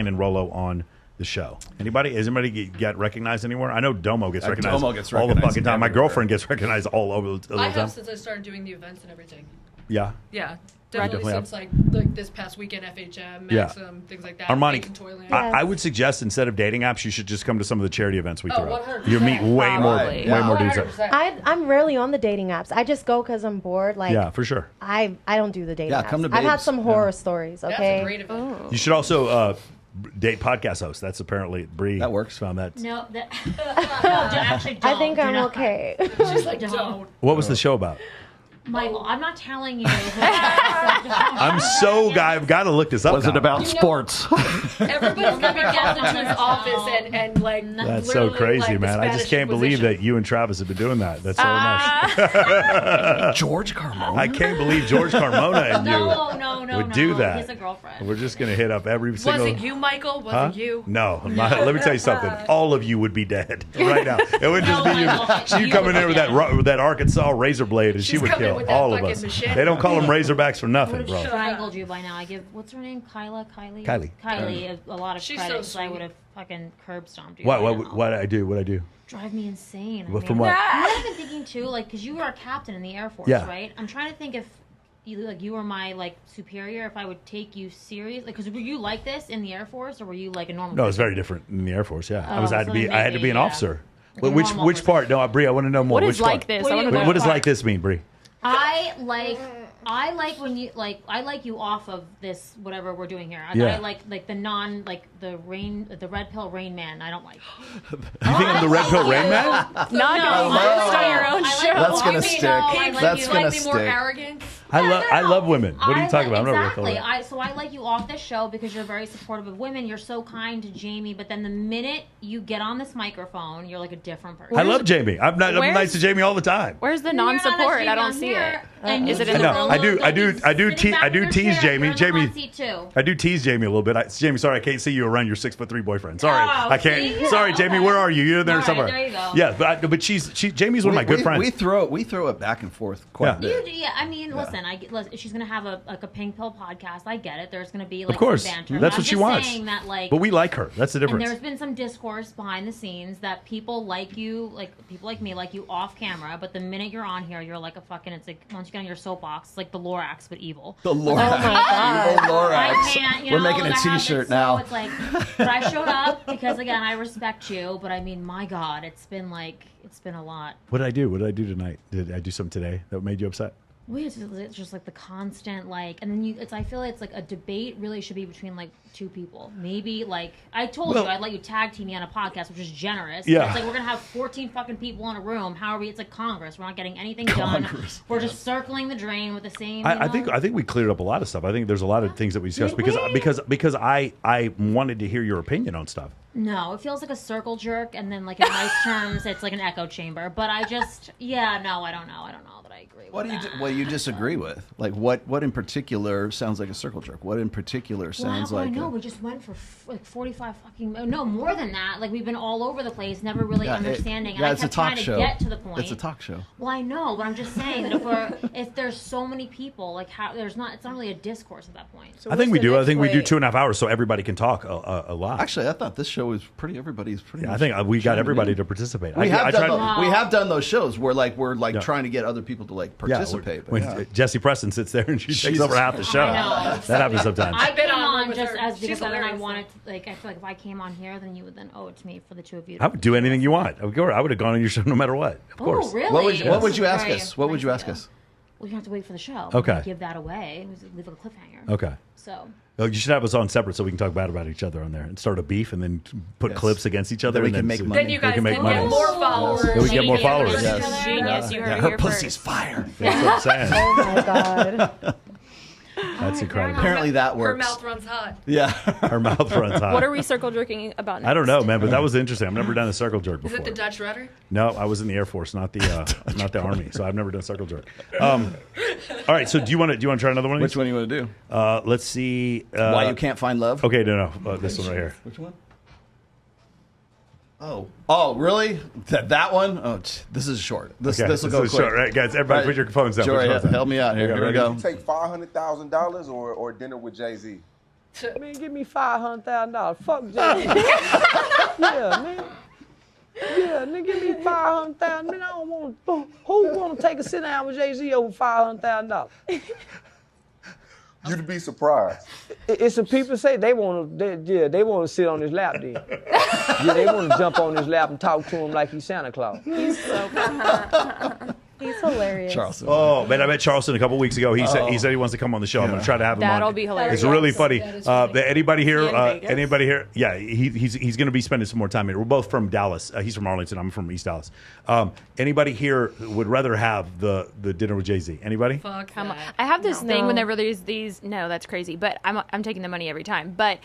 and Rolo on the show? Has anybody get recognized anywhere? I know Domo gets recognized all the fucking time. My girlfriend gets recognized all over the I time. have since I started doing the events and everything. Yeah. Yeah. Definitely Since like this past weekend, FHM, Maxim, things like that. Armani, Face and Toyland. I would suggest instead of dating apps, you should just come to some of the charity events we throw. 100%. You meet way more dudes. I'm rarely on the dating apps. I just go because I'm bored. Like yeah, for sure. I don't do the dating apps. come to I've had Babes. some horror stories. Okay. That's a great event. You should also date podcast hosts. That's apparently Bree. That works. Found that. No, actually don't. I think I'm okay. She's like, don't. What was the show about? Michael, I'm not telling you. I'm so I've got to look this up. Was it now. about sports? Everybody's gonna be called into his office and like. That's so crazy, like, man. I just can't believe that you and Travis have been doing that. That's so nice. George Carmona. I can't believe George Carmona and you would do that. He's a girlfriend. We're just gonna hit up every single. Was it you, Michael? Was it you? No. Let me tell you something. All of you would be dead right now. It would just be you. She'd come in there with that Arkansas razor blade, and she would kill all of us. Machete. They don't call them Razorbacks for I nothing, would have bro. strangled you by now. I give what's her name? Kylie a lot of She's credit. so I sweet. would have fucking curb stomped you. What I do? What I do? Drive me insane. What, from what? I've been thinking too, like, because you were a captain in the Air Force, Yeah. right? I'm trying to think if you were my like superior, if I would take you serious. Like, because were you like this in the Air Force, or were you like a normal? No, it's person? very different in the Air Force. Yeah, Oh, I had to be an yeah. officer. Like But a which normal part? No, Bree, I want to know more. What which is like part? this? I wanna know What does part. like this mean, Bree? I like when you I like you off of this whatever we're doing here. Yeah. I like the red pill Rain Man. I don't like. You think I'm the red pill rain man? Not gonna start your own show. That's gonna stick. That's gonna Slightly more stick. arrogant. I love women. What are you talking about? I'm not Exactly. red pill. So I like you off this show because you're very supportive of women. You're so kind to Jamie, but then the minute you get on this microphone, you're like a different person. I love Jamie. I'm nice to Jamie all the time. Where's the You're not non-support? Jamie I don't on see here, it. and Is you it in the No, room? I do tease Jamie. Jamie, too. I do tease Jamie a little bit. Jamie, sorry, I can't see you around your 6'3" boyfriend. Sorry, Oh, I can't. see? Sorry, Jamie, where are you? You're in there All right, somewhere. there you go. Yeah, but Jamie's one of my good friends. We throw it back and forth quite a bit. Yeah, I mean, listen, she's gonna have a pink pill podcast. I get it. There's gonna be like Of course, some banter. that's I'm what she just wants. saying that, like, But we like her. That's the and difference. there's been some discourse behind the scenes that people like you, like people like me, like you off camera. But the minute you're on here, you're like a fucking. It's like once you get on your soapbox, it's like the Lorax but evil. The Lorax. Oh my God. Evil Lorax. I can't, you We're know, making a and I have T-shirt it, now. So it's like, but I showed up because again, I respect you. But I mean, my God, it's been a lot. What did I do? What did I do tonight? Did I do something today that made you upset? It's just like the constant like, and then I feel like it's like a debate really should be between like two people. Maybe like I told you I'd let you tag team me on a podcast, which is generous. Yeah. It's like we're gonna have 14 fucking people in a room. How are we? It's like Congress. We're not getting anything done. We're just circling the drain with the same. I think we cleared up a lot of stuff. I think there's a lot of things that we discussed because I wanted to hear your opinion on stuff. No, it feels like a circle jerk, and then like in nice terms, it's like an echo chamber. But I just, I don't know. I don't know that I agree. What do you disagree with? Like what in particular sounds like a circle jerk? What in particular sounds like? I know we just went for like 45 fucking no more than that. Like we've been all over the place, never really understanding. And I it's kept a talk trying show. to get to the point. It's a talk show. Well, I know, but I'm just saying that if there's so many people, like how it's not really a discourse at that point. I think we do. I think we do 2.5 hours so everybody can talk a lot. Actually, I thought this show show is pretty. Everybody's pretty. Yeah, I much think we got chimed everybody in. to participate. We have tried- done those shows where we're Yeah. trying to get other people to participate. but when Jessie Preston sits there and she takes over half the show. I know. That happens sometimes. I came on with just her. as She's because then I hilarious. wanted to, I feel like if I came on here, then you would then owe it to me for the two of you. I would do anything you want. I would have gone on your show no matter what. Of course. really? What would you ask Very us? What would you ask us? Well, you have to wait for the show. Okay. Give that away. Leave a cliffhanger. Okay. So. Oh, you should have us on separate so we can talk bad about each other on there and start a beef and then put clips against each other. Then we and can make see- money. Then you we guys can can make money. get more followers. Then we get more followers. Yes. Genius, you heard it Her here pussy's first. fire. That's what I'm saying. Oh my god. That's incredible. Apparently that Her works. mouth runs hot. Yeah. Her mouth runs hot. What are we circle jerking about next? I don't know, man, but that was interesting. I've never done a circle jerk Is before. it the Dutch rudder? No, I was in the Air Force, not the Army, so I've never done circle jerk. All right, so do you want to try another one? Of these? Which one do you want to do? Let's see. Why you can't find love? Okay, no, this one right here. Which one? Oh, really? That one? Oh, this is short. This Okay, will go is quick. short, right, guys? Everybody, put your phones down. Jory, Put your phones down. help me out here. Here we go. Take $500,000 or dinner with Jay-Z. Man, give me $500,000. Fuck Jay. Yeah, man. Yeah, nigga, give me $500,000. Man, I don't want. Who want to take a sit down with Jay-Z over $500,000? You'd be surprised. It's some people say they want to. They want to sit on his lap. Then. Yeah, they want to jump on his lap and talk to him like he's Santa Claus. He's so He's hilarious. Charleston. Oh man, I met Charleston a couple weeks ago. He said he wants to come on the show. I'm going to try to have him on. That'll be hilarious. It's really funny. That is funny. Anybody here? Is he in Vegas? Anybody here? Yeah, he's going to be spending some more time here. We're both from Dallas. He's from Arlington. I'm from East Dallas. Anybody here would rather have the dinner with Jay-Z? Anybody? Fuck Come on. that. I have this thing No. whenever there's these. No, that's crazy. But I'm taking the money every time. But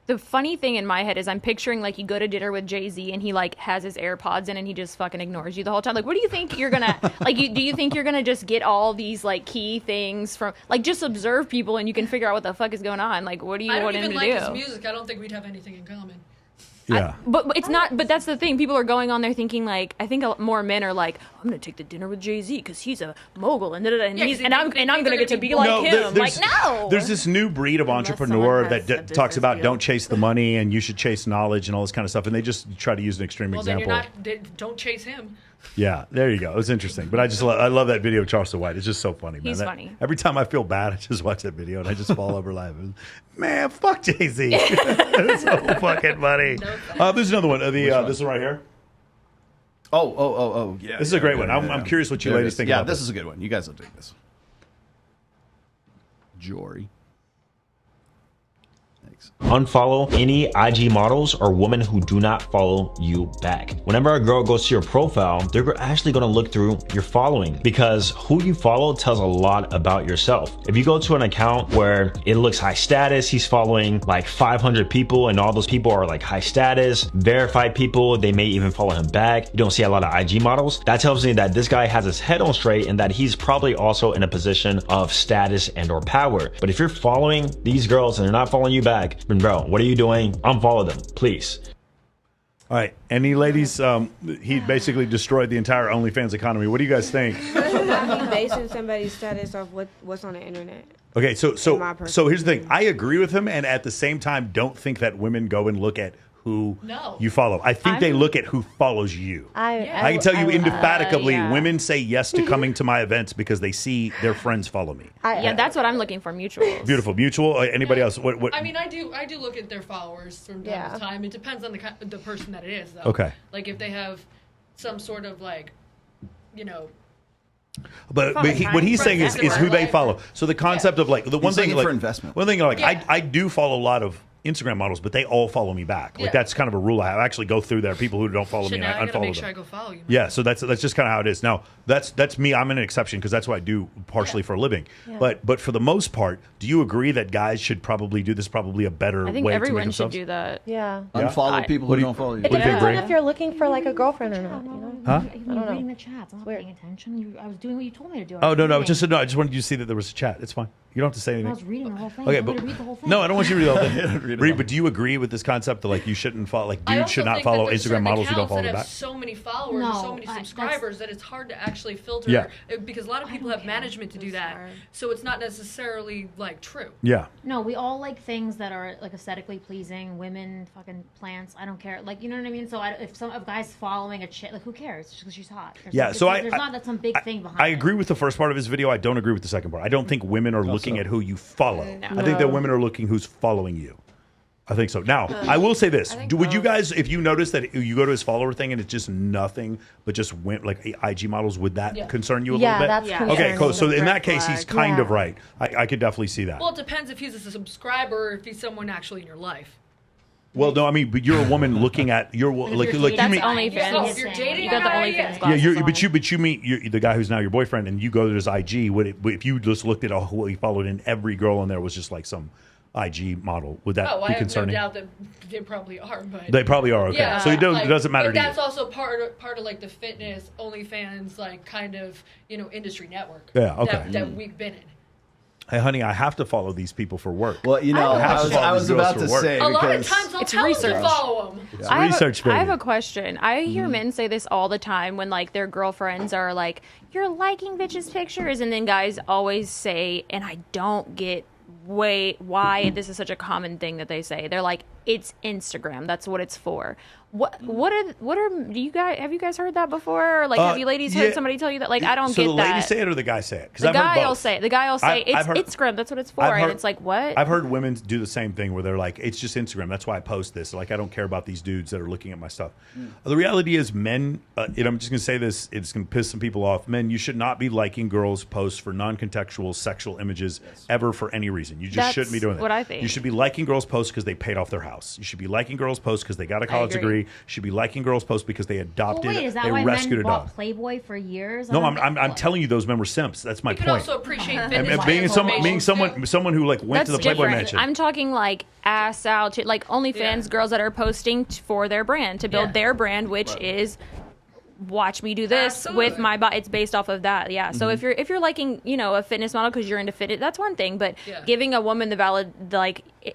the funny thing in my head is I'm picturing like you go to dinner with Jay-Z and he like has his AirPods in and he just fucking ignores you the whole time. Like, what do you think you're gonna like? Do you think you're gonna just get all these like key things from like just observe people and you can figure out what the fuck is going on? Like, what do you I don't want him even to like do? his music. I don't think we'd have anything in common. Yeah. But it's not. But that's the thing. People are going on there thinking like I think more men are like I'm gonna take the dinner with Jay-Z because he's a mogul and and Yeah, he's 'cause and I'm gonna get to be like No, him. Like no. There's this new breed of entrepreneur that talks about don't chase the money and you should chase knowledge and all this kind of stuff, and they just try to use an extreme Well, then example. you're not. Don't chase him. Yeah, there you go. It was interesting, but I love that video of Charleston White. It's just so funny, man. He's funny. Every time I feel bad, I just watch that video and I just fall over laughing. Man, fuck Jay-Z. It's so fucking funny. There's another one. This one right here. Oh, yeah. This is a great one. I'm curious what you There it ladies is. think Yeah, about this is a good one. You guys will dig this. Jory. Unfollow any IG models or women who do not follow you back. Whenever a girl goes to your profile, they're actually going to look through your following because who you follow tells a lot about yourself. If you go to an account where it looks high status, he's following like 500 people and all those people are like high status, verified people, they may even follow him back. You don't see a lot of IG models. That tells me that this guy has his head on straight and that he's probably also in a position of status and or power. But if you're following these girls and they're not following you back, then bro, what are you doing? Unfollow them, please. All right. Any ladies, he basically destroyed the entire OnlyFans economy. What do you guys think? He basing somebody's status off what's on the internet. Okay, so my personal here's the thing. I agree with him, and at the same time, don't think that women go and look at who you follow. I think they look at who follows you. I can tell you indefatigably, women say yes to coming to my events because they see their friends follow me. Yeah, that's what I'm looking for. Mutual. Beautiful. Mutual. Anybody else? What? I mean, I do look at their followers from time to time. It depends on the person that it is, though. Okay. Like if they have some sort of like, you know. But what he's saying is who they follow. So the concept of like the one He's thing looking like for investment. One thing like I do follow a lot of Instagram models, but they all follow me back. Like that's kind of a rule I have. I actually go through there. People who don't follow me, and Now I I gotta unfollow make them. sure I go follow you. Yeah, so that's just kind of how it is. Now that's me. I'm an exception because that's what I do partially for a living. Yeah. But for the most part, do you agree that guys should probably do this? Probably a better I think way to make everyone should themselves? do that. Yeah. Unfollow people who don't follow you. It depends on if you're looking for like a girlfriend or not. You know? Huh? You were reading the chats. I'm not paying attention. I was doing what you told me to do. Oh no, just wanted you to see that there was a chat. It's fine. You don't have to say anything. I was reading the whole thing. Okay, You want but me to read the whole thing? no, I don't want you to read the whole thing. Read it Reed, all. but do you agree with this concept that like you shouldn't follow, like I dudes also should not think follow that there's Instagram certain models who don't accounts follow that back? have so many followers, No, and so many subscribers that it's hard to actually filter. Yeah. Because a lot of people have management to do that, so it's not necessarily like true. Yeah. No, we all like things that are like aesthetically pleasing. Women, fucking plants. I don't care. Like, you know what I mean? So if a guy's following a chick, like, who cares? Just because she's hot. Yeah, so there's not some big thing behind I agree with the first part of his video. I don't agree with the second part. I don't think women are looking at who you follow. I think that women are looking who's following you. I think so. Now, I will say this. Would you guys, if you notice that you go to his follower thing and it's just nothing but just went like IG models, would that concern you a little bit? That's concerning. Okay, cool. So in that case, he's kind Yeah. of right. I could definitely see that. Well, it depends if he's a subscriber or if he's someone actually in your life. Well, no, I mean, but you're a woman looking at like you That's mean. OnlyFans. So if you're dating You got the a guy, OnlyFans Yeah, glasses but you meet the guy who's now your boyfriend, and you go to his IG. If you just looked at who he followed, and every girl in there was just like some IG model, would that I be have concerning? no doubt that they probably are, but They probably are. Okay, Yeah, so it doesn't matter but to you. that's also part of like the fitness OnlyFans like kind of industry network. Yeah, okay. That we've been in. Hey, honey, I have to follow these people for work. Well, you know, I was about to say A lot of because times I'll It's tell research. them to follow them. It's I research, have baby. a question. I hear men say this all the time when like their girlfriends are like, "You're liking bitches' pictures," and then guys always say, and I don't get why this is such a common thing that they say. They're like, "It's Instagram. That's what it's for." What are do you guys have you guys heard that before? Or like have you ladies heard somebody tell you that? Like I don't so get the that. lady say it or the guy say it? 'Cause The I've heard guy will both. say it. The guy will say I've heard- it's Instagram. That's what it's for. I've And heard- it's like what? I've heard women do the same thing where they're like, it's just Instagram. That's why I post this. Like, I don't care about these dudes that are looking at my stuff. The reality is, men, and I'm just going to say this, it's going to piss some people off. Men, you should not be liking girls' posts for non contextual sexual images ever for any reason. You just That's shouldn't be doing that. what I think. You should be liking girls' posts because they paid off their house. You should be liking girls' posts because they got a college agree. degree. You should be liking girls' posts because they adopted, Well, wait, is that they why rescued men a bought dog. Playboy for years? No, I'm telling you, those men were simps. That's my You can point. also appreciate And fitness. being someone who like went to the That's Playboy different. mansion. I'm talking like ass out, like OnlyFans girls that are posting for their brand to build their brand, which is watch me do this with my body. It's based off of that, yeah. So if you're liking a fitness model because you're into fitness, that's one thing. But giving a woman the valid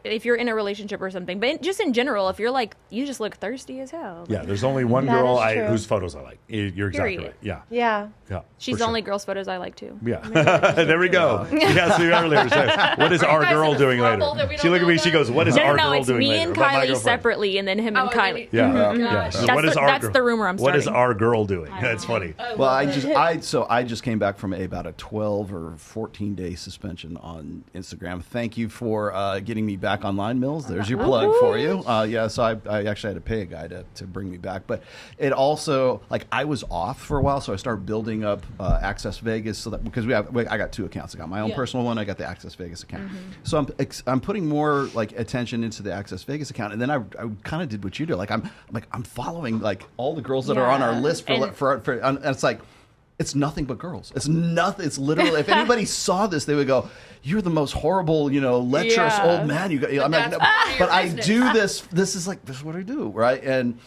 if you're in a relationship or something, but just in general, if you're like you just look thirsty as hell. Yeah, there's only one That girl is true. whose photos I like. You're exactly Period. right. Yeah. Yeah. Yeah. She's for the sure. only girl's photos I like too. Yeah. There we go. She asked me earlier. What is our guys girl in a doing throuple later? that we She don't looked at know me. She about? goes, "What is our No, girl it's doing me later?" and About my Kylie girlfriend. separately, and then him and Kylie. Yeah. Mhm. Yeah. So That's what is the- our that's girl- the rumor I'm What is starting. our girl doing? That's funny. Well, I just came back from about a 12 or 14-day suspension on Instagram. Thank you for getting me back online, Mills. There's your plug for you. So I actually had to pay a guy to bring me back, but it also I was off for a while, so I started building up Access Vegas so that because I got two accounts. I got my own personal one. I got the Access Vegas account. So I'm putting more attention into the Access Vegas account, and then I kind of did what you do. I'm following all the girls that are on our list and it's like. It's nothing but girls. It's nothing. It's literally. If anybody saw this, they would go, "You're the most horrible, lecherous old man." You got. I'm like, no, but I do this. This is what I do, right? And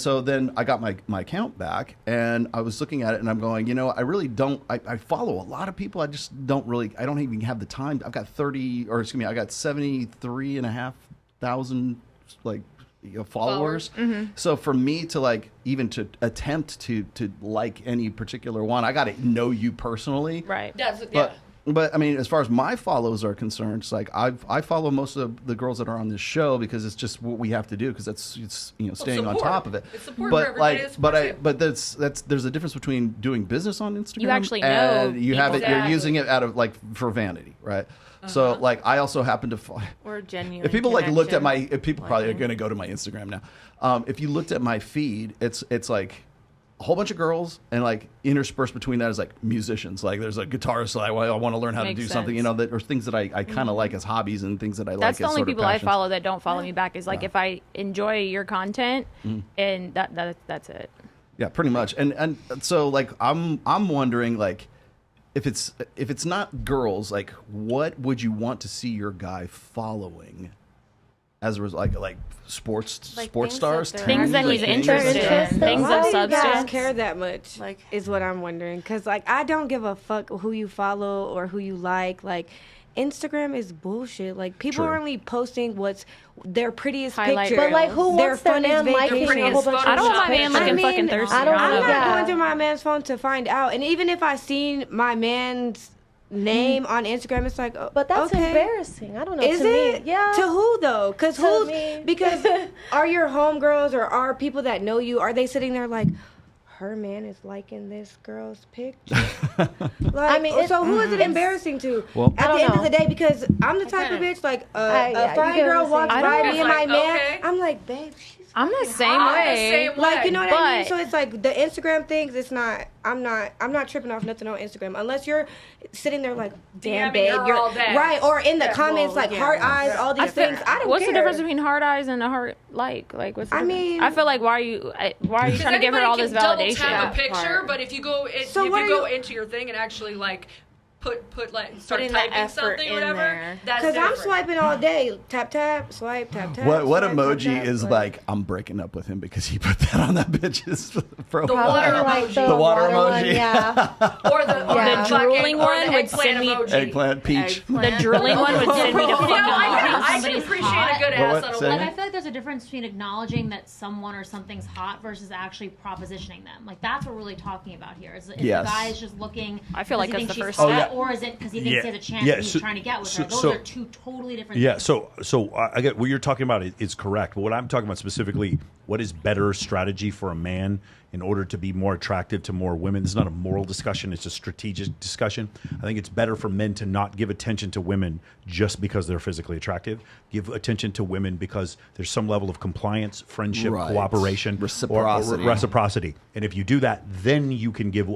so then I got my account back, and I was looking at it, and I'm going, I really don't. I follow a lot of people. I just don't really. I don't even have the time. I've got 73,500 followers. So for me to even to attempt to like any particular one, I got to know you personally. Right. But I mean, as far as my follows are concerned, it's I follow most of the girls that are on this show because it's just what we have to do because it's staying on top of it. It's support for everybody. But there's a difference between doing business on Instagram. You actually know and you have it. people. You're using it out of for vanity, right? So I also happen to or genuine. if people looked at connection. if people probably are going to go to my Instagram now. If you looked at my feed, it's like a whole bunch of girls and interspersed between that is musicians. There's a guitarist I want to learn how Makes to do something, sense. that or things that I kind of like as hobbies and things that I like. That's the as only sort of people I passions. follow that don't follow me back. Is if I enjoy your content, and that's it. Yeah, pretty much. And so I'm wondering if it's not girls, what would you want to see your guy following? As a result, sports stars, things that he's interested in, things Why of do you guys substance. care that much? Is what I'm wondering. Because I don't give a fuck who you follow or who you like. Instagram is bullshit. Like people True. are only posting what's their prettiest Highlight picture. But like, who their wants their man funnest liking vacation. a whole bunch of I don't want my man pictures? looking fucking thirsty. I don't I'm know. not Yeah. going through my man's phone to find out. And even if I seen my man's name on Instagram, it's like, But that's okay. embarrassing. I don't know. Is to it? Me, yeah. To who though? Because To who's me. because are your homegirls or are people that know you? Are they sitting there like, her man is liking this girl's picture? I mean, so who is it it's- embarrassing to? Well- At I the don't end of know. the day, because I'm the type of bitch like yeah, a you fine get what girl I'm walks saying. by I me don't- and my Like, man. okay. I'm like, babe, she's I'm the same I'm the way. same like, you know what I mean? But- So it's like the Instagram things. It's not. I'm not tripping off nothing on Instagram unless you're sitting there like, damn, DMing babe, her you're all day. right. Or in the Yeah, comments well, like yeah. heart eyes, all these things. I don't What's care. the difference between hard eyes and a heart like? Like, what's the I difference? mean- I feel like why are you trying to give her all this Double validation? tap a picture, but if you go So if what you are go you- into your thing and actually like put like start Putting the typing effort something in or whatever, there. that's Because I'm different. swiping all day. Tap tap, swipe, tap tap. What swipe, emoji tap, tap, is swipe. like? I'm breaking up with him because he put that on that bitch's profile. water Like emoji. The water one, emoji. yeah. or the Yeah. drooling or one the would eggplant send me- emoji. Eggplant, peach. The drooling one would send me to You know, fucking I can somebody's appreciate hot. a good What, ass what, on a say Like, woman. I feel like there's a difference between acknowledging that someone or something's hot versus actually propositioning them. Like, that's what we're really talking about here. Is Yes. the guy is just looking. I feel like because he that's thinks the she's first hot, step. or is it because he thinks he has a chance and he's trying to get with her? Those are two totally different Yeah, things. so I get what you're talking about is correct. But what I'm talking about specifically, what is better strategy for a man in order to be more attractive to more women? This is not a moral discussion; it's a strategic discussion. I think it's better for men to not give attention to women just because they're physically attractive. Give attention to women because there's some level of compliance, friendship, Right. cooperation, Reciprocity. or reciprocity. And if you do that, then you can give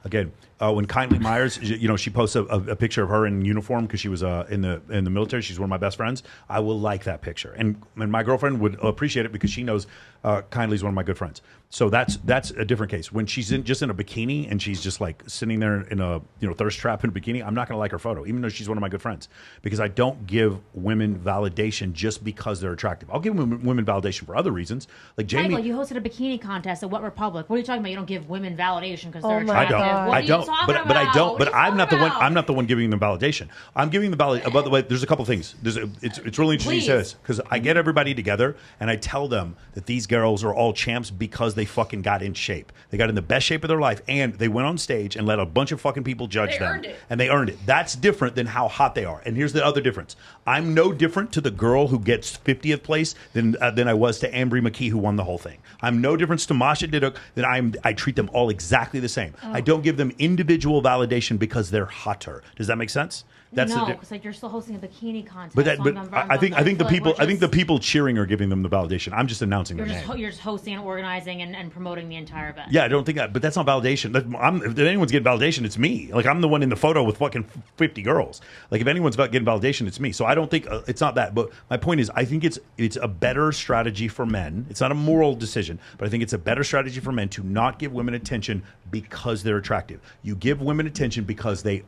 again. When Kindly Myers, she posts a picture of her in uniform because she was in the military. She's one of my best friends. I will like that picture, and my girlfriend would appreciate it because she knows Kindly's one of my good friends. So that's a different case. When she's just in a bikini and she's just like sitting there in a thirst trap in a bikini, I'm not going to like her photo, even though she's one of my good friends, because I don't give women validation just because they're attractive. I'll give women validation for other reasons, like Jamie. Michael, you hosted a bikini contest at What Republic? What are you talking about? You don't give women validation because they're Oh my attractive. God. What I are you don't, talking but I about? don't. What But are you I'm not the talking one. about? I'm not the one giving them validation. I'm giving the validation. By the way, there's a couple things. It's really interesting you say Please. this because I get everybody together and I tell them that these girls are all champs because they fucking got in shape. They got in the best shape of their life and they went on stage and let a bunch of fucking people judge They them. earned it. And they earned it. That's different than how hot they are. And here's the other difference. I'm no different to the girl who gets 50th place than I was to Ambry McKee who won the whole thing. I'm no different to Masha Diduk than I treat them all exactly the same. I don't give them individual validation because they're hotter. Does that make sense? No, the because like you're still hosting a bikini contest. but so I think the people we're just- people cheering are giving them the validation. I'm just announcing their name. you're just hosting and organizing and promoting the entire event. Yeah, I don't think that, but that's not validation. If anyone's getting validation, it's me. Like I'm the one in the photo with fucking 50 girls. Like if anyone's about getting validation, it's me. So I don't think it's not that. But my point is, I think it's a better strategy for men. It's not a moral decision, but I think it's a better strategy for men to not give women attention because they're attractive. You give women attention because they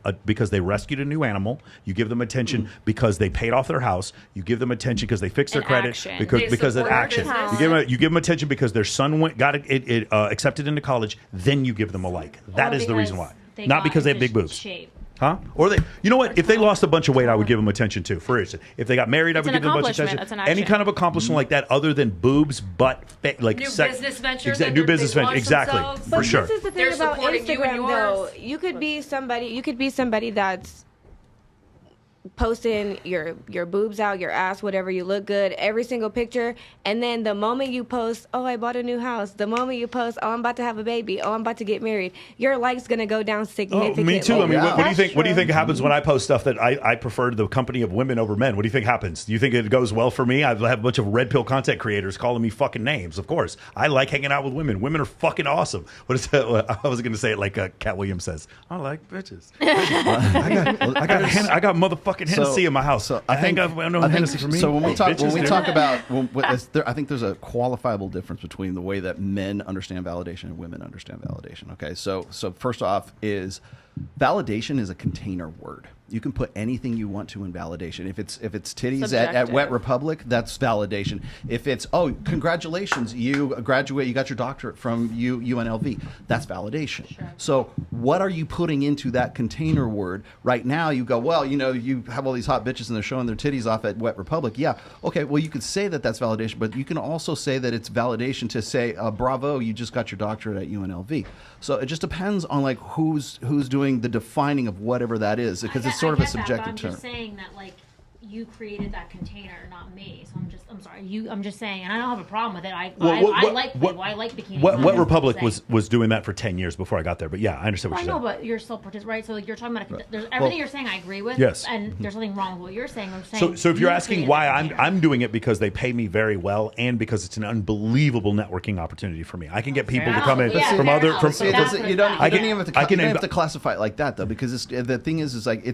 rescued a new animal. You give them attention because they paid off their house. You give them attention because they fixed their An credit action. because of support action. business. You give them attention because their son got it accepted into college. Then you give them a like. That Or is the reason because why. they Not got because they have into big boobs. shape. Huh? Or you know what? If they lost a bunch of weight, I would give them attention too. For instance, if they got married, I It's would an give them a bunch of accomplishment. attention. That's an Any action. kind of accomplishment like that, other than boobs, butt, like New sex, business venture. new business venture, exactly, Themselves. for sure. This is the thing They're about supporting you and Instagram, though. yours. You could be somebody that's posting your boobs out, your ass, whatever, you look good, every single picture, and then the moment you post, oh, I bought a new house, the moment you post, oh, I'm about to have a baby, oh, I'm about to get married, your likes gonna go down Oh, significantly. me too. I mean, what do you think? What do you think true. happens when I post stuff that I prefer the company of women over men? What do you think happens? Do you think it goes well for me? I have a bunch of red pill content creators calling me fucking names. Of course, I like hanging out with women. Women are fucking awesome. What is that? I was going to say it like Cat Williams says. I like bitches. I got motherfucking Hennessy in my house. So I think I know Hennessy for me. So when we Bitches, talk dude. about, I think there's a qualifiable difference between the way that men understand validation and women understand validation. Okay, so first off, is validation is a container word. You can put anything you want to in validation. If it's titties at Subjective. Wet Republic, that's validation. If it's, oh, congratulations, you graduate, you got your doctorate from UNLV, that's validation. Sure. So what are you putting into that container word? Right now you go, well, you know, you have all these hot bitches and they're showing their titties off at Wet Republic. Yeah, okay, well, you could say that that's validation, but you can also say that it's validation to say, bravo, you just got your doctorate at UNLV. So it just depends on like who's doing the defining of whatever that is, because it's sort of a subjective term. I'm just saying that like you created that container, not me. So I'm sorry. I'm just saying, and I don't have a problem with it. I like bikinis. Wet Republic was doing that for 10 years before I got there. But yeah, I understand what you're saying. But you're still right? So like you're talking about there's everything you're saying I agree with. Yes. And there's nothing wrong with what you're saying. I'm saying. So if you're asking why I'm doing it, because they pay me very well and because it's an unbelievable networking opportunity for me. I can get people to come in from other you don't even have to classify it like that though, because the thing is like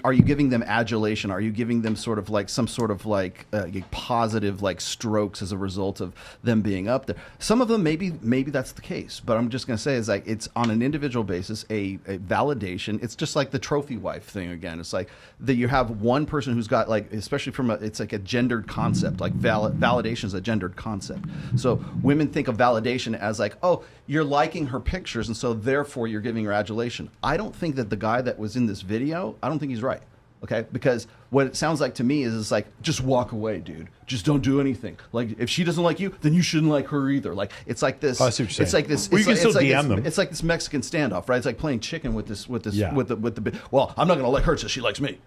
are you giving them adulation? Are you giving them sort of like some sort of like positive like strokes as a result of them being up there? Some of them maybe that's the case, but I'm just going to say is like it's on an individual basis a validation. It's just like the trophy wife thing again. It's like that you have one person who's got like, especially it's like a gendered concept. Like validation is a gendered concept. So women think of validation as like, oh, you're liking her pictures and so therefore you're giving her adulation. I don't think that the guy that was in this video, I don't think he's right. Okay, because what it sounds like to me is like, just walk away, dude. Just don't do anything. Like, if she doesn't like you, then you shouldn't like her either. Like, it's like this. Oh, I see what you're saying. It's like this. Well, you can still DM them. It's like this Mexican standoff, right? It's like playing chicken with the. Well, I'm not going to like her so she likes me.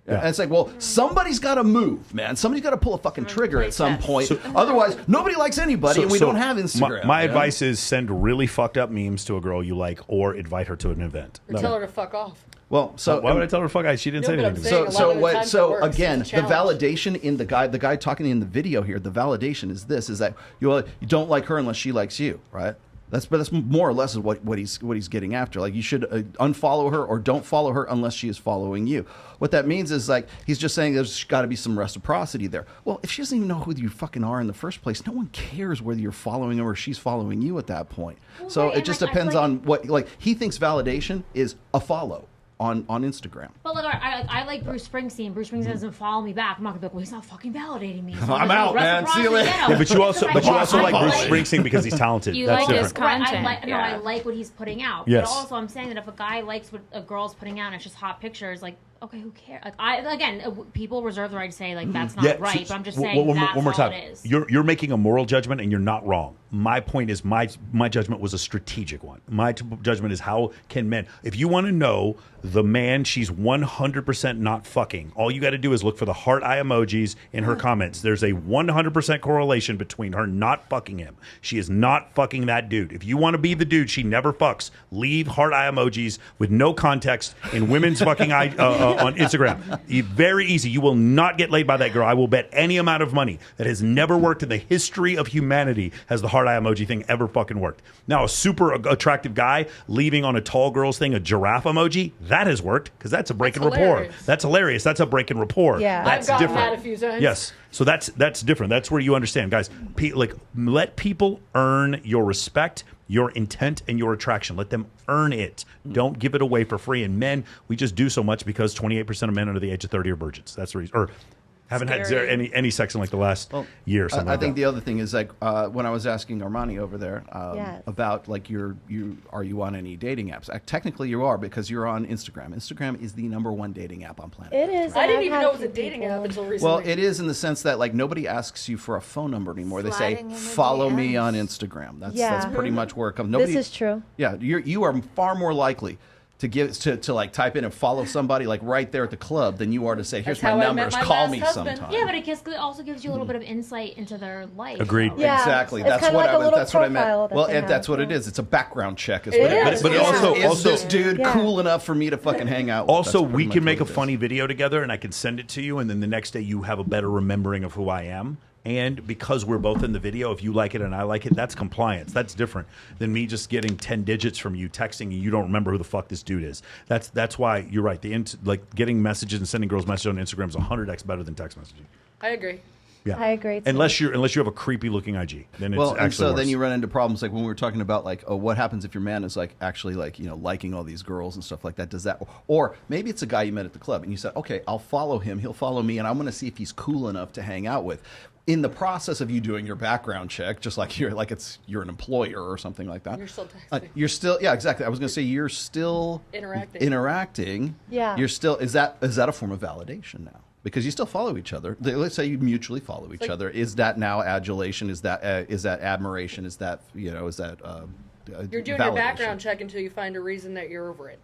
Yeah. And it's like, well, somebody's got to move, man. Somebody's got to pull a fucking trigger at some point. Otherwise, nobody likes anybody, and we don't have Instagram. My advice is send really fucked up memes to a girl you like, or invite her to an event. Or tell her to fuck off. Well, so why would I tell her to fuck? She didn't say anything. So again, the validation in the guy talking in the video here, the validation is this: is that you don't like her unless she likes you, right? That's more or less is what he's getting after. Like, you should unfollow her or don't follow her unless she is following you. What that means is like he's just saying there's got to be some reciprocity there. Well, if she doesn't even know who you fucking are in the first place, no one cares whether you're following her or she's following you at that point. Well, so it just depends on what he thinks validation is a follow on Instagram. But look, I like Bruce Springsteen. Bruce Springsteen doesn't follow me back. I'm not gonna be like, well, he's not fucking validating me. So I'm out, man. See you later. Yeah, but you also like Bruce Springsteen because he's talented. You That's like different. his content. I like what he's putting out. Yes. But also, I'm saying that if a guy likes what a girl's putting out and it's just hot pictures, like, okay, who cares? Like, people reserve the right to say like that's not right. But I'm just saying that's one more time. all it is. You're making a moral judgment and you're not wrong. My point is my judgment was a strategic one. My judgment is how can men, if you want to know the man she's 100% not fucking, all you got to do is look for the heart eye emojis in her comments. There's a 100% correlation between her not fucking him. She is not fucking that dude. If you want to be the dude she never fucks, leave heart eye emojis with no context in women's fucking eye on Instagram. Very easy. You will not get laid by that girl. I will bet any amount of money that has never worked in the history of humanity has the heart eye emoji thing ever fucking worked. Now, a super attractive guy leaving on a tall girl's thing a giraffe emoji, that has worked because that's a break in rapport. That's hilarious. That's a break in rapport. Yeah, that's I've gotten different. that a few times. Yes. So that's different. That's where you understand, guys. Let people earn your respect, your intent, and your attraction. Let them earn it. Don't give it away for free. And men, we just do so much because 28% of men under the age of 30 are virgins. That's the reason. Or haven't had any sex in like the last year or something. I think the other thing is like when I was asking Armani over there about like are you on any dating apps? Technically you are, because you're on Instagram. Instagram is the #1 dating app on planet. It is. I didn't even know it was a dating app until recently. Well, it is in the sense that like nobody asks you for a phone number anymore. They say follow me on Instagram. That's pretty much where it comes. Nobody, this is true. Yeah, you are far more likely to give to like type in and follow somebody like right there at the club than you are to say, here's my numbers, call me sometime. Yeah, but it also gives you a little bit of insight into their life. Agreed. Yeah. Exactly. It's That's what I meant. Well, that that's what it is. It's a background check. Is It what it is. But is this dude cool enough for me to fucking hang out with? Also, That's we pretty can much make a what it is. funny video together and I can send it to you, and then the next day you have a better remembering of who I am. And because we're both in the video, if you like it and I like it, that's compliance. That's different than me just getting 10 digits from you, texting and you don't remember who the fuck this dude is. That's why you're right. Getting messages and sending girls messages on Instagram is 100x better than text messaging. I agree. Yeah, I agree. Too. Unless you have a creepy looking IG, then it's Well, actually and so worse. then you run into problems like when we were talking about like, oh, what happens if your man is like actually like liking all these girls and stuff like that? Does that, or maybe it's a guy you met at the club and you said, okay, I'll follow him, he'll follow me, and I'm going to see if he's cool enough to hang out with. In the process of you doing your background check, just like you're an employer or something like that. You're still texting. You're still, yeah, exactly. I was going to say you're still interacting. Yeah. You're still, is that a form of validation now? Because you still follow each other. Let's say you mutually follow each other. Is that now adulation? Is that admiration? Is that you're doing your validation? background check until you find a reason that you're over it.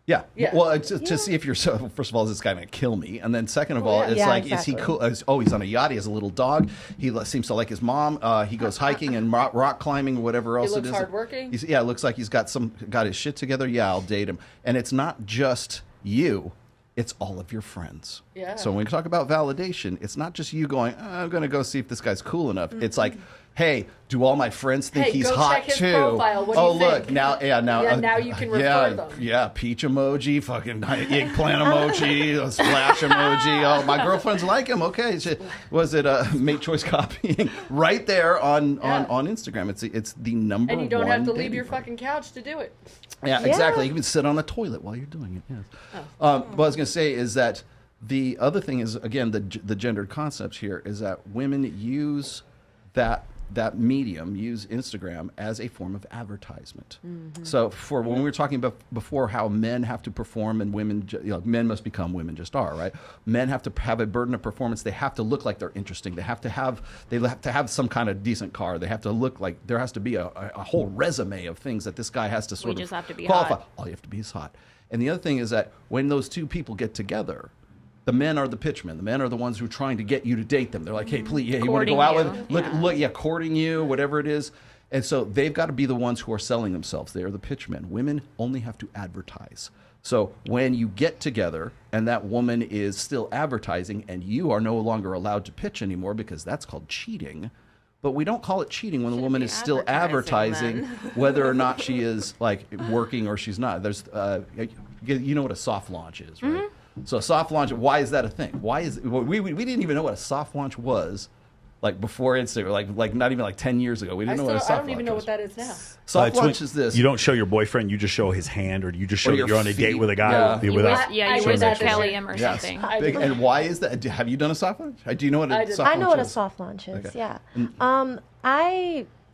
Yeah. Yeah. Well, to see if you're first of all, is this guy going to kill me? And then second of all, it's like, exactly. is he cool? Oh, he's on a yacht. He has a little dog. He seems to like his mom. He goes hiking and rock climbing, whatever else looks it is. hardworking. It looks like he's got his shit together. Yeah, I'll date him. And it's not just you. It's all of your friends. Yeah. So when we talk about validation, it's not just you going, I'm going to go see if this guy's cool enough. It's like, hey, do all my friends think he's go hot check his too? profile. What do you look, think? now you can refer them. Yeah, peach emoji, fucking eggplant emoji, a splash emoji. Oh, my girlfriends like him. Okay, was it mate choice copying right there on Instagram? It's the number one. And you don't have to leave dating your program. fucking couch to do it. Yeah, exactly. You can sit on the toilet while you're doing it. Yes. What I was going to say is that the other thing is, again, the gendered concepts here is that women use that medium, use Instagram as a form of advertisement. Mm-hmm. So for when we were talking about before how men have to perform and women, men must become, women just are, right? Men have to have a burden of performance. They have to look like they're interesting. They have to have some kind of decent car. They have to look like there has to be a whole resume of things that this guy has to sort of just have to be qualify. hot. All you have to be is hot. And the other thing is that when those two people get together, the men are the pitchmen. The men are the ones who are trying to get you to date them. They're like, hey, please, you want to go out with, look, courting you, whatever it is. And so they've got to be the ones who are selling themselves. They are the pitchmen. Women only have to advertise. So when you get together and that woman is still advertising and you are no longer allowed to pitch anymore because that's called cheating. But we don't call it cheating when the woman is still advertising, whether or not she is like working or she's not. There's, you know what a soft launch is, right? Mm-hmm. So a soft launch, why is that a thing? Why is we didn't even know what a soft launch was, like before Instagram, like not even like 10 years ago. We didn't know what a soft launch was. I don't even know what that is now. Soft launch is this. You don't show your boyfriend, you just show his hand, or you just show that you're on a date with a guy. Yeah. You whisper Kelly him or Yes. something. And why is that? Have you done a soft launch? Do you know what a soft launch is? I know what a soft launch is. Okay. Yeah.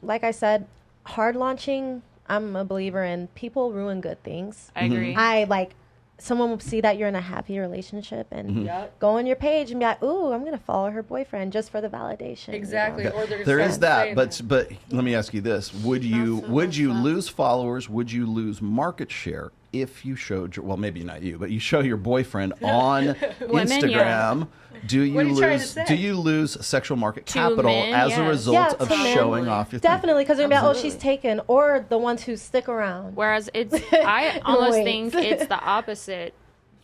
Like I said, hard launching. I'm a believer in people ruin good things. I agree. I like. Someone will see that you're in a happy relationship and go on your page and be like, "Ooh, I'm gonna follow her boyfriend just for the validation." Exactly. You know? Or There is that, but let me ask you this: would you lose followers? Would you lose market share if you showed your, well, maybe not you, but you show your boyfriend on Instagram? Do you lose sexual market capital as a result of showing off your thing? Definitely, because they're gonna be like, "Oh, she's taken," or the ones who stick around. Whereas I almost think it's the opposite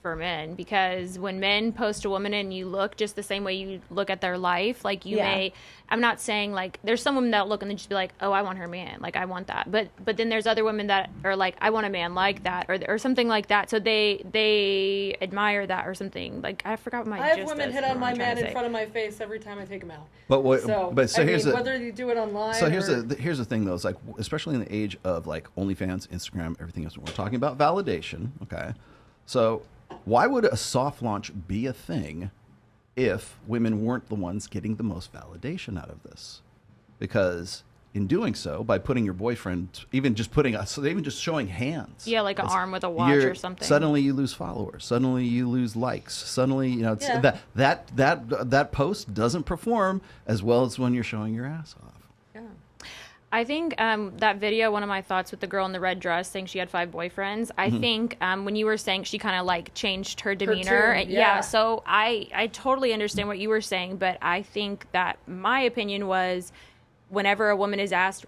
for men, because when men post a woman and you look just the same way you look at their life, like you may, I'm not saying like there's some women that look and then just be like, oh, I want her man, like I want that, but then there's other women that are like, I want a man like that, or something like that, so they admire that or something. Like I forgot what my I have gist women is, hit what on I'm my trying man to in say. front of my face every time I take him out. But here's whether you do it online. So here's the thing though. It's like, especially in the age of like OnlyFans, Instagram, everything else. We're talking about validation. Okay, so why would a soft launch be a thing if women weren't the ones getting the most validation out of this? Because in doing so, by putting your boyfriend, even just showing hands. Yeah, like an arm with a watch or something. Suddenly you lose followers. Suddenly you lose likes. Suddenly, that post doesn't perform as well as when you're showing your ass off. I think that video, one of my thoughts with the girl in the red dress saying she had 5 boyfriends, I think when you were saying she kind of like changed her demeanor. So I totally understand what you were saying, but I think that my opinion was whenever a woman is asked,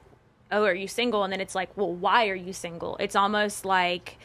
oh, are you single? And then it's like, well, why are you single? It's almost like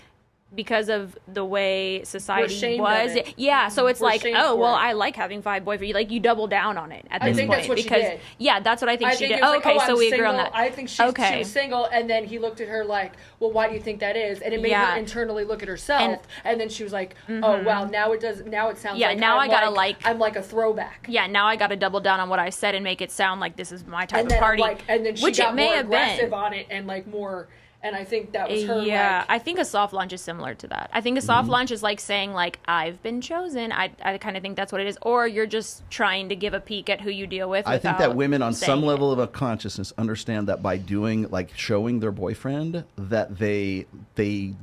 because of the way society shamed was. of it. Yeah, so it's We're like, shamed oh, for well, it. I like having 5 boyfriends. Like, you double down on it at this I think point. that's what because, she did. Yeah, that's what I think she did. it was Oh, like, okay, so I'm we agree on single. that. I think she was single, and then he looked at her like, well, why do you think that is? And it made Yeah. her internally look at herself, and then she was like, oh, wow, now it sounds Yeah, like now I'm I gotta I'm like a throwback. Yeah, now I got to double down on what I said and make it sound like this is my type And of then party. and then she which got it may more have aggressive been. on it, and like more. And I think that was her. Yeah, like, I think a soft launch is similar to that. I think a soft launch is like saying, like, I've been chosen. I kind of think that's what it is. Or you're just trying to give a peek at who you deal with. I think that women on some saying level of a consciousness understand that by doing, like, showing their boyfriend, that they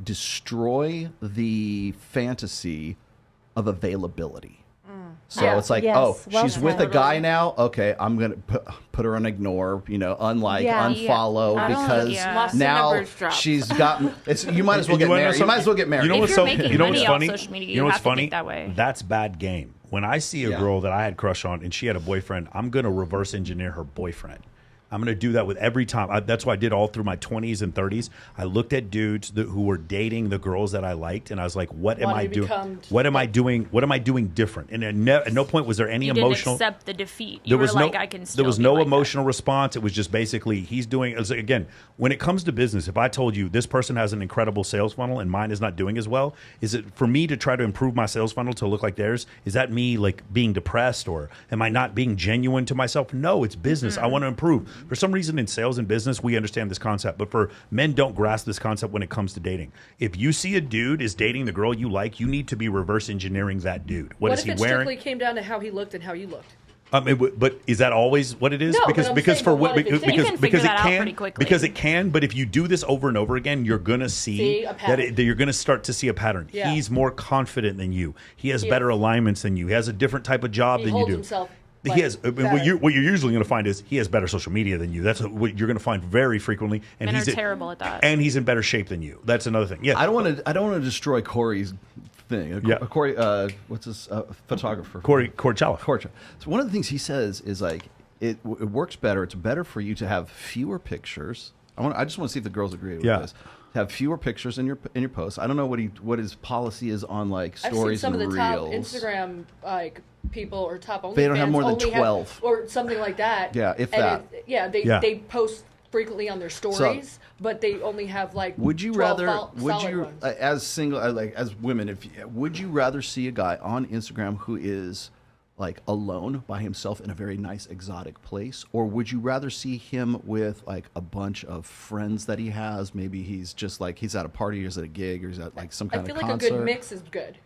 destroy the fantasy of availability. So Yeah. it's like, Yes, oh, well she's with a said. guy now. Okay, I'm gonna put her on ignore. Unlike, Yeah. unfollow, Yeah. because Yeah. now Numbers drop. she's got. You might as well And get you wanna know married. You something? might as well get married. You know what's you're making you know what's money off funny? social media, You know you what's have to funny? think that way. That's bad game. When I see a girl that I had a crush on and she had a boyfriend, I'm gonna reverse engineer her boyfriend. I'm going to do that with every time. That's what I did all through my 20s and 30s. I looked at dudes who were dating the girls that I liked, and I was like, "What am I doing? What am I doing? What am I doing different?" And at no point was there any you emotional. didn't accept the defeat. You were like, I can still There was be no like emotional response. It was just basically he's doing. It was like, again, when it comes to business, if I told you this person has an incredible sales funnel and mine is not doing as well, is it for me to try to improve my sales funnel to look like theirs? Is that me like being depressed, or am I not being genuine to myself? No, it's business. I want to improve. For some reason in sales and business, we understand this concept, but for men, don't grasp this concept when it comes to dating. If you see a dude is dating the girl you like, you need to be reverse engineering that dude. What is if he it wearing? strictly came down to how he looked and how you looked? But is that always what it is? No, because but I'm because saying, for but what if it did? You can figure it that out can pretty quickly. because it can. But if you do this over and over again, you're gonna see a pattern. that you're gonna start to see a pattern. Yeah. He's more confident than you. He has better alignments than you. He has a different type of job He than you holds do. himself. He has. What you're usually going to find is he has better social media than you. That's what you're going to find very frequently. And Men he's are terrible at that. And he's in better shape than you. That's another thing. Yeah. I don't want to destroy Corey's thing. Yeah. Corey, what's his photographer? Corey Corchella. So one of the things he says is like it works better. It's better for you to have fewer pictures. I just want to see if the girls agree with this. Have fewer pictures in your posts. I don't know what his policy is on like I've seen stories some and of the reels. top Instagram like people or top OnlyFans. They don't have more than only 12. or something like that. Yeah, if And that. They post frequently on their stories, but they only have like. Would you 12 rather? Would solid you, ones. as single, as women, would you rather see a guy on Instagram who is like alone by himself in a very nice exotic place, or would you rather see him with like a bunch of friends that he has? Maybe he's just like he's at a party, or he's at a gig, or he's at like some kind I feel of like concert. a good mix is good.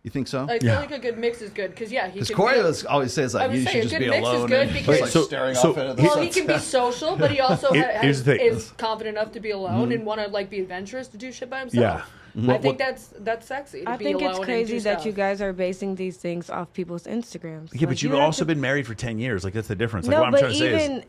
You think so? I feel like a good mix is good because he Because can Corey be, always says like I was you saying, should just a be good mix is alone good and because- just like staring off into the Well, sunset. he can be social, but he also Here's the thing. is confident enough to be alone Mhm. and want to like be adventurous to do shit by himself. Yeah. I think that's sexy. To I be think it's alone crazy and do that stuff. you guys are basing these things off people's Instagrams. Yeah, but Like, you've you have also to- been married for 10 years. Like that's the difference. Like No, what I'm but trying to say even is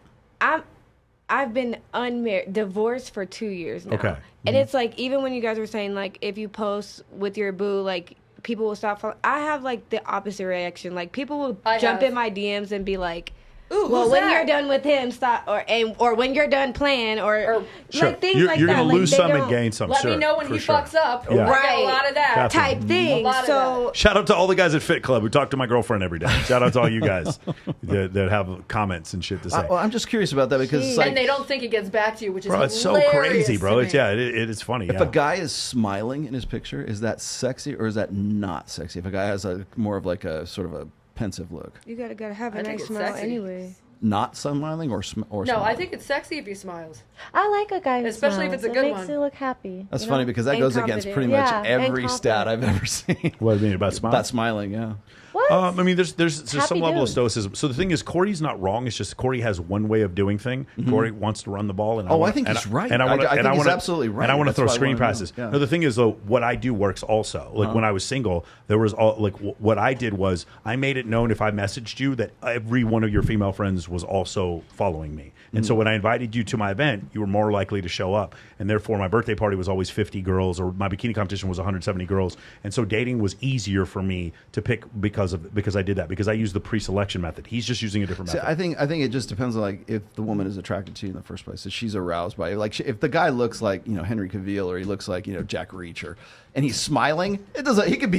I've been unmarried, divorced for 2 years now. Okay. And it's like even when you guys were saying like if you post with your boo, like people will stop following. I have like the opposite reaction. Like people will jump in my DMs and be like, Ooh, well, who's when that? you're done with him, stop, or when you're done playing, or Sure. like things You're- like you're that. gonna Like, lose they some and don't- gain some. Let sure, me know when for he sure. fucks up. Yeah. I get a lot of that. Definitely. type thing. A lot of So Shout out to all the guys at Fit Club who talk to my girlfriend every day. Shout out to all you guys that have comments and shit to say. Well, I'm just curious about that because it's like, and they don't think it gets back to you, which is Bro, it's so hilarious crazy, bro. to It's me. it is funny. if yeah. a guy is smiling in his picture, is that sexy or is that not sexy? If a guy has a more of like a sort of a pensive look, you gotta have a I think nice it's smile sexy. anyway. not smiling or No, smiling? I think it's sexy if he smiles. I like a guy who Especially if smiles. it's a It good makes one. you look happy. That's you funny know? because that And goes against confident. pretty Yeah, much and every stat I've ever seen. What do you mean about smiling? About smiling, yeah. What? I mean, there's some Happy level of dude. stoicism. So the thing is, Corey's not wrong. It's just Corey has one way of doing thing. Corey wants to run the ball, and Oh, I wanna- think and he's right. And I want I think he's wanna, absolutely right. And I want to That's throw why I screen wanna know. passes. Yeah. No, the thing is, though, what I do works also. Like when I was single, there was all like what I did was I made it known if I messaged you that every one of your female friends was also following me. And so when I invited you to my event, you were more likely to show up. And therefore, my birthday party was always 50 girls, or my bikini competition was 170 girls. And so dating was easier for me to pick because because I did that, because I used the pre-selection method. He's just using a different See, method. I think it just depends on like if the woman is attracted to you in the first place, if she's aroused by it. Like if the guy looks like Henry Cavill, or he looks like Jack Reacher, and he's smiling, it doesn't. He could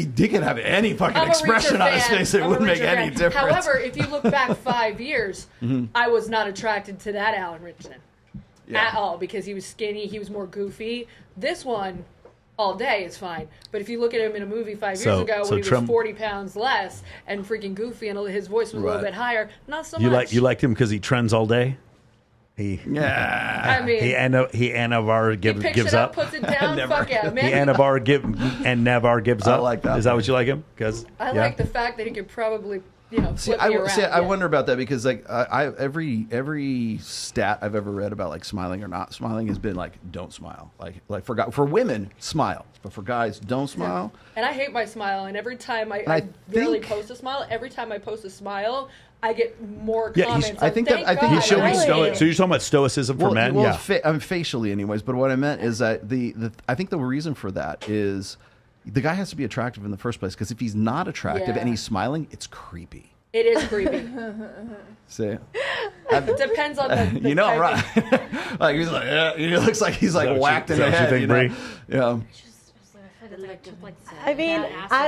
have any fucking I'm a expression Reacher on his fan. face. It I'm a wouldn't make Reacher any fan. difference. However, if you look back 5 years, Mhm. I was not attracted to that Alan Richardson Yeah. at all, because he was skinny, he was more goofy. This one, all day is fine. But if you look at him in a movie 5 years ago when he was 40 pounds less and freaking goofy and his voice was a little Right. bit higher, not so You much. you liked him because he trends all day. I mean, he Anavar he picks gives it up, up. puts it down, fuck yeah, He man. Navar gives I up. like that Is that one. what you like him? Because I like the fact that he could probably, flip me around. I wonder about that, because like every stat I've ever read about like smiling or not smiling has been like, don't smile. Like for women, smile, but for guys, don't smile. And I hate my smile, and every time I I rarely think- post a smile, every time I post a smile, I get more Yeah, comments. I think Thank that- I think God. he should be stoic. So you're talking about stoicism for men? Well, Yeah. facially, anyways. But what I meant is that I think the reason for that is the guy has to be attractive in the first place. Because if he's not attractive Yeah. and he's smiling, it's creepy. It is creepy. See, It depends on the I'm type right. Like he's like, yeah, he looks like he's like Is that what whacked you- in the is that head. what you think, Yeah. I mean,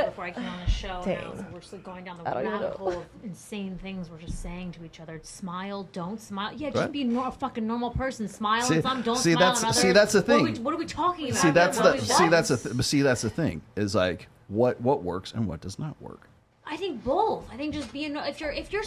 before I came on the show, and I was, we're just going down the I don't even rabbit know. hole of insane things we're just saying to each other. Smile, don't smile. Yeah, Right. just be a fucking normal person. Smile See- on some, don't see, smile that's- on others. see, that's the thing. What are we talking about? See, that's What the is see that? that's the see that's the thing is like what works and what does not work. I think both. I think just being if you're if you're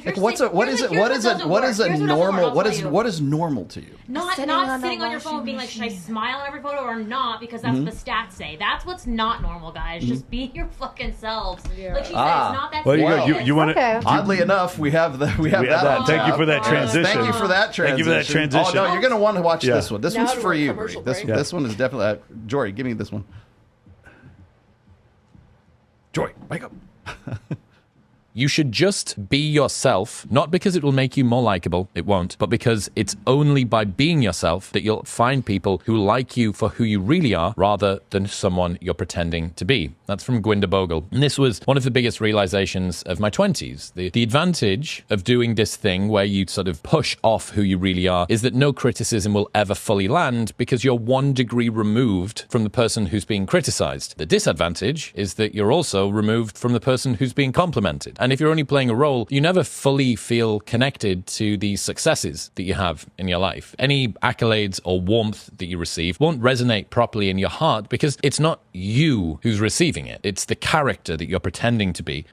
Like what is a normal what is normal to you? Not Sitting not on sitting the on your phone being like, should I smile on every photo or not? Because that's Mhm. the stats say. That's what's not normal, guys. Just be your fucking selves. Like she said, it's Ah. not that Well, you go. serious. You want to? Oddly enough, we have that. Thank you for that Yes, transition. Thank you for that transition. Thank you for that transition. Oh no, you're going to want to watch Yeah. this one. This Now one's to for a you, commercial Bree. break. This one is definitely. Jory, give me this one. Jory, wake up. You should just be yourself, not because it will make you more likable, it won't, but because it's only by being yourself that you'll find people who like you for who you really are rather than someone you're pretending to be. That's from Gwynda Bogle. And this was one of the biggest realizations of my 20s. The advantage of doing this thing where you sort of push off who you really are is that no criticism will ever fully land because you're 1 degree removed from the person who's being criticized. The disadvantage is that you're also removed from the person who's being complimented. And if you're only playing a role, you never fully feel connected to the successes that you have in your life. Any accolades or warmth that you receive won't resonate properly in your heart because it's not you who's receiving it. It's the character that you're pretending to be.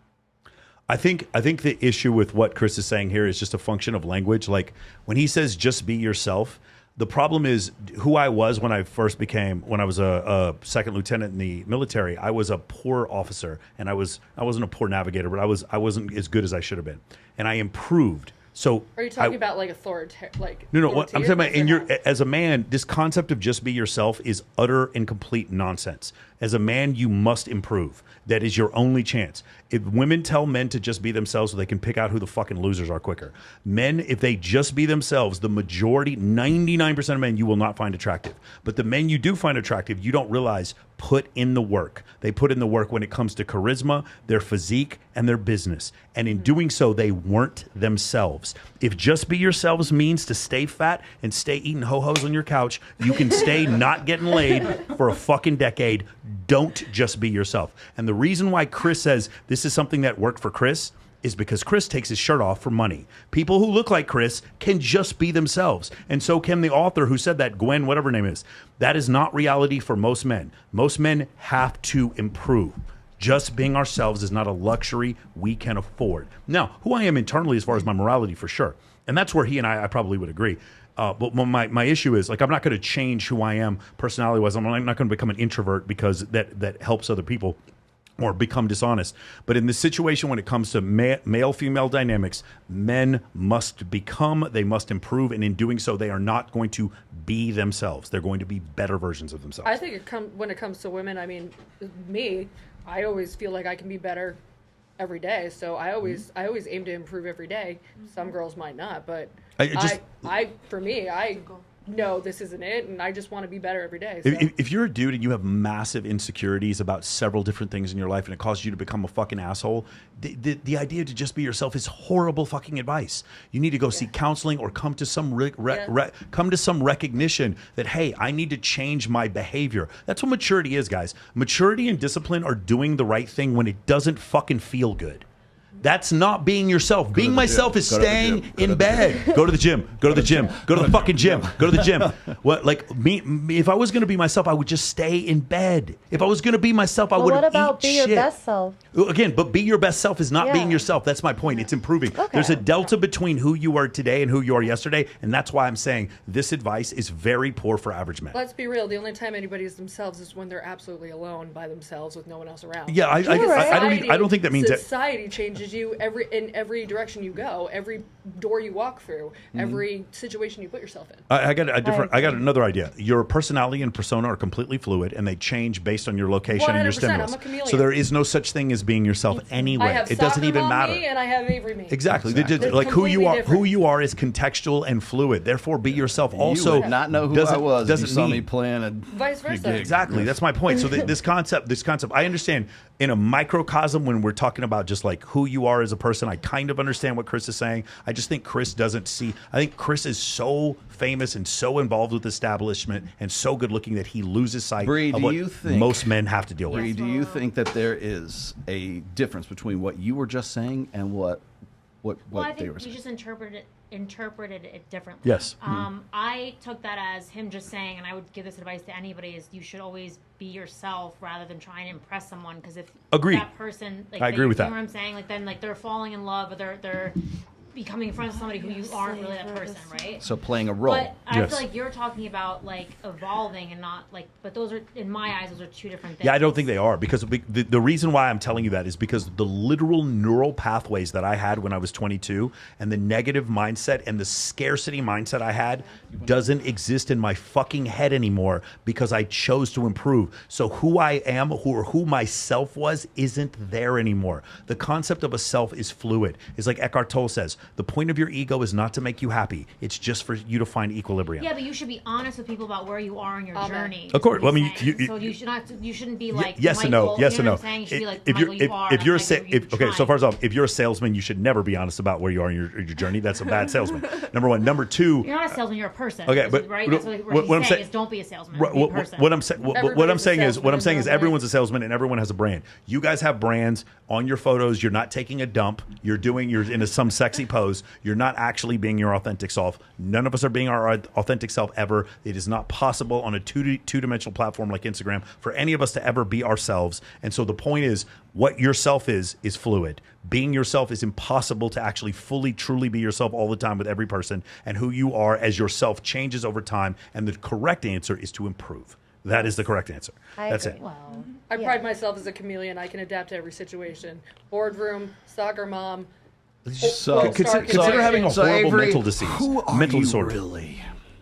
I think the issue with what Chris is saying here is just a function of language. Like when he says just be yourself, the problem is who I was when I was a second lieutenant in the military. I was a poor officer, and I wasn't a poor navigator, but I wasn't as good as I should have been, and I improved. So Are you talking about like authoritarian? Like No. What I'm talking about authoritarian? as a man, this concept of just be yourself is utter and complete nonsense. As a man, you must improve. That is your only chance. If women tell men to just be themselves so they can pick out who the fucking losers are quicker. Men, if they just be themselves, the majority, 99% of men, you will not find attractive. But the men you do find attractive, you don't realize put in the work. They put in the work when it comes to charisma, their physique, and their business. And in doing so, they weren't themselves. If just be yourselves means to stay fat and stay eating ho-hos on your couch, you can stay not getting laid for a fucking decade. Don't just be yourself. And the reason why Chris says this is something that worked for Chris is because Chris takes his shirt off for money. People who look like Chris can just be themselves. And so can the author who said that, Gwen, whatever her name is. That is not reality for most men. Most men have to improve. Just being ourselves is not a luxury we can afford. Now, who I am internally as far as my morality, for sure. And that's where he and I probably would agree. But my issue is, like, I'm not going to change who I am personality-wise. I'm not going to become an introvert because that helps other people or become dishonest. But in this situation, when it comes to male-female dynamics, men must become, they must improve, and in doing so, they are not going to be themselves. They're going to be better versions of themselves. I think when it comes to women, I mean, me, I always feel like I can be better every day. So I always aim to improve every day. Some girls might not, but I for me, no, this isn't it, and I just want to be better every day. So. If you're a dude and you have massive insecurities about several different things in your life and it causes you to become a fucking asshole, the idea to just be yourself is horrible fucking advice. You need to go seek counseling or come to some come to some recognition that, hey, I need to change my behavior. That's what maturity is, guys. Maturity and discipline are doing the right thing when it doesn't fucking feel good. That's not being yourself. Being myself is staying in bed. Go to the gym. Go to the gym. Go to the fucking gym. Go to the gym. What, like me? If I was going to be myself, I would just stay in bed. If I was going to be myself, I would. What about be your best self? Again, but be your best self is not being yourself. That's my point. It's improving. Okay. There's a delta between who you are today and who you are yesterday, and that's why I'm saying this advice is very poor for average men. Let's be real. The only time anybody is themselves is when they're absolutely alone by themselves with no one else around. Yeah, I don't think that means that society changes you in every direction you go, every door you walk through, every situation you put yourself in. I got another idea. Your personality and persona are completely fluid, and they change based on your location and your stimulus. I'm a chameleon. So there is no such thing as being yourself anyway. I have it doesn't even matter. Me and I have Avery me. Exactly. Like who you are, who you are is contextual and fluid. Therefore, be yourself. Also, you would not know who I was. Doesn't if you saw mean me playing a vice versa. Exactly. That's my point. So this concept, I understand in a microcosm when we're talking about just like who you are as a person. I kind of understand what Chris is saying. I just think Chris doesn't see. I think Chris is so famous and so involved with establishment and so good looking that he loses sight of what most men have to deal with. Bree, do you think that there is a difference between what you were just saying and what I they were think saying? you just interpreted it differently. Yes. I took that as him just saying, and I would give this advice to anybody, is you should always be yourself rather than trying to impress someone. Because if that person, like, I agree with that. You know what I'm saying? Like then, like they're falling in love, or they're becoming friends with somebody who you aren't really that person, right? So playing a role. But I feel like you're talking about like evolving and not like, but those are, in my eyes, those are two different things. Yeah, I don't think they are, because the reason why I'm telling you that is because the literal neural pathways that I had when I was 22 and the negative mindset and the scarcity mindset I had doesn't exist in my fucking head anymore because I chose to improve. So who I am or who my self was isn't there anymore. The concept of a self is fluid. It's like Eckhart Tolle says, the point of your ego is not to make you happy. It's just for you to find equilibrium. Yeah, but you should be honest with people about where you are in your journey. Of course. Well, I mean, so you should not. You shouldn't be like yes Michael, and no. Yes and no. You should be like Michael, if you're so first off, if you're a salesman, you should never be honest about where you are in your journey. That's a bad salesman. Number one. Number two. You're not a salesman. You're a person. Okay, but right. That's what I'm saying is don't be a salesman. Be a person. What I'm saying is everyone's a salesman and everyone has a brand. You guys have brands on your photos. You're not taking a dump. You're in some sexy pose. You're not actually being your authentic self. None of us are being our authentic self ever. It is not possible on a two-dimensional platform like Instagram for any of us to ever be ourselves. And so the point is, what yourself is fluid. Being yourself is impossible to actually fully, truly be yourself all the time with every person. And who you are as yourself changes over time. And the correct answer is to improve. That is the correct answer. That's it. Well, I pride myself as a chameleon. I can adapt to every situation. Boardroom, soccer mom. So consider having a horrible Avery, mental disease. Who are mental you disorder. really?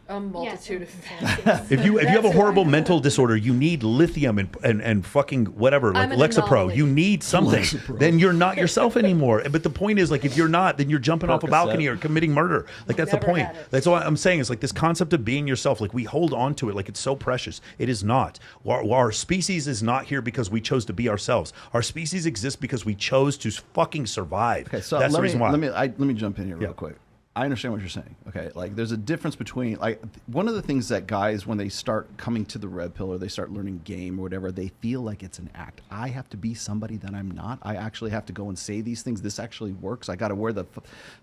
A multitude of things. If you have a horrible mental disorder, you need lithium and fucking whatever, like Lexapro. You need something. Then you're not yourself anymore. But the point is, like, if you're not, then you're jumping off a balcony or committing murder. Like, that's the point. That's what I'm saying. Is like this concept of being yourself. Like, we hold on to it like it's so precious. It is not. Our species is not here because we chose to be ourselves. Our species exists because we chose to fucking survive. Okay, so that's the reason why. Let me jump in here real quick. I understand what you're saying. Okay, like there's a difference between like one of the things that guys, when they start coming to the red pill or they start learning game or whatever, they feel like it's an act. I have to be somebody that I'm not. I actually have to go and say these things. This actually works. I got to wear the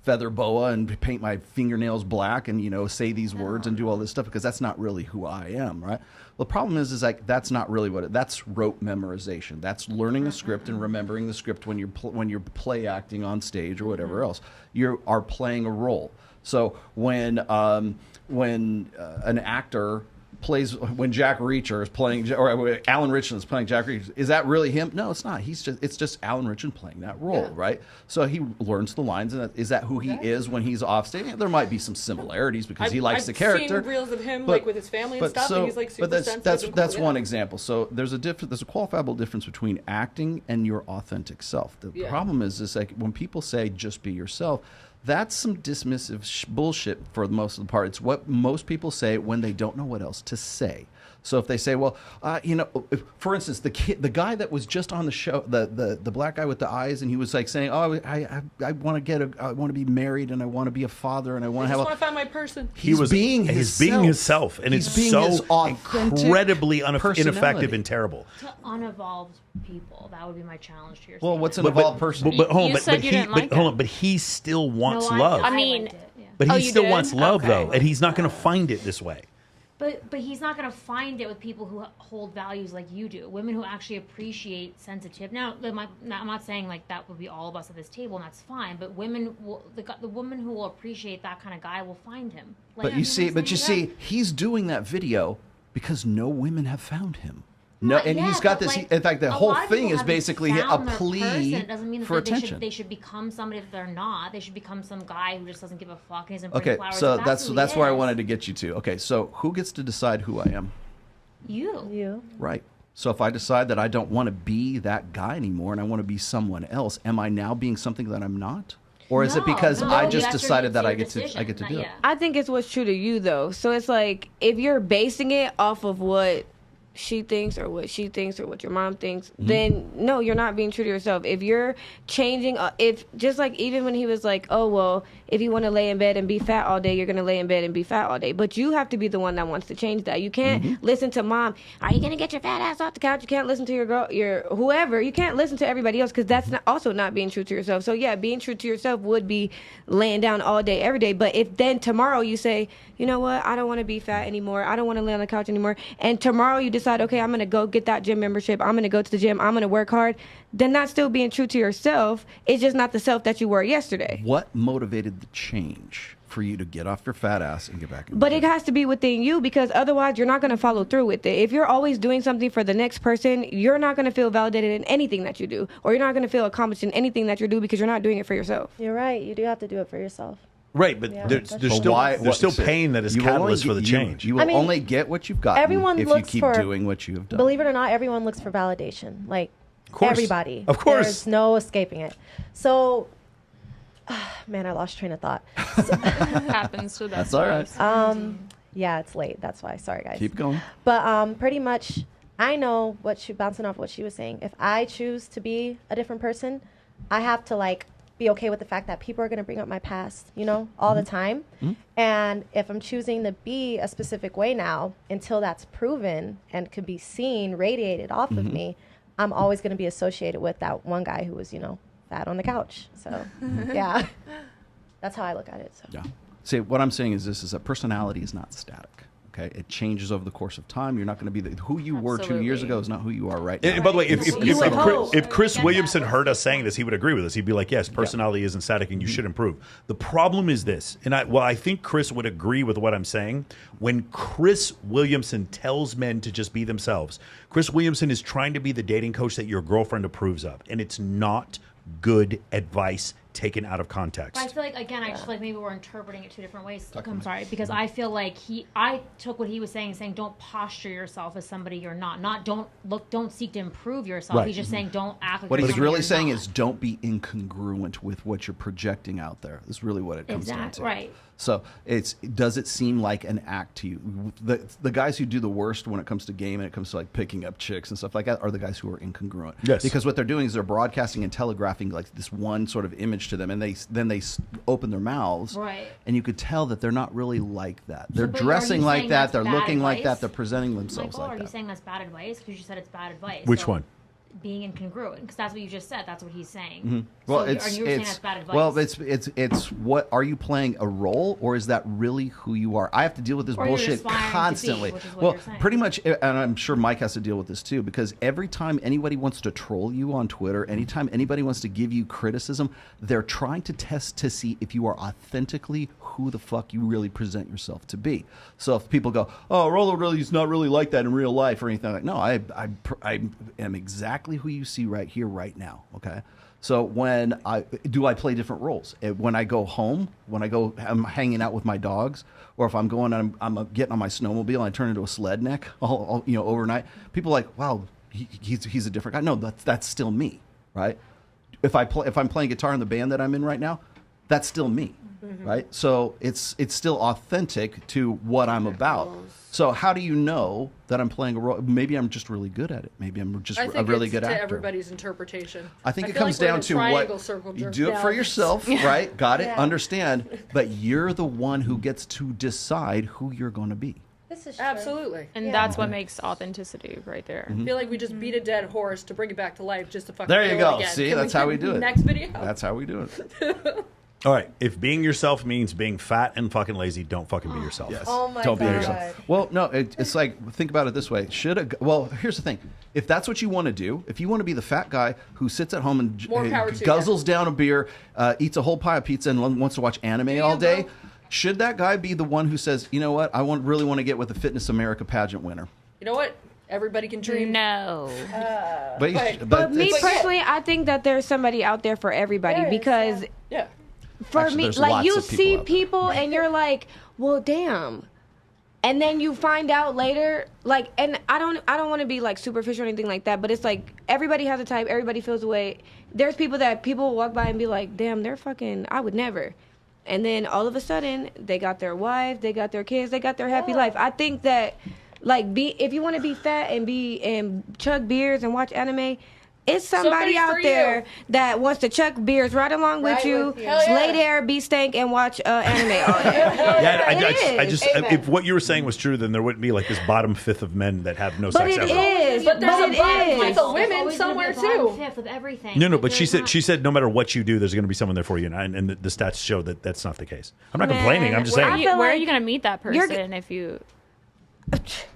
feather boa and paint my fingernails black and say these words and do all this stuff because that's not really who I am, right? The problem is like that's not really that's rote memorization. That's learning a script and remembering the script when you're play acting on stage or whatever else. You are playing a role. So when an actor plays, when Jack Reacher is playing, or Alan Richardson is playing Jack Reacher, is that really him? No, it's not. It's just Alan Richardson playing that role, right? So he learns the lines, and is that who he is when he's off stage? There might be some similarities because he likes the character. I've seen reels of him like with his family and stuff, and he's like super sensitive. That's one example. So there's a qualifiable difference between acting and your authentic self. The problem is like when people say just be yourself, That's some dismissive bullshit for the most of the part. It's what most people say when they don't know what else to say. So if they say, well, for instance, the guy that was just on the show, the black guy with the eyes, and he was like saying, oh, I want to be married, and I want to be a father, and I want to have. I just want to find my person. He's being himself, and it's so incredibly ineffective and terrible. To unevolved people, that would be my challenge to yourself. Well, what's an evolved person? But he still wants love. I mean, but he still wants love though, and he's not going to find it this way. But he's not going to find it with people who hold values like you do. Women who actually appreciate sensitive. Now, I'm not saying like that would be all of us at this table, and that's fine. But women will, the woman who will appreciate that kind of guy will find him. Like, But you see, he's doing that video because no women have found him. No, and he's got this. In fact, the whole thing is basically a plea for attention. They should become somebody that they're not. They should become some guy who just doesn't give a fuck and isn't bring Okay, flowers. so that's where I wanted to get you to. Okay, so who gets to decide who I am? You. Right. So if I decide that I don't want to be that guy anymore and I want to be someone else, am I now being something that I'm not? Or is it because I just decided that I get to do it? I think it's what's true to you though. So it's like if you're basing it off of what she thinks or what she thinks or what your mom thinks, then no, you're not being true to yourself. If you're changing, if just like even when he was like, oh, well, if you want to lay in bed and be fat all day, you're going to lay in bed and be fat all day. But you have to be the one that wants to change that. You can't listen to mom. Are you going to get your fat ass off the couch? You can't listen to your girl, your whoever. You can't listen to everybody else because that's also not being true to yourself. So yeah, being true to yourself would be laying down all day, every day. But if then tomorrow you say, you know what, I don't want to be fat anymore. I don't want to lay on the couch anymore. And tomorrow you decide, okay, I'm going to go get that gym membership. I'm going to go to the gym. I'm going to work hard. Then that's still being true to yourself. It's just not the self that you were yesterday. What motivated the change for you to get off your fat ass and get back in? But it has to be within you because otherwise you're not going to follow through with it. If you're always doing something for the next person, you're not going to feel validated in anything that you do, or you're not going to feel accomplished in anything that you do because you're not doing it for yourself. You're right. You do have to do it for yourself. Right, but there's still pain that is catalyst for the change. You will only get what you've got if you keep doing what you have done. Believe it or not, everyone looks for validation. Like everybody. Of course. There's no escaping it. So, man, I lost train of thought. Happens to That's all right. Yeah, it's late. That's why. Sorry, guys. Keep going. But pretty much, I know bouncing off what she was saying. If I choose to be a different person, I have to be okay with the fact that people are going to bring up my past, all the time. And if I'm choosing to be a specific way now, until that's proven and could be seen, radiated off of me, I'm always going to be associated with that one guy who was, fat on the couch. So, yeah, that's how I look at it. So. Yeah. See, what I'm saying is that personality is not static. Okay, it changes over the course of time. You're not going to be who you were 2 years ago is not who you are right now. And by the way, if Chris Williamson heard us saying this, he would agree with us. He'd be like, yes, personality isn't static and you should improve. The problem is this, and I think Chris would agree with what I'm saying. When Chris Williamson tells men to just be themselves, Chris Williamson is trying to be the dating coach that your girlfriend approves of, and it's not good advice taken out of context. But I feel like, again, I just feel like maybe we're interpreting it two different ways. I'm sorry, because I feel like I took what he was saying don't posture yourself as somebody you're not don't seek to improve yourself. Right. He's just saying don't act like what he's really saying not. is don't be incongruent with what you're projecting out there. Is really what it comes down to. Right. So does it seem like an act to you? The guys who do the worst when it comes to game and it comes to picking up chicks and stuff like that are the guys who are incongruent. Yes. Because what they're doing is they're broadcasting and telegraphing this one sort of image to them, and then they open their mouths, right? And you could tell that they're not really like that. They're So, dressing like that. They're looking advice? like that. They're presenting themselves Michael, like that. Are you saying that's bad advice? Because you said it's bad advice. Which one? Being incongruent, because that's what you just said. That's what he's saying. Mm-hmm. Well, so you're saying that's bad advice. Well, it's what are you playing a role, or is that really who you are? I have to deal with this bullshit constantly. Well, pretty much, and I'm sure Mike has to deal with this too, because every time anybody wants to troll you on Twitter, anytime anybody wants to give you criticism, they're trying to test to see if you are authentically who the fuck you really present yourself to be. So if people go, "Oh, Rolo really is not really like that in real life," or anything like, no, I am exactly who you see right here, right now. Okay. So when I play different roles. When I go home, I'm hanging out with my dogs, or if I'm going, I'm getting on my snowmobile and I turn into a sled neck, overnight. People are like, wow, he's a different guy. No, that's still me, right? If I'm playing guitar in the band that I'm in right now, that's still me, right? So it's still authentic to what I'm about. So how do you know that I'm playing a role? Maybe I'm just really good at it. Maybe I'm just a really good actor. To everybody's interpretation. I think it feel comes like we're in down a to triangle what circle you jerk do it for down. yourself, right? Got it, Yeah. understand. But you're the one who gets to decide who you're going to be. This is Absolutely. And that's what makes authenticity right there. I feel like we just beat a dead horse to bring it back to life just to fucking There you kill go. it again. See, Can that's we how get we do it. Next video. That's how we do it. All right. If being yourself means being fat and fucking lazy, don't fucking be yourself. Yes. Oh my Don't be God. yourself. Well, no, it's like, think about it this way. Well, here's the thing. If that's what you want to do, if you want to be the fat guy who sits at home and More power to guzzles down a beer, eats a whole pie of pizza, and wants to watch anime all day, should that guy be the one who says, you know what, I really want to get with the Fitness America pageant winner? You know what? Everybody can dream. No. But me personally, I think that there's somebody out there for everybody because yeah. For Actually, me, there's like lots you of people see out there. people and you're like, well, damn. And then you find out later, like, and I don't want to be like superficial or anything like that, but it's like everybody has a type, everybody feels a way. There's people that people walk by and be like, damn, they're fucking, I would never. And then all of a sudden, they got their wife, they got their kids, they got their happy life. I think that, like, if you want to be fat and chug beers and watch anime, it's somebody Somebody out for there you. that wants to chuck beers right along with Right you, with you. Hell yeah. lay there, be stank, and watch anime all day. Yeah, I It just is. if what you were saying was true, then there wouldn't be like this bottom fifth of men that have no But sex it ever. is. But there's But a it bottom is. fifth of women somewhere too. Fifth of everything. No, Like, but she there's said no matter what you do, there's going to be someone there for you, and the stats show that that's not the case. I'm not Man, complaining. I'm just Where, saying. where are you going to meet that person if you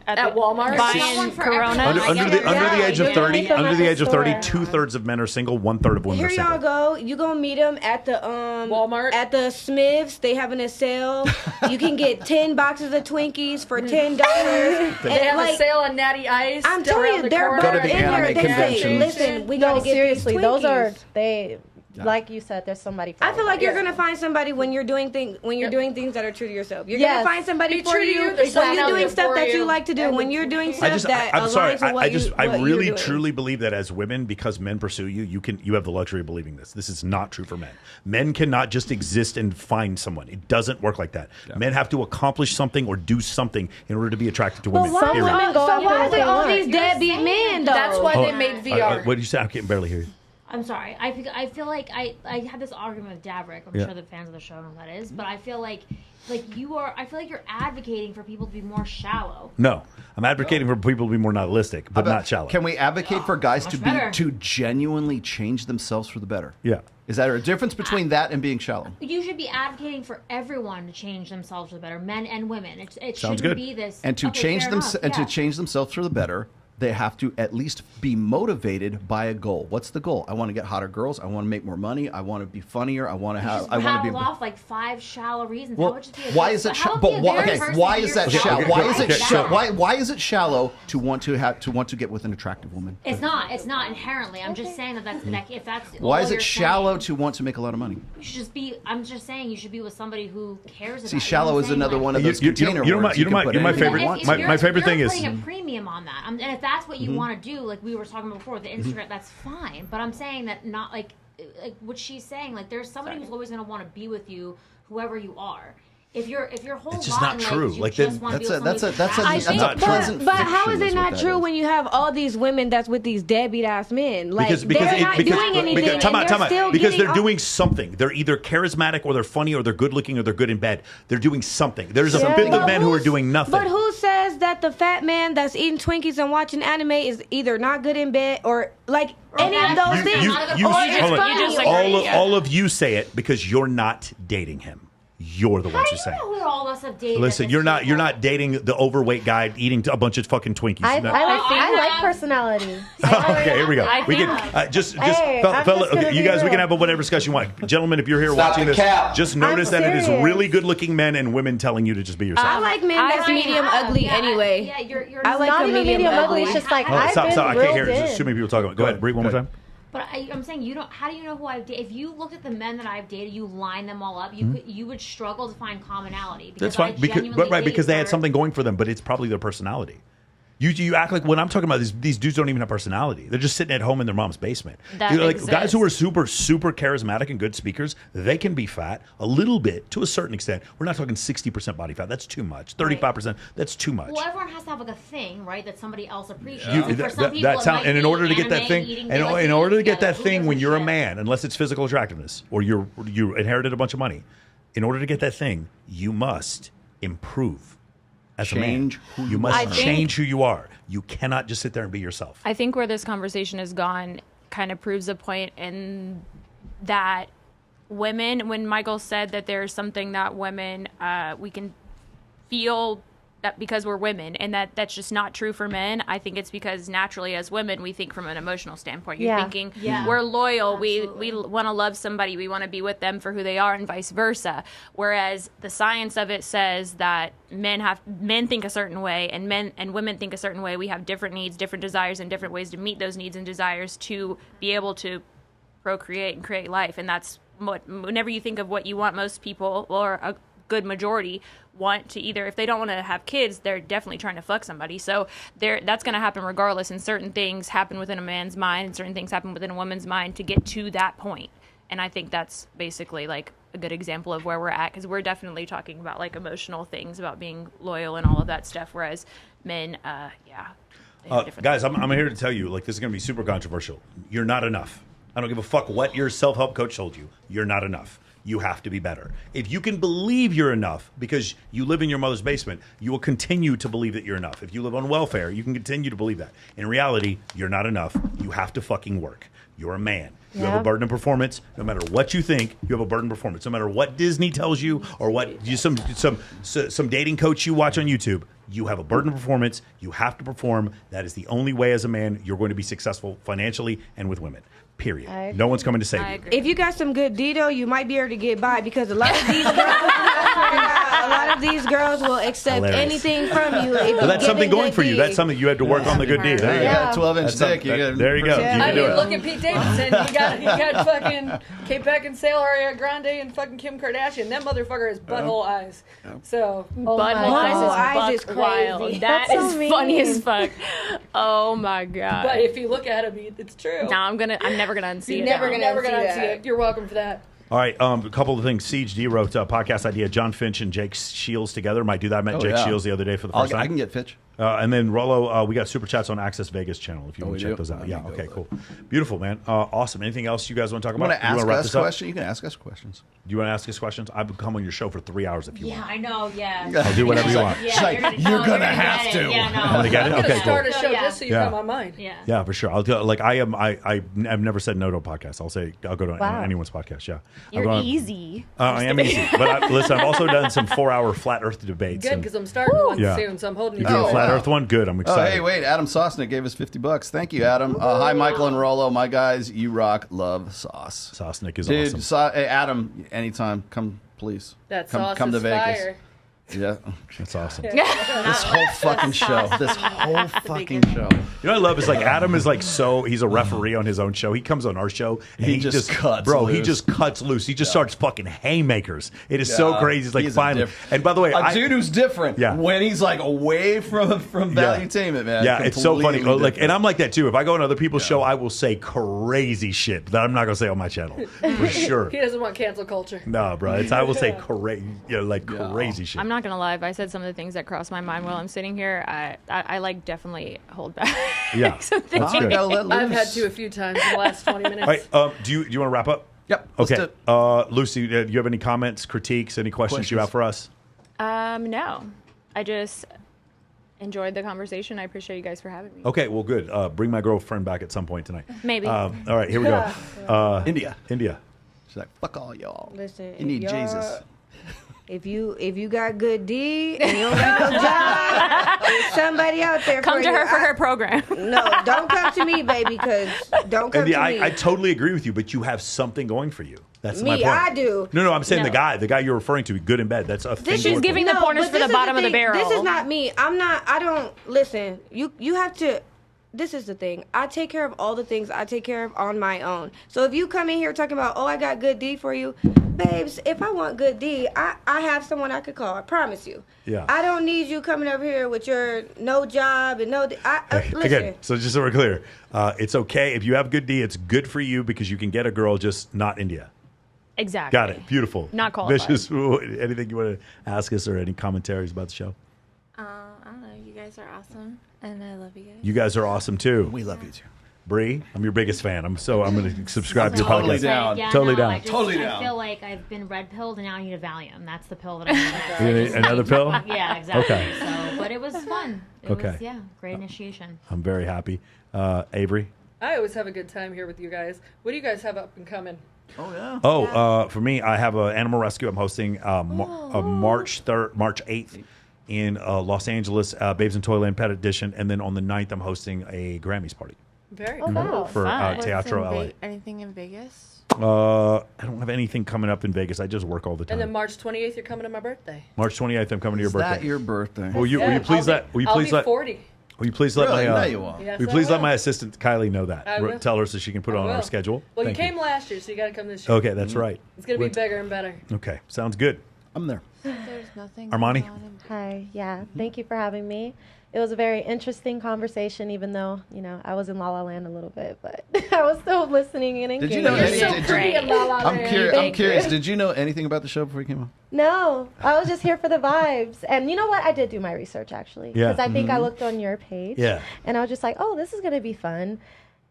At Walmart? buying Corona? Under the age of you're 30, meet them under at the the age of 30, store. 2/3 of men are single, 1/3 of women Here are single. y'all go. You gonna meet them at the Walmart, at the Smiths. They having a sale. You can get 10 boxes of Twinkies for $10. They have a sale on Natty Ice. I'm telling you, they're Go to better the in there. anime They say, conventions. listen, we gotta No, get seriously, these those are Twinkies. like you said, there's somebody for I feel like you're everybody. gonna find somebody when you're doing things doing things that are true to yourself. You're Yes. gonna find somebody Be for true to you you. There's when someone you're out doing there stuff for that you you. like to do. When you're doing stuff that I'm sorry. aligns with what I what really you're doing. truly believe that as women, because men pursue you, you have the luxury of believing this. This is not true for men. Men cannot just exist and find someone. It doesn't work like that. Men have to accomplish something or do something in order to be attracted to women. Why period. is it all these deadbeat men though? That's why Oh, they made VR. what did you say? I can barely hear you. I'm sorry. I feel like I had this argument with Davrick. I'm Yeah. sure the fans of the show know who that is, but I feel like you are. I feel like you're advocating for people to be more shallow. No, I'm advocating for people to be more nihilistic, but not shallow. Can we advocate for guys to much better. to genuinely change themselves for the better? Yeah. Is there a difference between that and being shallow? You should be advocating for everyone to change themselves for the better, men and women. It Sounds shouldn't good. be this. And to okay, change fair them enough, and yeah. to change themselves for the better, they have to at least be motivated by a goal. What's the goal? I want to get hotter girls. I want to make more money. I want to be funnier. I want to You have. just I want to rattled be. off like 5 shallow reasons. Well, How would you be a why good- is it? how would But be a why? very Okay, person why if is you're that shallow? shallow? Why is it Okay, shallow? so- Why is it shallow to want to get with an attractive woman? It's not. It's not inherently. I'm just saying that if that's Why all is it you're shallow saying, to want to make a lot of money? you should just be. I'm just saying you should be with somebody who cares about. See, you. shallow You know is what I'm another saying? one of those You container know my- words. you know can my- put you know my anything favorite- you want. my favorite thing you're is- putting a premium on that, and if that's what you Mhm. want to do, like we were talking about before, the Instagram, that's fine. But I'm saying that not like what she's saying. Like there's somebody who's always going to want to be with you, whoever you are. If your whole It's just lot not in true. life is you Like, just then- want to be with that's a But how is it not true when you have all these women that's with these deadbeat ass men? Like they're not doing anything, time out, and they're still because getting they're doing something. They're either charismatic or they're funny or they're good looking or they're good in bed. They're doing something. There's a Yeah. fifth of But men who are doing nothing. But who says that the fat man that's eating Twinkies and watching anime is either not good in bed or like any of those things? Or it's hold on. funny. all of you say it because you're not dating him. You're the ones who say it. Who all of us have dated? Listen, you're not dating the overweight guy eating a bunch of fucking Twinkies. I No. like personality. Okay, here we go. I We think- can just Hey, I'm fella, just gonna okay, you be guys, we can real. have whatever discussion you want. Gentlemen, if you're here Stop watching the this, cap. just notice I'm that it is serious. really good-looking men and women telling you to just be yourself. I like men that's medium ugly anyway. Yeah, you're I like not a even medium ugly. It's just like Oh, I've stop! been I can't hear. reeled There's in. too many people talking. Go ahead, Bree, one more time. But I'm saying you don't. How do you know who I've dated? If you looked at the men that I've dated, you line them all up. You would struggle to find commonality. That's Because fine, because they had something going for them, but it's probably their personality. You act like when I'm talking about these dudes don't even have personality. They're just sitting at home in their mom's basement. That Like exists. guys who are super charismatic and good speakers, they can be fat a little bit to a certain extent. We're not talking 60% body fat. That's too much. 35%. That's too much. Well, everyone has to have like a thing, right, that somebody else appreciates. You- And for some people, it might and in be order to get that anime, thing, eating and good, like in eating order to get together. that Who thing gives when a you're a shit? man, unless it's physical attractiveness or you inherited a bunch of money, in order to get that thing, you must improve as Change a man. who You you must are. I think- change who you are. You cannot just sit there and be yourself. I think where this conversation has gone kind of proves a point in that women, when Michael said that there's something that women, we can feel that because we're women, and that's just not true for men. I think it's because naturally as women, we think from an emotional standpoint. You're Yeah. thinking, Yeah. we're loyal, we want to love somebody, we want to be with them for who they are, and vice versa. Whereas the science of it says that men think a certain way, and men and women think a certain way. We have different needs, different desires, and different ways to meet those needs and desires to be able to procreate and create life. And that's what, whenever you think of what you want, most people, or a good majority, want to either, if they don't want to have kids, they're definitely trying to fuck somebody. So that's going to happen regardless, and certain things happen within a man's mind and certain things happen within a woman's mind to get to that point. And I think that's basically like a good example of where we're at, because we're definitely talking about like emotional things about being loyal and all of that stuff, whereas men, Guys, I'm here to tell you, like, this is going to be super controversial. You're not enough. I don't give a fuck what your self-help coach told you. You're not enough. You have to be better. If you can believe you're enough because you live in your mother's basement, you will continue to believe that you're enough. If you live on welfare, you can continue to believe that. In reality, you're not enough. You have to fucking work. You're a man. You have a burden of performance. No matter what you think, you have a burden of performance. No matter what Disney tells you or what some dating coach you watch on YouTube, you have a burden of performance. You have to perform. That is the only way as a man you're going to be successful financially and with women. Period. No one's coming to save you. If you got some good D though, you might be able to get by, because a lot of these girls will accept Hilarious. anything from you. If Well, that's you something give going them for you. good That's something you had to work on the good D. There you Yeah, go. 12-inch That's dick. something- there you go. You I can do mean, it. look at Pete Davidson. He got fucking Kate Beckinsale, Ariana Grande, and fucking Kim Kardashian. That motherfucker has butthole eyes. So Butthole eyes is crazy. wild. That That's so is mean. funny as fuck. Oh my god. But if you look at him, it's true. No, I'm never gonna unsee You're it. never now. gonna unsee it. You're welcome for that. All right, a couple of things. Siege D wrote a podcast idea. John Finch and Jake Shields together. Might do that. I met Jake Shields the other day for the first time. I can get Fitch. And then Rollo, we got super chats on Access Vegas channel if you want we to check do? those out. Let Yeah, me go okay, look. cool. Beautiful, man. Awesome. Anything else you guys want to talk You about? want to ask wrap us this up? questions? You can ask us questions. Do you want to ask us questions? I've come on your show for 3 hours if you Yeah, want. I know. Yeah. I'll do whatever you want. Yeah, She's like, you're gonna have get it. to. Yeah, no. I'm gonna get it? I'm Okay, gonna start cool. a show Yeah. just so you Yeah. come on mine. Yeah. Yeah, for sure. I'll go. Like I've never said no to a podcast. I'll go to Wow. anyone's podcast. Yeah, You're I'm going- easy. I am easy, but listen, I've also done some 4-hour flat Earth debates. Good, and- because I'm starting one Yeah. soon, so I'm holding you You doing to a it. flat Earth one? Good. I'm Oh, excited. hey, wait. Adam Sosnick gave us $50. Thank you, Adam. Hi, Michael and Rollo. My guys, you rock. Love sauce. Sosnick is Dude, awesome. hey, Adam, anytime. Come, please. That come, sauce come to is Vegas. fire. Yeah. That's awesome. This whole fucking show. This whole fucking show. You know what I love is like Adam is like he's a referee on his own show. He comes on our show and He he just cuts bro. He loose. just cuts loose. He just starts fucking haymakers. It is so crazy. It's like He's finally. And by the way, a dude who's different. Yeah. When he's like away from valuetainment, man. Yeah, it's so funny. Completely Like, and different. I'm like that too. If I go on other people's show, I will say crazy shit that I'm not gonna say on my channel for sure. He doesn't want cancel culture. No, bro. I will say crazy, crazy shit. I'm not gonna lie. If I said some of the things that cross my mind while I'm sitting here, I like definitely hold back. Yeah, some that's things. good. I've had to a few times in the last 20 minutes. All right, do you want to wrap up? Yep. Okay. Lucy, do you have any comments, critiques, any questions you have for us? No. I just enjoyed the conversation. I appreciate you guys for having me. Okay, well, good. Bring my girlfriend back at some point tonight. Maybe. All right, here we go. India. She's like, fuck all y'all. Listen, You need if y'all- Jesus. If you got good D and you don't got no job, there's somebody out there. Come for to you. her for her program. No, don't come to me, baby, because don't come India, to me. I totally agree with you, but you have something going for you. That's my Me, point. I do. No, I'm saying No. the guy you're referring to, good in bed. That's a thing. She's giving the pointers but for this the is bottom of the thing. barrel. This is not me. I don't listen. You have to. this is the thing. I take care of all the things I take care of on my own. So if you come in here talking about, oh, I got good D for you, babes, if I want good D, I have someone I could call. I promise you. Yeah. I don't need you coming over here with your no job and no. Listen. Again, so just so we're clear, it's okay if you have good D. It's good for you because you can get a girl, just not India. Exactly. Got it. Beautiful. Not qualified. Vicious. Anything you want to ask us or any commentaries about the show? I don't know. You guys are awesome, and I love you guys. You guys are awesome too. We love you too. Bree, I'm your biggest fan. I'm going to subscribe to your Totally podcast. down. Yeah, Totally no, down. I feel like I've been red pilled and now I need a Valium. That's the pill that I need. You need another pill? Yeah, exactly. Okay. So, but it was fun. It Okay. was, great initiation. I'm very happy. Avery? I always have a good time here with you guys. What do you guys have up and coming? Oh yeah. For me, I have an animal rescue. I'm hosting March 8th in Los Angeles, Babes in Toyland Pet Edition. And then on the 9th, I'm hosting a Grammys party. Very cool. For Teatro LA. Anything in Vegas? I don't have anything coming up in Vegas. I just work all the time. And then March 28th, you're coming to my birthday. March 28th, I'm coming to your Is birthday. that your birthday? Will you please let? Will you I'll please be let? 40. Will you please let Really? my? No, you won't. Yes, will you I please let will. my assistant Kylie know that? I will. Tell her so she can put it on our will. schedule. Well, Thank you came last year, so you got to come this year. Okay, that's right. It's going to be bigger and better. Okay, sounds good. I'm there. There's nothing. Armani? Hi, yeah. Thank you for having me. It was a very interesting conversation, even though, I was in La La Land a little bit, but I was still listening and engaged. Did you know You're so pretty in La La I'm Land. curious. Did you know anything about the show before you came on? No, I was just here for the vibes. And you know what? I did do my research, actually. Yeah. Because I think I looked on your page. Yeah. And I was just like, oh, this is going to be fun.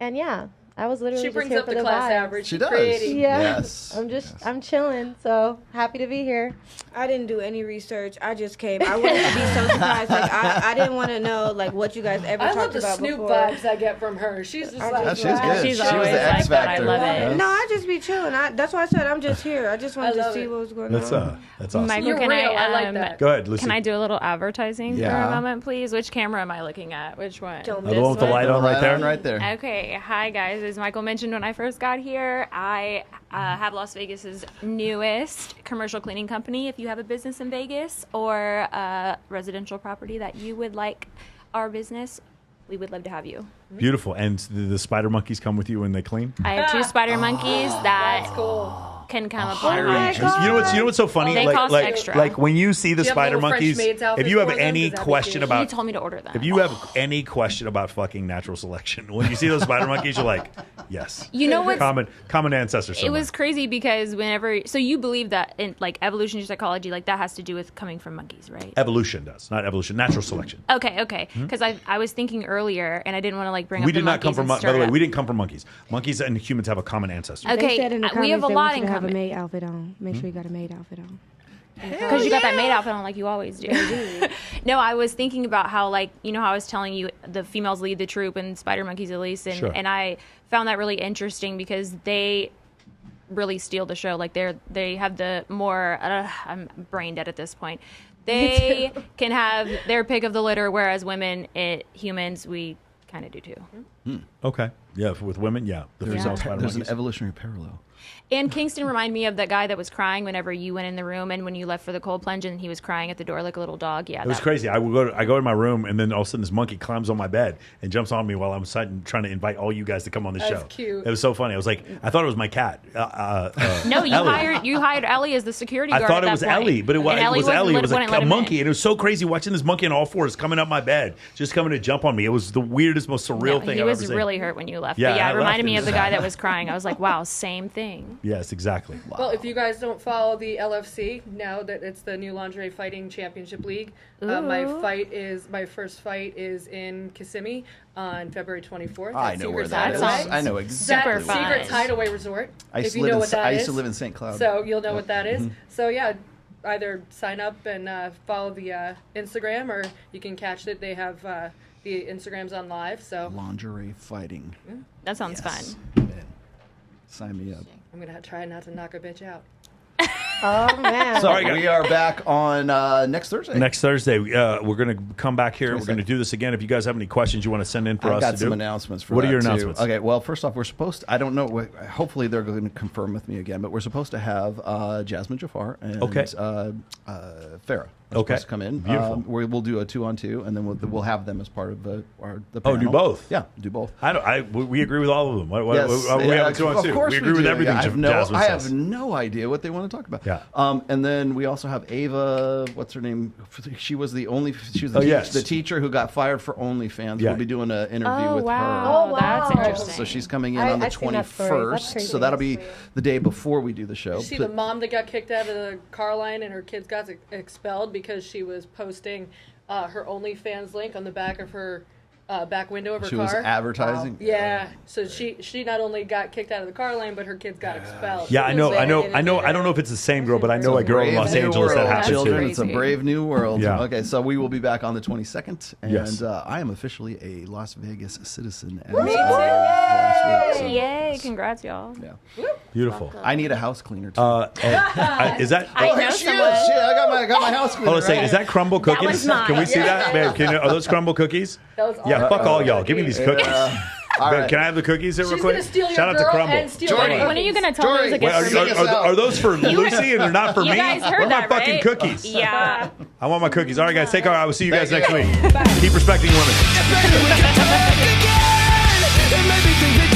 And yeah, I was literally She just brings here up for the the class vibes. average. She She's does. pretty. Yeah. Yes. I'm chilling. So happy to be here. I didn't do any research. I just came. I wanted to be so surprised. Like I didn't want to know what you guys ever I talked love the about Snoop before. vibes I get from her. She's just like, She's good. She's she was always the X like that. I Factor. love it. Yes. No, I just be chilling. That's why I said I'm just here. I just wanted I to love see it. what was going That's on. that's awesome. Michael, You're can real. I I like that. Go ahead, Lucy. Can I do a little advertising for Yeah. a moment, please? Which camera am I looking at? Which one? Don't The one with the light on right there. Right there. Okay, hi guys. As Michael mentioned when I first got here, I have Las Vegas's newest commercial cleaning company. If you have a business in Vegas or a residential property that you would like our business, we would love to have you. Beautiful. And the spider monkeys come with you when they clean. I have two spider monkeys that That's cool. can come upon Hired my agent. You know what's so funny? They cost extra. Like when you see the Do you have spider little French monkeys. maids out If there you have for them? any Does that question make He about told me to order that. if you have any question about fucking natural selection, when you see those spider monkeys, you're like, yes. You know what's Common ancestor. It somewhere. was crazy because so you believe that in like evolutionary psychology, like that has to do with coming from monkeys, right? Evolution does, not evolution. Natural selection. Okay. Because I was thinking earlier, and I didn't want to like bring up We the did not come monkeys from. and By the way, stir it we up. didn't come from monkeys. Monkeys and humans have a common ancestor. Okay, They said in the we have a comments they lot want in you to have a common. maid outfit on. Make sure you got a maid outfit on. Because you got that maid outfit on like you always do. No, I was thinking about how how I was telling you the females lead the troop and spider monkeys at least, and, Sure. and I found that really interesting because they really steal the show. Like they have the more I'm brain dead at this point. They can have their pick of the litter, whereas humans, we kind of do too. Okay. Yeah. With women, yeah. The female spider There's an monkeys. evolutionary parallel. And Kingston reminded me of that guy that was crying whenever you went in the room and when you left for the cold plunge and he was crying at the door like a little dog. Yeah, It was crazy. I go in my room and then all of a sudden this monkey climbs on my bed and jumps on me while I'm trying to invite all you guys to come on the That's show. cute. It was so funny. I was like, I thought it was my cat. No, Ellie. you hired Ellie as the security I guard. thought at it was that point. Ellie, but it was And Ellie. It was wouldn't a let him monkey, in. and it was so crazy watching this monkey on all fours coming up my bed, just coming to jump on me. It was the weirdest, most surreal thing He I've was ever seen. really hurt when you left. Yeah, But yeah, I it left. reminded me It of the was guy sad. that was crying. I was like, wow, same thing. Yes, exactly. Well, if you guys don't follow the LFC now that it's the new Lingerie Fighting Championship League, my first fight is in Kissimmee on February 24th. I at know Secret where that is. Hideaway. I know exactly. That's Secret's Hideaway Resort. I used if to you live know in what that I is. used to live in St. Cloud. So you'll know what that is. Mhm. So yeah, either sign up and follow the Instagram, or you can catch it. They have the Instagrams on live. So Lingerie fighting. That sounds fun. Sign me up. I'm gonna try not to knock a bitch out. Oh man. So we are back on next Thursday. Next Thursday, we're going to come back here. We're 22nd. going to do this again. If you guys have any questions you want to send in for I've us got to some do. announcements for What that are your too. announcements? Okay, well, first off, we're supposed to, I don't know, hopefully they're going to confirm with me again, but we're supposed to have Jasmine Jafar and Okay. Farrah are Okay. supposed to come in. Beautiful. We'll do a 2-on-2, and then we'll have them as part of the panel. Oh, do both? Yeah, do both. We agree with all of them. Yes, we have a 2-on-2. of course We agree with do. everything Yeah, Jasmine I says. have no idea what they want to talk about. Yeah. And then we also have Ava. What's her name? She was the yes. teacher who got fired for OnlyFans. Yeah. We'll be doing an interview with her. Oh, that's interesting. So she's coming in on the I've seen that story. That's 21st. crazy. So that'll be the day before we do the show. See the mom that got kicked out of the car line and her kids got expelled because she was posting her OnlyFans link on the back of her back window of her She car. was advertising? Yeah. So she not only got kicked out of the car line, but her kids got expelled. Yeah, I know. I don't know if it's the same girl, but I know a girl in Los Angeles that happened Children, to. it's a brave new world. Yeah. Okay, so we will be back on the 22nd, and Yes. I am officially a Las Vegas citizen. As Me of too. last week, so- Yay! Congrats, y'all. Yeah. Beautiful. I need a house cleaner too. Is that? I know here she someone. is. Shit, I got my house cleaner. Hold on a second. right Is that crumble That cookies? one's mine. Can we see that? Babe, are those crumble cookies? That was all Yeah, fuck all cookies. y'all. Give me these cookies. All Babe, right. can I have the cookies here real She's quick? gonna steal your Shout out to girl Crumble. and steal Jordy. my When are you gonna tell Jordy, me there's a Wait, gift for me? are those for Lucy and they're not for You me? guys heard Where are my that, fucking right? cookies? Yeah. I want my cookies. All right, guys, take care. I will see you guys Thank next you. week. Keep respecting women. It made me think